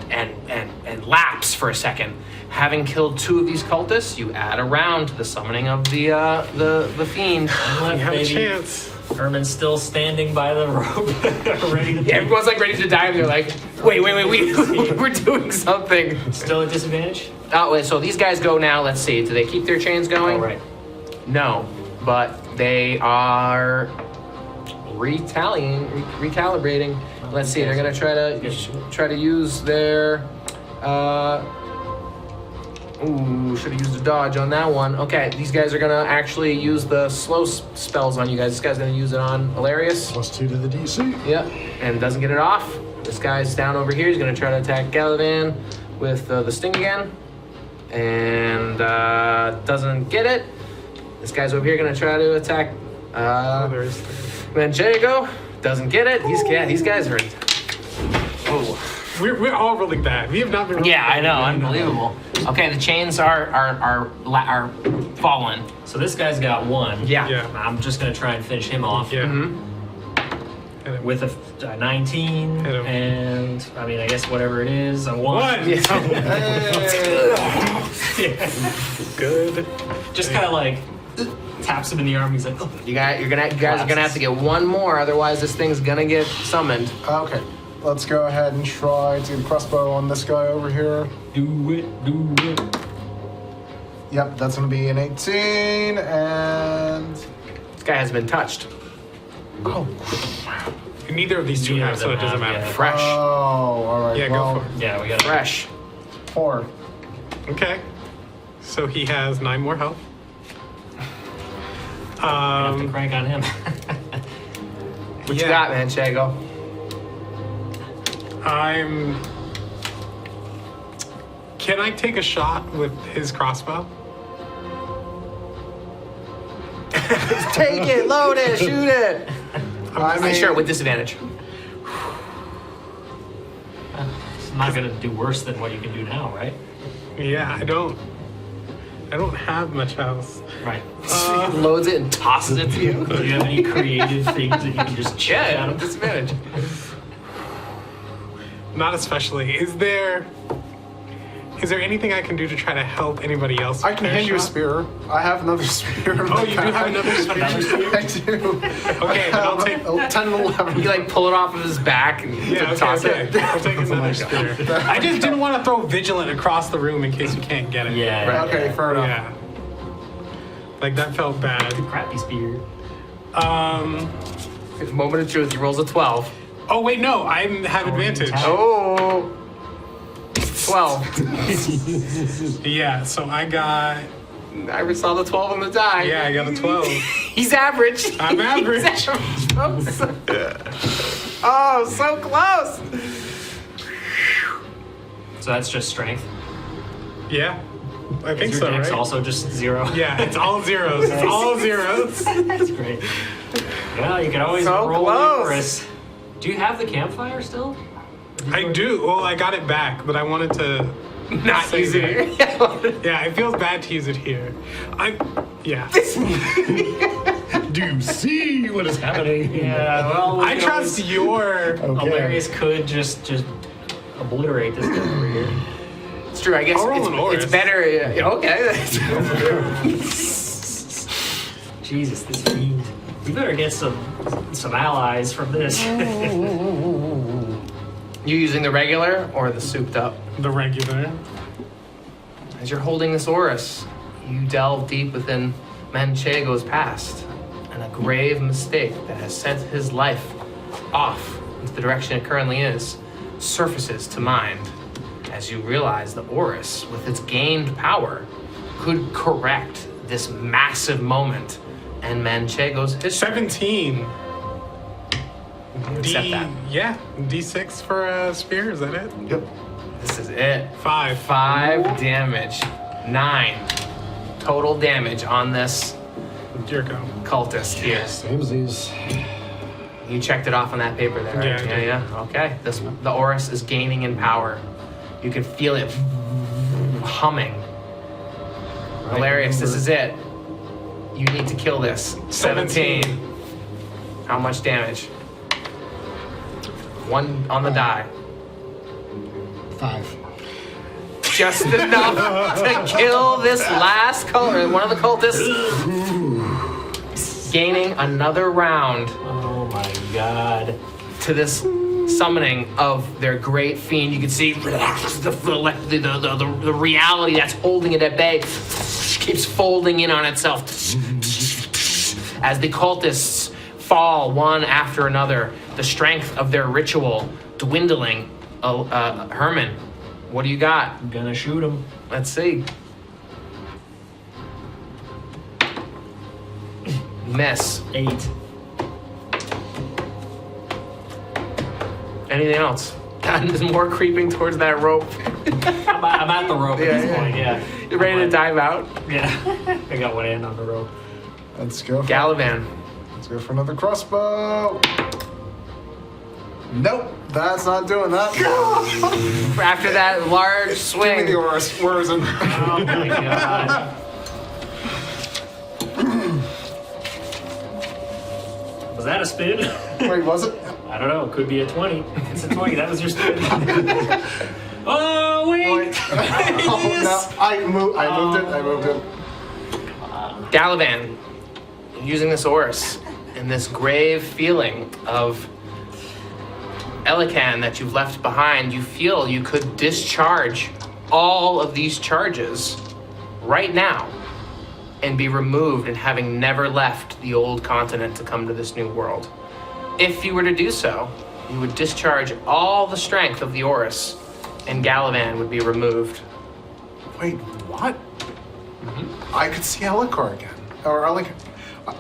lapse for a second. Having killed 2 of these cultists, you add a round to the summoning of the fiend. You have a chance. Herman's still standing by the rope, ready to. Yeah, everyone's like ready to die, and they're like, wait, we're doing something. Still at disadvantage? Oh, wait, so these guys go now. Let's see. Do they keep their chains going? Oh, right. No, but they are recalibrating. Let's see. They're gonna try to use their. Should have used a dodge on that one. Okay, these guys are gonna actually use the slow spells on you guys. This guy's gonna use it on Elarius. +2 to the DC. Yep, and doesn't get it off. This guy's down over here. He's gonna try to attack Gallivan with the sting again, and doesn't get it. This guy's over here gonna try to attack Manchego. Doesn't get it. These guys are. Oh. We're all really bad. We have not been. Yeah, I know, unbelievable. Okay, the chains are falling. So this guy's got 1. Yeah. I'm just gonna try and finish him off. Yeah. With a 19, Hit him. and I mean, I guess whatever it is, a 1. One. Good. Just kind of like taps him in the arm. He's like, oh. You guys are gonna have to get 1 more, otherwise this thing's gonna get summoned. Okay. let's go ahead and try to get a crossbow on this guy over here. Do it. Yep, that's going to be an 18, and... This guy has been touched. Oh, Neither of these two Neither have, of so them it doesn't have, matter. yeah. Fresh. all right. Yeah, well, go for it. Yeah, we got Fresh. 4. Okay. So he has 9 more health. have to crank on him. What you got, Manchego? Can I take a shot with his crossbow? Take it, load it, shoot it. I mean, Sure, with disadvantage. It's not gonna do worse than what you can do now, right? Yeah, I don't have much health. Right. He loads it and tosses it to you. Do you have any creative things that you can just chip Yeah, at with him? disadvantage. Not especially. Is there anything I can do to try to help anybody else? I with can their hand you a shot? spear. I have another spear. Oh, you do have another spear? I do. Okay, then I'll take. 10 and 11. You like pull it off of his back and Yeah, toss okay. it. I'll take another spear. I just didn't want to throw vigilant across the room in case you can't get it. Yeah. Okay, fair enough. Yeah. Like that felt bad. Crappy spear. Moment of truth, he rolls a 12. Oh wait, no, I have advantage. Oh. 12. Yeah, so I got. I saw the 12 on the die. Yeah, I got a 12. He's average. I'm average. He's average, folks. Oh, so close. So that's just strength. Yeah, I think Is your so, dex right? also just 0? Yeah, it's all zeros. It's all zeros. That's great. Well, you can always So roll close. Oriss. Do you have the campfire still? I do. Well, I got it back, but I wanted to Not save easy. it. Yeah, it feels bad to use it here. Yeah. Do you see what is happening? Yeah, well, I trust your. Elarius could just obliterate this guy over here. It's true. I guess I'll roll an it's Oriss. better. Okay. Jesus, this fiend. We better get some allies from this. You using the regular or the souped up? The regular. As you're holding this Oriss, you delve deep within Manchego's past, and a grave mistake that has sent his life off into the direction it currently is surfaces to mind as you realize the Oriss, with its gained power, could correct this massive moment in Manchego's history. 17. Accept that. Yeah, D6 for a spear. Is that it? Yep. This is it. 5. 5 damage. 9 total damage on this Jericho. cultist here. Samesies. You checked it off on that paper there, right? Yeah, I did. Yeah. Okay. The Oriss is gaining in power. You can feel it humming. Elarius, this is it. You need to kill this. 17. How much damage? 1 on the die. 5. Just enough to kill this last one of the cultists. Gaining another round Oh my god. to this summoning of their great fiend. You can see the reality that's holding it at bay keeps folding in on itself as the cultists fall one after another, the strength of their ritual dwindling. Hermann, what do you got? I'm gonna shoot him. Let's see. Miss. 8. Anything else? There's more creeping towards that rope. I'm at the rope at this point, yeah. You're ready to dive out? Yeah. I got one hand on the rope. Let's go. Gallivan. Let's go for another crossbow. Nope, that's not doing that. After that large Give me swing. the Oriss. Where is it? Oh my god. Was that a spin? Wait, was it? I don't know. It could be a 20. It's a 20. That was your spin. Oh, wait. Oh, no. I moved it. Gallivan, using this Oriss in this grave feeling of Elican that you've left behind, you feel you could discharge all of these charges right now and be removed and having never left the old continent to come to this new world. If you were to do so, you would discharge all the strength of the Oriss and Gallivan would be removed. Wait, what? I could see Elicar again. Or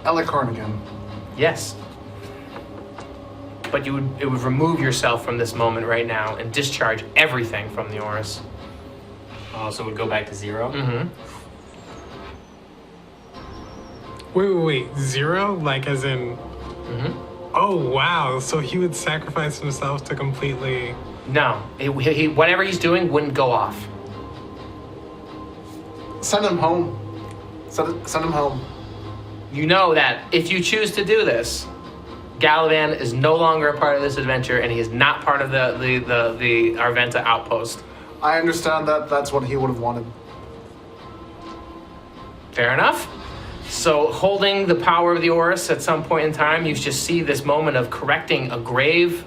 Elicarn again. Yes. But it would remove yourself from this moment right now and discharge everything from the Oriss. Oh, so it would go back to 0? Mm-hmm. Wait. 0? Like as in... Mm-hmm. Oh, wow. So he would sacrifice himself to completely... No. He whatever he's doing wouldn't go off. Send him home. Send him home. You know that if you choose to do this, Gallivan is no longer a part of this adventure, and he is not part of the Arventa outpost. I understand that that's what he would have wanted. Fair enough. So, holding the power of the Oriss at some point in time, you just see this moment of correcting a grave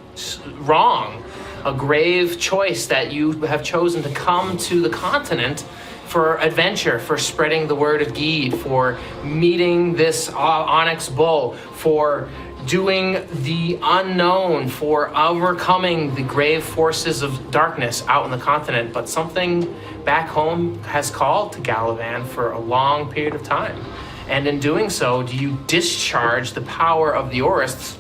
wrong, a grave choice that you have chosen to come to the continent for adventure, for spreading the word of Gede, for meeting this Onyx Bull, for doing the unknown, for overcoming the grave forces of darkness out in the continent. But something back home has called to Gallivan for a long period of time. And in doing so, do you discharge the power of the Oriss,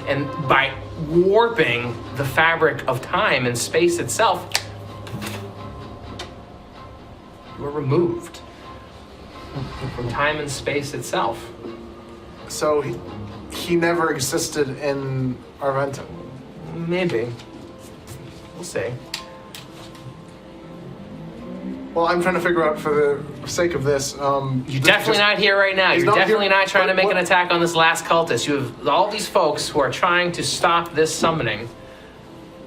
and by warping the fabric of time and space itself, you are removed from time and space itself. So he never existed in Arventa. Maybe. We'll see. Well, I'm trying to figure out, for the sake of this, You're definitely not here right now. You're definitely not trying to make an attack on this last cultist. You have all these folks who are trying to stop this summoning.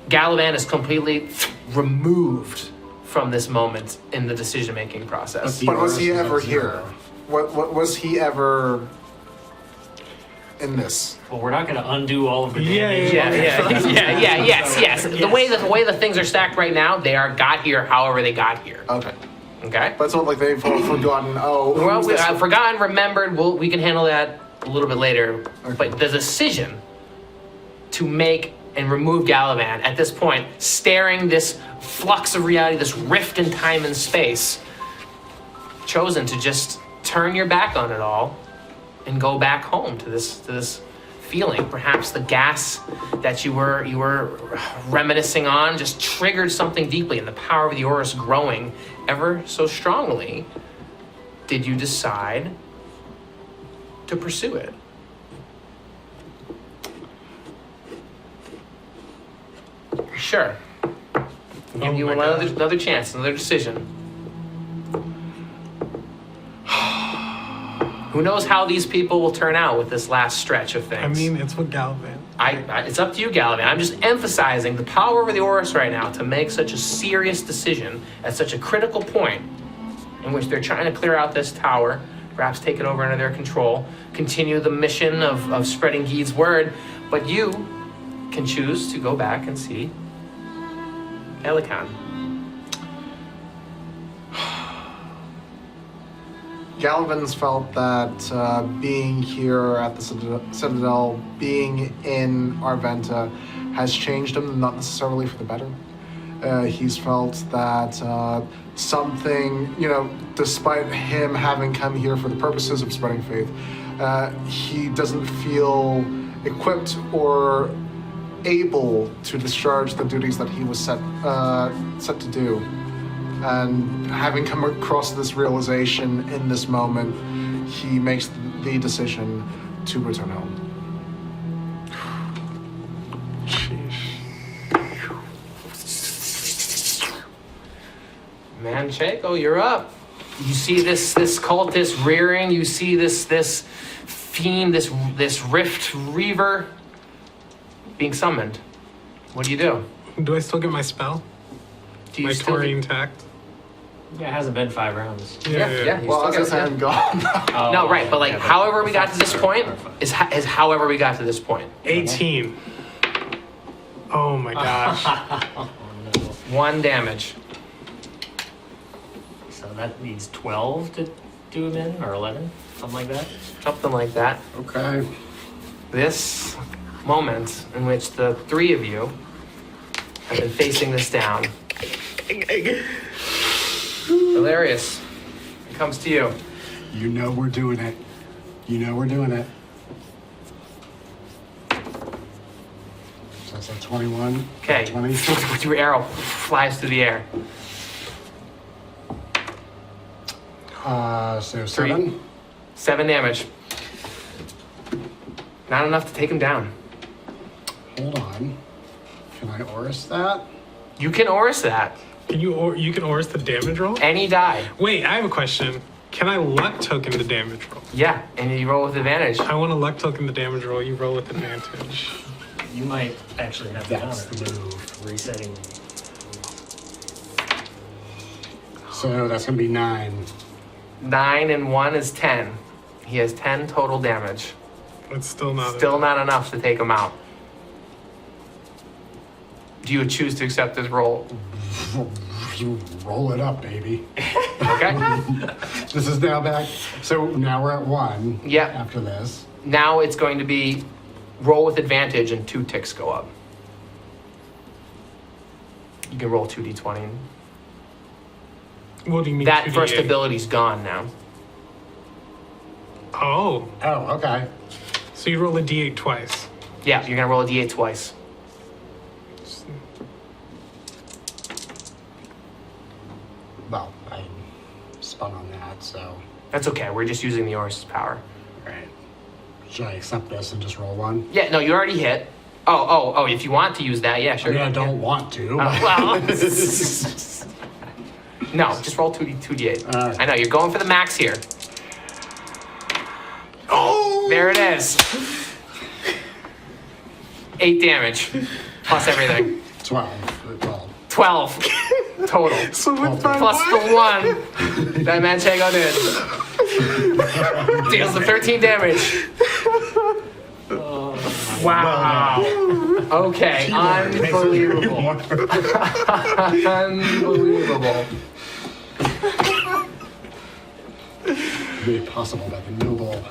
Gallivan is completely removed from this moment in the decision-making process. But was he ever here? What was he ever in this? Well, we're not going to undo all of the Yeah, damage. Yes. The way the things are stacked right now, they got here however they got here. Okay. Okay? But it's not like they've all forgotten, Well, forgotten, remembered, we can handle that a little bit later. Okay. But the decision to make and remove Gallivan at this point, staring this flux of reality, this rift in time and space, chosen to just turn your back on it all and go back home to this feeling. Perhaps the gas that you were reminiscing on just triggered something deeply, and the power of the Oriss growing ever so strongly. Did you decide to pursue it? Sure. Give you another chance, another decision. Who knows how these people will turn out with this last stretch of things? I mean, it's with Gallivan. It's up to you, Gallivan. I'm just emphasizing the power of the Oriss right now to make such a serious decision at such a critical point in which they're trying to clear out this tower, perhaps take it over under their control, continue the mission of spreading Gede's word, but you can choose to go back and see Elican. Gallivan's felt that being here at the Citadel, being in Arventa, has changed him, not necessarily for the better. He's felt that something, despite him having come here for the purposes of spreading faith, he doesn't feel equipped or able to discharge the duties that he was set to do. And having come across this realization in this moment, he makes the decision to return home. Manchego, you're up. You see this cultist rearing. You see this fiend, this rift reaver being summoned. What do you do? Do I still get my spell? Do you My still Taurian tact? Yeah, it hasn't been 5 rounds. Yeah. You Well, still as I get said, I'm gone. Oh, No, right, but yeah, however we got to this point is however we got to this point. 18. Oh my gosh. Oh no. 1 damage. So that needs 12 to do him in, or 11, something like that. Something like that. Okay. This moment in which the 3 of you have been facing this down. Elarius, it comes to you. You know we're doing it. You know we're doing it. So that's a 21. Okay. 20. Your arrow flies through the air. So 7. 7 damage. Not enough to take him down. Hold on. Can I Oriss that? You can Oriss that. You can Oriss the damage roll? Any die. Wait, I have a question. Can I luck token the damage roll? Yeah, and you roll with advantage. I want to luck token the damage roll. You roll with advantage. You might actually have the That's honor the move. resetting. So that's gonna be 9. 9 and 1 is 10. He has 10 total damage. It's still not. Still not enough to take him out. Do you choose to accept this roll? You roll it up, baby. Okay. This is now back. So now we're at 1. Yep. After this. Now it's going to be roll with advantage and 2 ticks go up. You can roll 2d20. What do you mean? That 2d8? first ability's gone now. Oh, Oh, okay. so you roll a d8 twice. Yeah, you're gonna roll a d8 twice. Well, I spun on that, so. That's okay. We're just using the Oriss' power. Alright. Should I accept this and just roll 1? Yeah, no, you already hit. Oh, if you want to use that, yeah, I sure. mean, I don't want to. Well, no, just roll 2d8. All right. I know, you're going for the max here. Oh! There it is. 8 damage, plus everything. 12. 12 total. So with Plus the 1 that Manchego did. Deals the 13 damage. Wow. Okay, unbelievable. Unbelievable. Made possible by the noble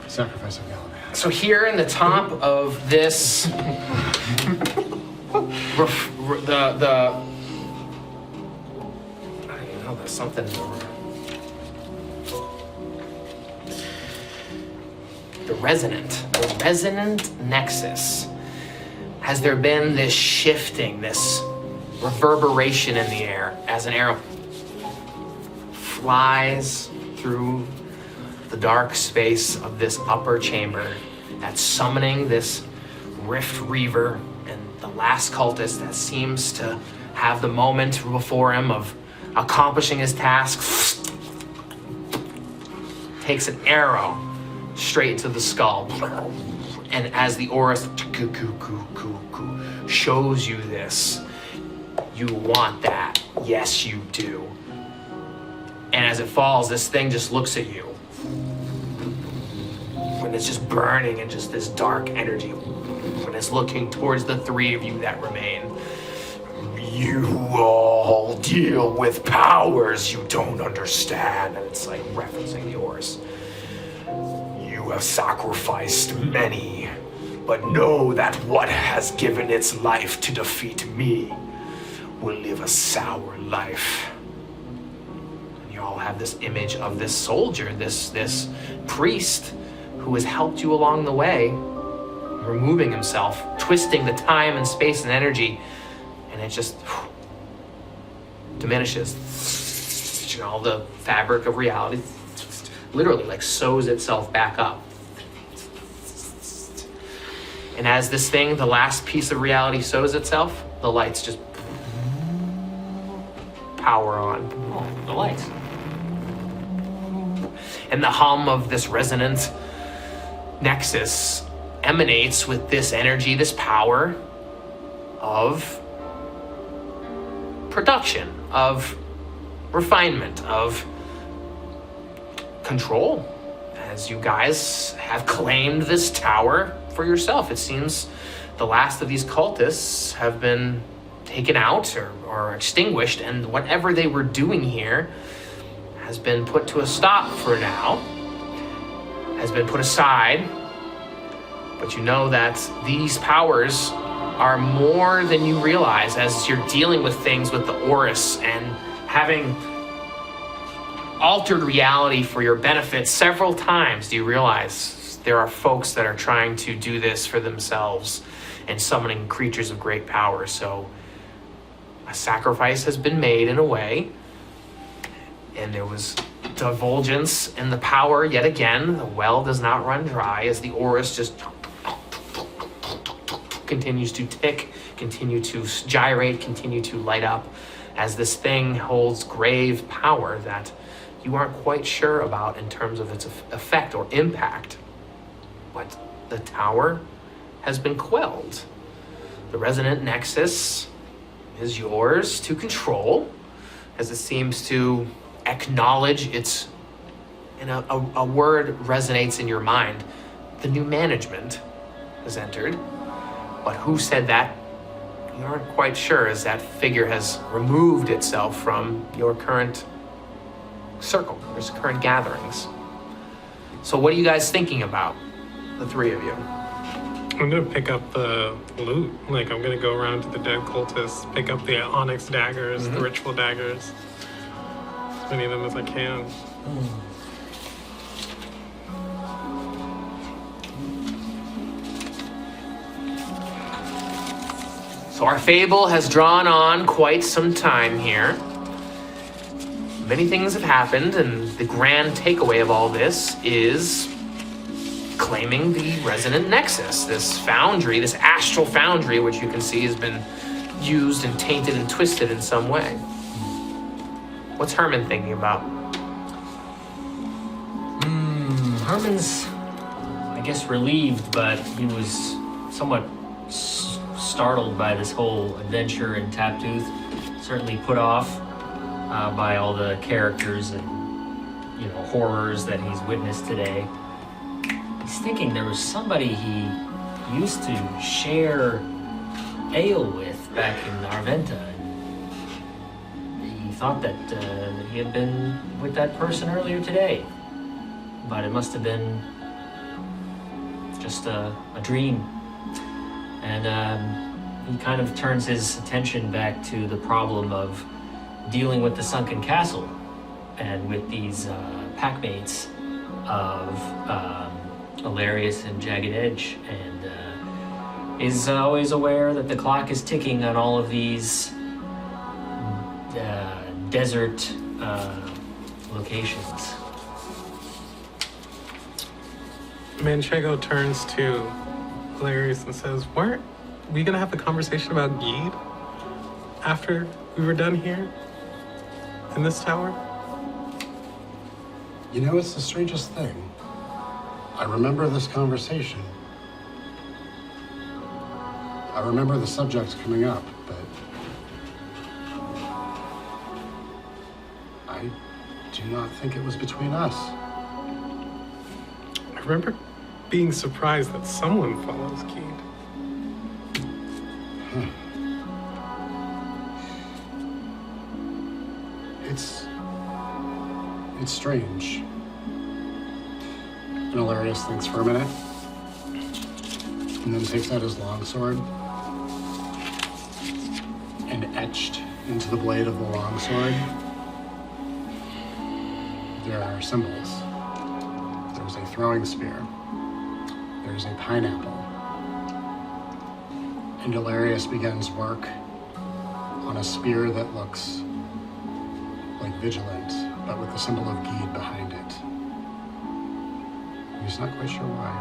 sacrifice of Gallivan. So here in the top of this, the I don't even know, there's something. The resonant nexus. Has there been this shifting, this reverberation in the air as an arrow flies through the dark space of this upper chamber that's summoning this Rift Reaver and the last cultist that seems to have the moment before him of accomplishing his task, takes an arrow straight into the skull. And as the Oriss shows you this, you want that. Yes, you do. And as it falls, this thing just looks at you. And it's just burning in just this dark energy. And it's looking towards the 3 of you that remain. You all deal with powers you don't understand. And it's like referencing the Oriss. You have sacrificed many, but know that what has given its life to defeat me will live a sour life. And you all have this image of this soldier, this priest who has helped you along the way, removing himself, twisting the time and space and energy, and it just diminishes. You know, the fabric of reality literally like sews itself back up. And as this thing, the last piece of reality sews itself, the lights just power on. Oh, the lights. And the hum of this resonant nexus emanates with this energy, this power of production, of refinement, of control, as you guys have claimed this tower for yourself. It seems the last of these cultists have been taken out or extinguished, and whatever they were doing here has been put to a stop for now, has been put aside. But you know that these powers are more than you realize as you're dealing with things with the Oriss and having altered reality for your benefit several times. Do you realize there are folks that are trying to do this for themselves and summoning creatures of great power? So a sacrifice has been made in a way, and there was divulgence in the power yet again. The well does not run dry as the Oriss just continues to tick, continue to gyrate, continue to light up, as this thing holds grave power that you aren't quite sure about in terms of its effect or impact. But the tower has been quelled. The resonant nexus is yours to control, as it seems to acknowledge its, and a word resonates in your mind, the new management has entered. But who said that? You aren't quite sure, as that figure has removed itself from your current circle, your current gatherings. So what are you guys thinking about, the three of you? I'm gonna pick up the loot. Like, I'm gonna go around to the dead cultists, pick up the onyx daggers, the ritual daggers. As many of them as I can. So our fable has drawn on quite some time here. Many things have happened, and the grand takeaway of all this is claiming the resonant nexus, this foundry, this astral foundry, which you can see has been used and tainted and twisted in some way. What's Hermann thinking about? Hermann's, I guess, relieved, but he was somewhat startled by this whole adventure in Taptooth. Certainly put off by all the characters and, horrors that he's witnessed today. He's thinking there was somebody he used to share ale with back in Arventa. He thought that he had been with that person earlier today, but it must have been just a dream. And he kind of turns his attention back to the problem of dealing with the sunken castle and with these packmates of Elarius and Jagged Edge, and is always aware that the clock is ticking on all of these desert locations. Manchego turns to Elarius and says, weren't we gonna have the conversation about Geed after we were done here in this tower? You know, it's the strangest thing. I remember this conversation. I remember the subject coming up, but I do not think it was between us. I remember being surprised that someone follows Geed. It's strange. And Elarius thinks for a minute, and then takes out his longsword, and etched into the blade of the longsword, there are symbols. There's a throwing spear. There's a pineapple. And Elarius begins work on a spear that looks like Vigilant, but with the symbol of Geed behind it. He's not quite sure why.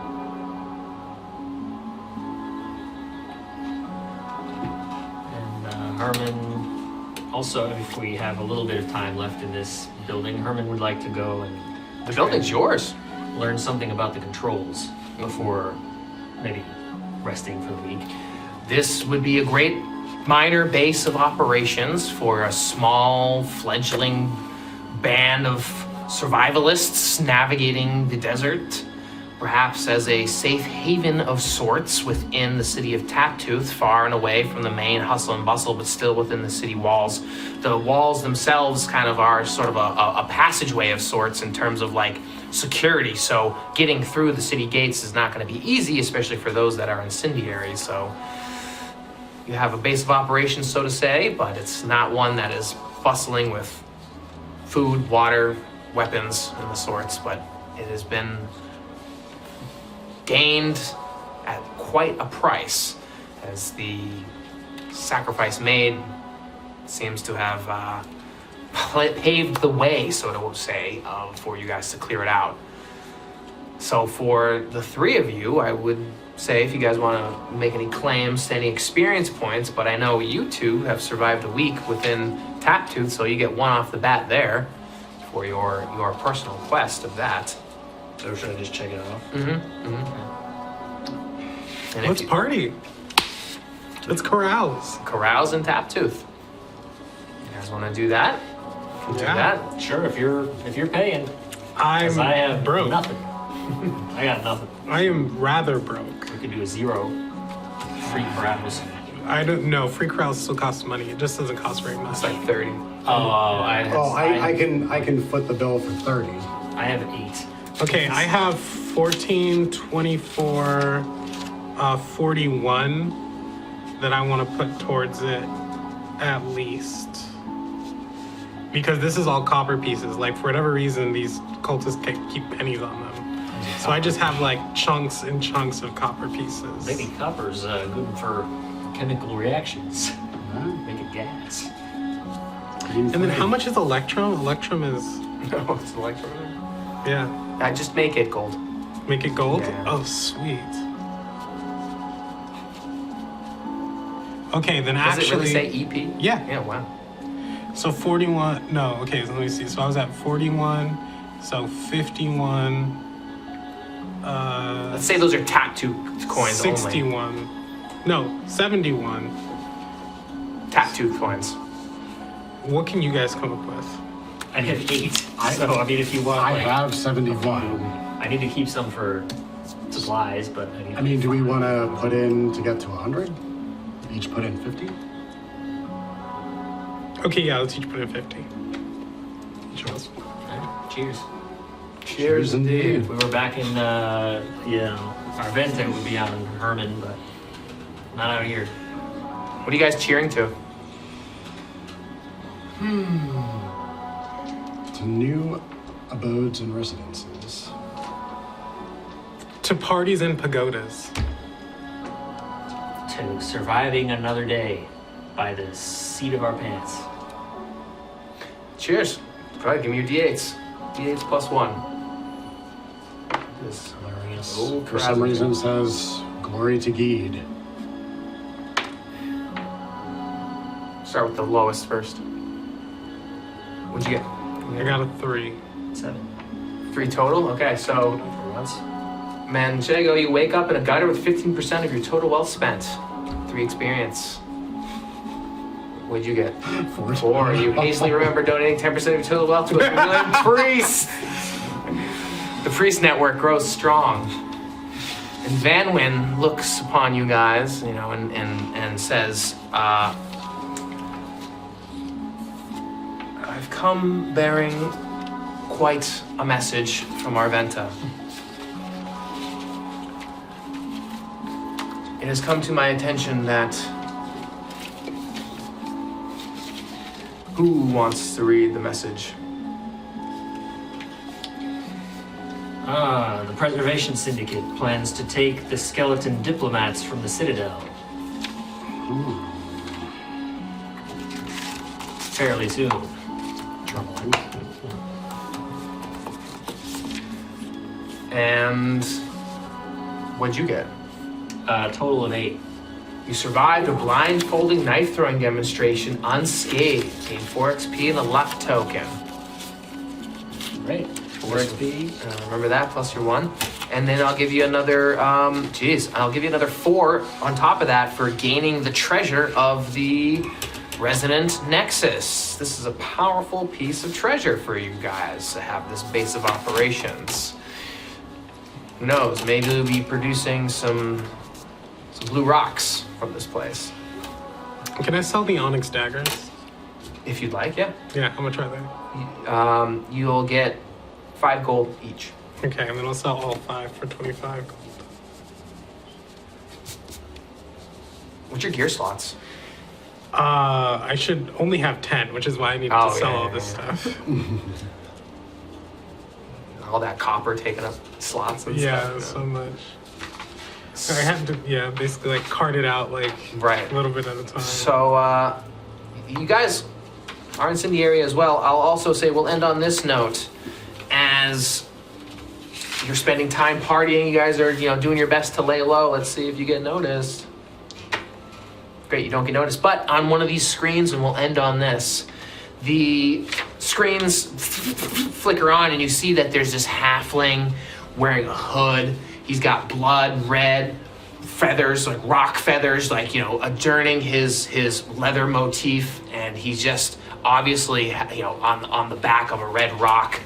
And Hermann, also, if we have a little bit of time left in this building, Hermann would like to go and... The building's yours. Learn something about the controls before maybe resting for the week. This would be a great minor base of operations for a small fledgling band of survivalists navigating the desert perhaps as a safe haven of sorts within the city of Taptooth, far and away from the main hustle and bustle, but still within the city walls. The walls themselves kind of are sort of a passageway of sorts in terms of like security, so getting through the city gates is not going to be easy, especially for those that are incendiary. So you have a base of operations, so to say, but it's not one that is bustling with food, water, weapons, and the sorts, but it has been gained at quite a price, as the sacrifice made seems to have paved the way, so to say, for you guys to clear it out. So for the three of you, I would say if you guys want to make any claims to any experience points, but I know you two have survived a week within Taptooth, so you get one off the bat there for your personal quest of that. So should I just check it off? And Let's party. Let's carouse. Carouse and Taptooth. You guys want to do that? You can do that. Sure, if you're paying. 'Cause I'm I have broke. nothing. I got nothing. I am rather broke. We could do a 0 free carouse. I don't know. Free carouse still costs money. It just doesn't cost very much. It's like 30. I can foot the bill for 30. I have 8. Okay, I have 14, 24, 41 that I want to put towards it at least. Because this is all copper pieces. Like, for whatever reason, these cultists keep pennies on them. So I just have like chunks and chunks of copper pieces. Maybe copper's good for chemical reactions. Make it gas. And then how much is electrum? Electrum is, No, it's electrum. yeah. I just make it gold. Make it gold? Yeah. Oh, sweet. Okay, then Does actually. it really say EP? Yeah. Yeah, wow. So 41, no, okay, so let me see. So I was at 41, so 51, Let's say those are tattoo coins 61, no, 71. only. Tattoo coins. What can you guys come up with? I have 8. So, I mean, if you want, I like, have 71. I need to keep some for supplies, but I mean, do we want to put in to get to 100? Each put in 50? Okay, yeah, let's each put in 50. Each of us. Cheers. Cheers indeed. If we were back in, our Vente would be on Hermann, but not out here. What are you guys cheering to? To new abodes and residences. To parties and pagodas. To surviving another day by the seat of our pants. Cheers. Probably give me your D8s. D8s plus 1. This Hilarious. For some reason says, glory to Geed. Start with the lowest first. What'd you get? I got a 3. 7. 3 total? Okay, so For once. Manchego, you wake up in a gutter with 15% of your total wealth spent. 3 experience. What'd you get? 4. You hastily remember donating 10% of your total wealth to a chameleon priest. The priest network grows strong. And Van Wyn looks upon you guys, and says, I've come bearing quite a message from Arventa. It has come to my attention that... Who wants to read the message? The Preservation Syndicate plans to take the skeleton diplomats from the Citadel. Fairly soon. Troubling. And what'd you get? Total of 8. You survived a blindfolding knife-throwing demonstration unscathed. Gain 4 XP and a luck token. Great. 4 XP. Remember that, plus your 1. And then I'll give you another, I'll give you another 4 on top of that for gaining the treasure of the Resonant Nexus. This is a powerful piece of treasure for you guys to have this base of operations. Who knows? Maybe we'll be producing some blue rocks from this place. Can I sell the onyx daggers? If you'd like, yeah. Yeah, I'm gonna try that. You'll get 5 gold each. Okay, and then I'll sell all 5 for 25 gold. What's your gear slots? I should only have 10, which is why I needed to sell all this stuff. All that copper taking up slots and Yeah, stuff. so much. I have to, basically like cart it out like Right. a little bit at a time. So, you guys are in the area as well. I'll also say we'll end on this note. As you're spending time partying, you guys are, doing your best to lay low. Let's see if you get noticed. Great, you don't get noticed. But on one of these screens, and we'll end on this, the screens flicker on and you see that there's this halfling wearing a hood. He's got blood red feathers, like rock feathers, like, adorning his leather motif. And he's just obviously, on the back of a red rock,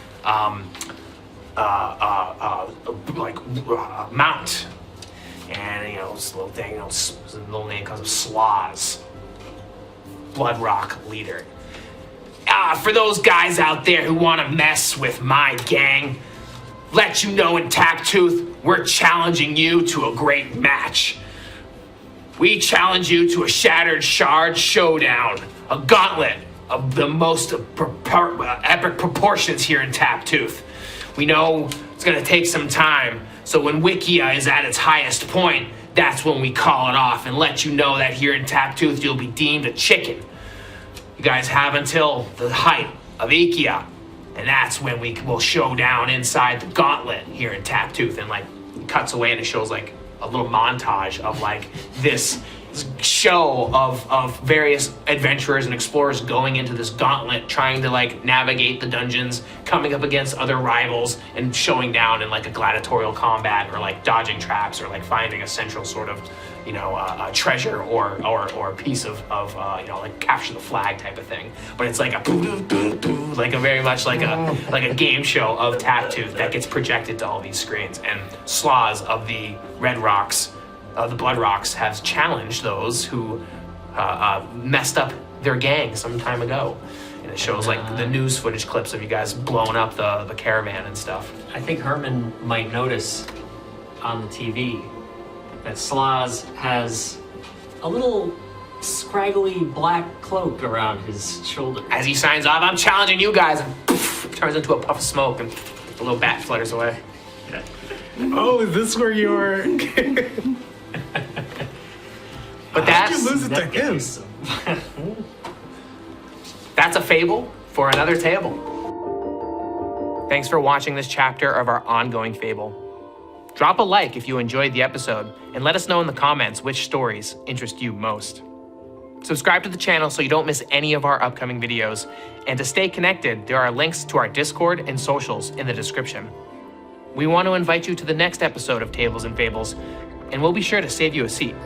mount. And, this little thing, his little name comes of Sloz, Blood Rock leader. For those guys out there who want to mess with my gang, let you know in Taptooth, we're challenging you to a great match. We challenge you to a Shattered Shard showdown, a gauntlet of the most epic proportions here in Taptooth. We know it's going to take some time, so when Wikia is at its highest point, that's when we call it off and let you know that here in Taptooth you'll be deemed a chicken. You guys have until the height of Ikia, and that's when we will show down inside the gauntlet here in Taptooth. And it cuts away and it shows a little montage of this show of various adventurers and explorers going into this gauntlet, trying to navigate the dungeons, coming up against other rivals, and showing down in a gladiatorial combat, or dodging traps, or finding a central sort of a treasure or a piece of capture the flag type of thing. But it's a very much like a game show of Taptooth that gets projected to all these screens. And Sloz of the Red Rocks, the Blood Rocks, has challenged those who messed up their gang some time ago. And it shows the news footage clips of you guys blowing up the caravan and stuff. I think Hermann might notice on the TV that Sloz has a little scraggly black cloak around his shoulder. As he signs off, I'm challenging you guys, and poof, turns into a puff of smoke, and the little bat flutters away. Oh, is this where you're... But How'd you lose it to him? That's a fable for another table. Thanks for watching this chapter of our ongoing fable. Drop a like if you enjoyed the episode, and let us know in the comments which stories interest you most. Subscribe to the channel so you don't miss any of our upcoming videos, and to stay connected, there are links to our Discord and socials in the description. We want to invite you to the next episode of Tables and Fables, and we'll be sure to save you a seat.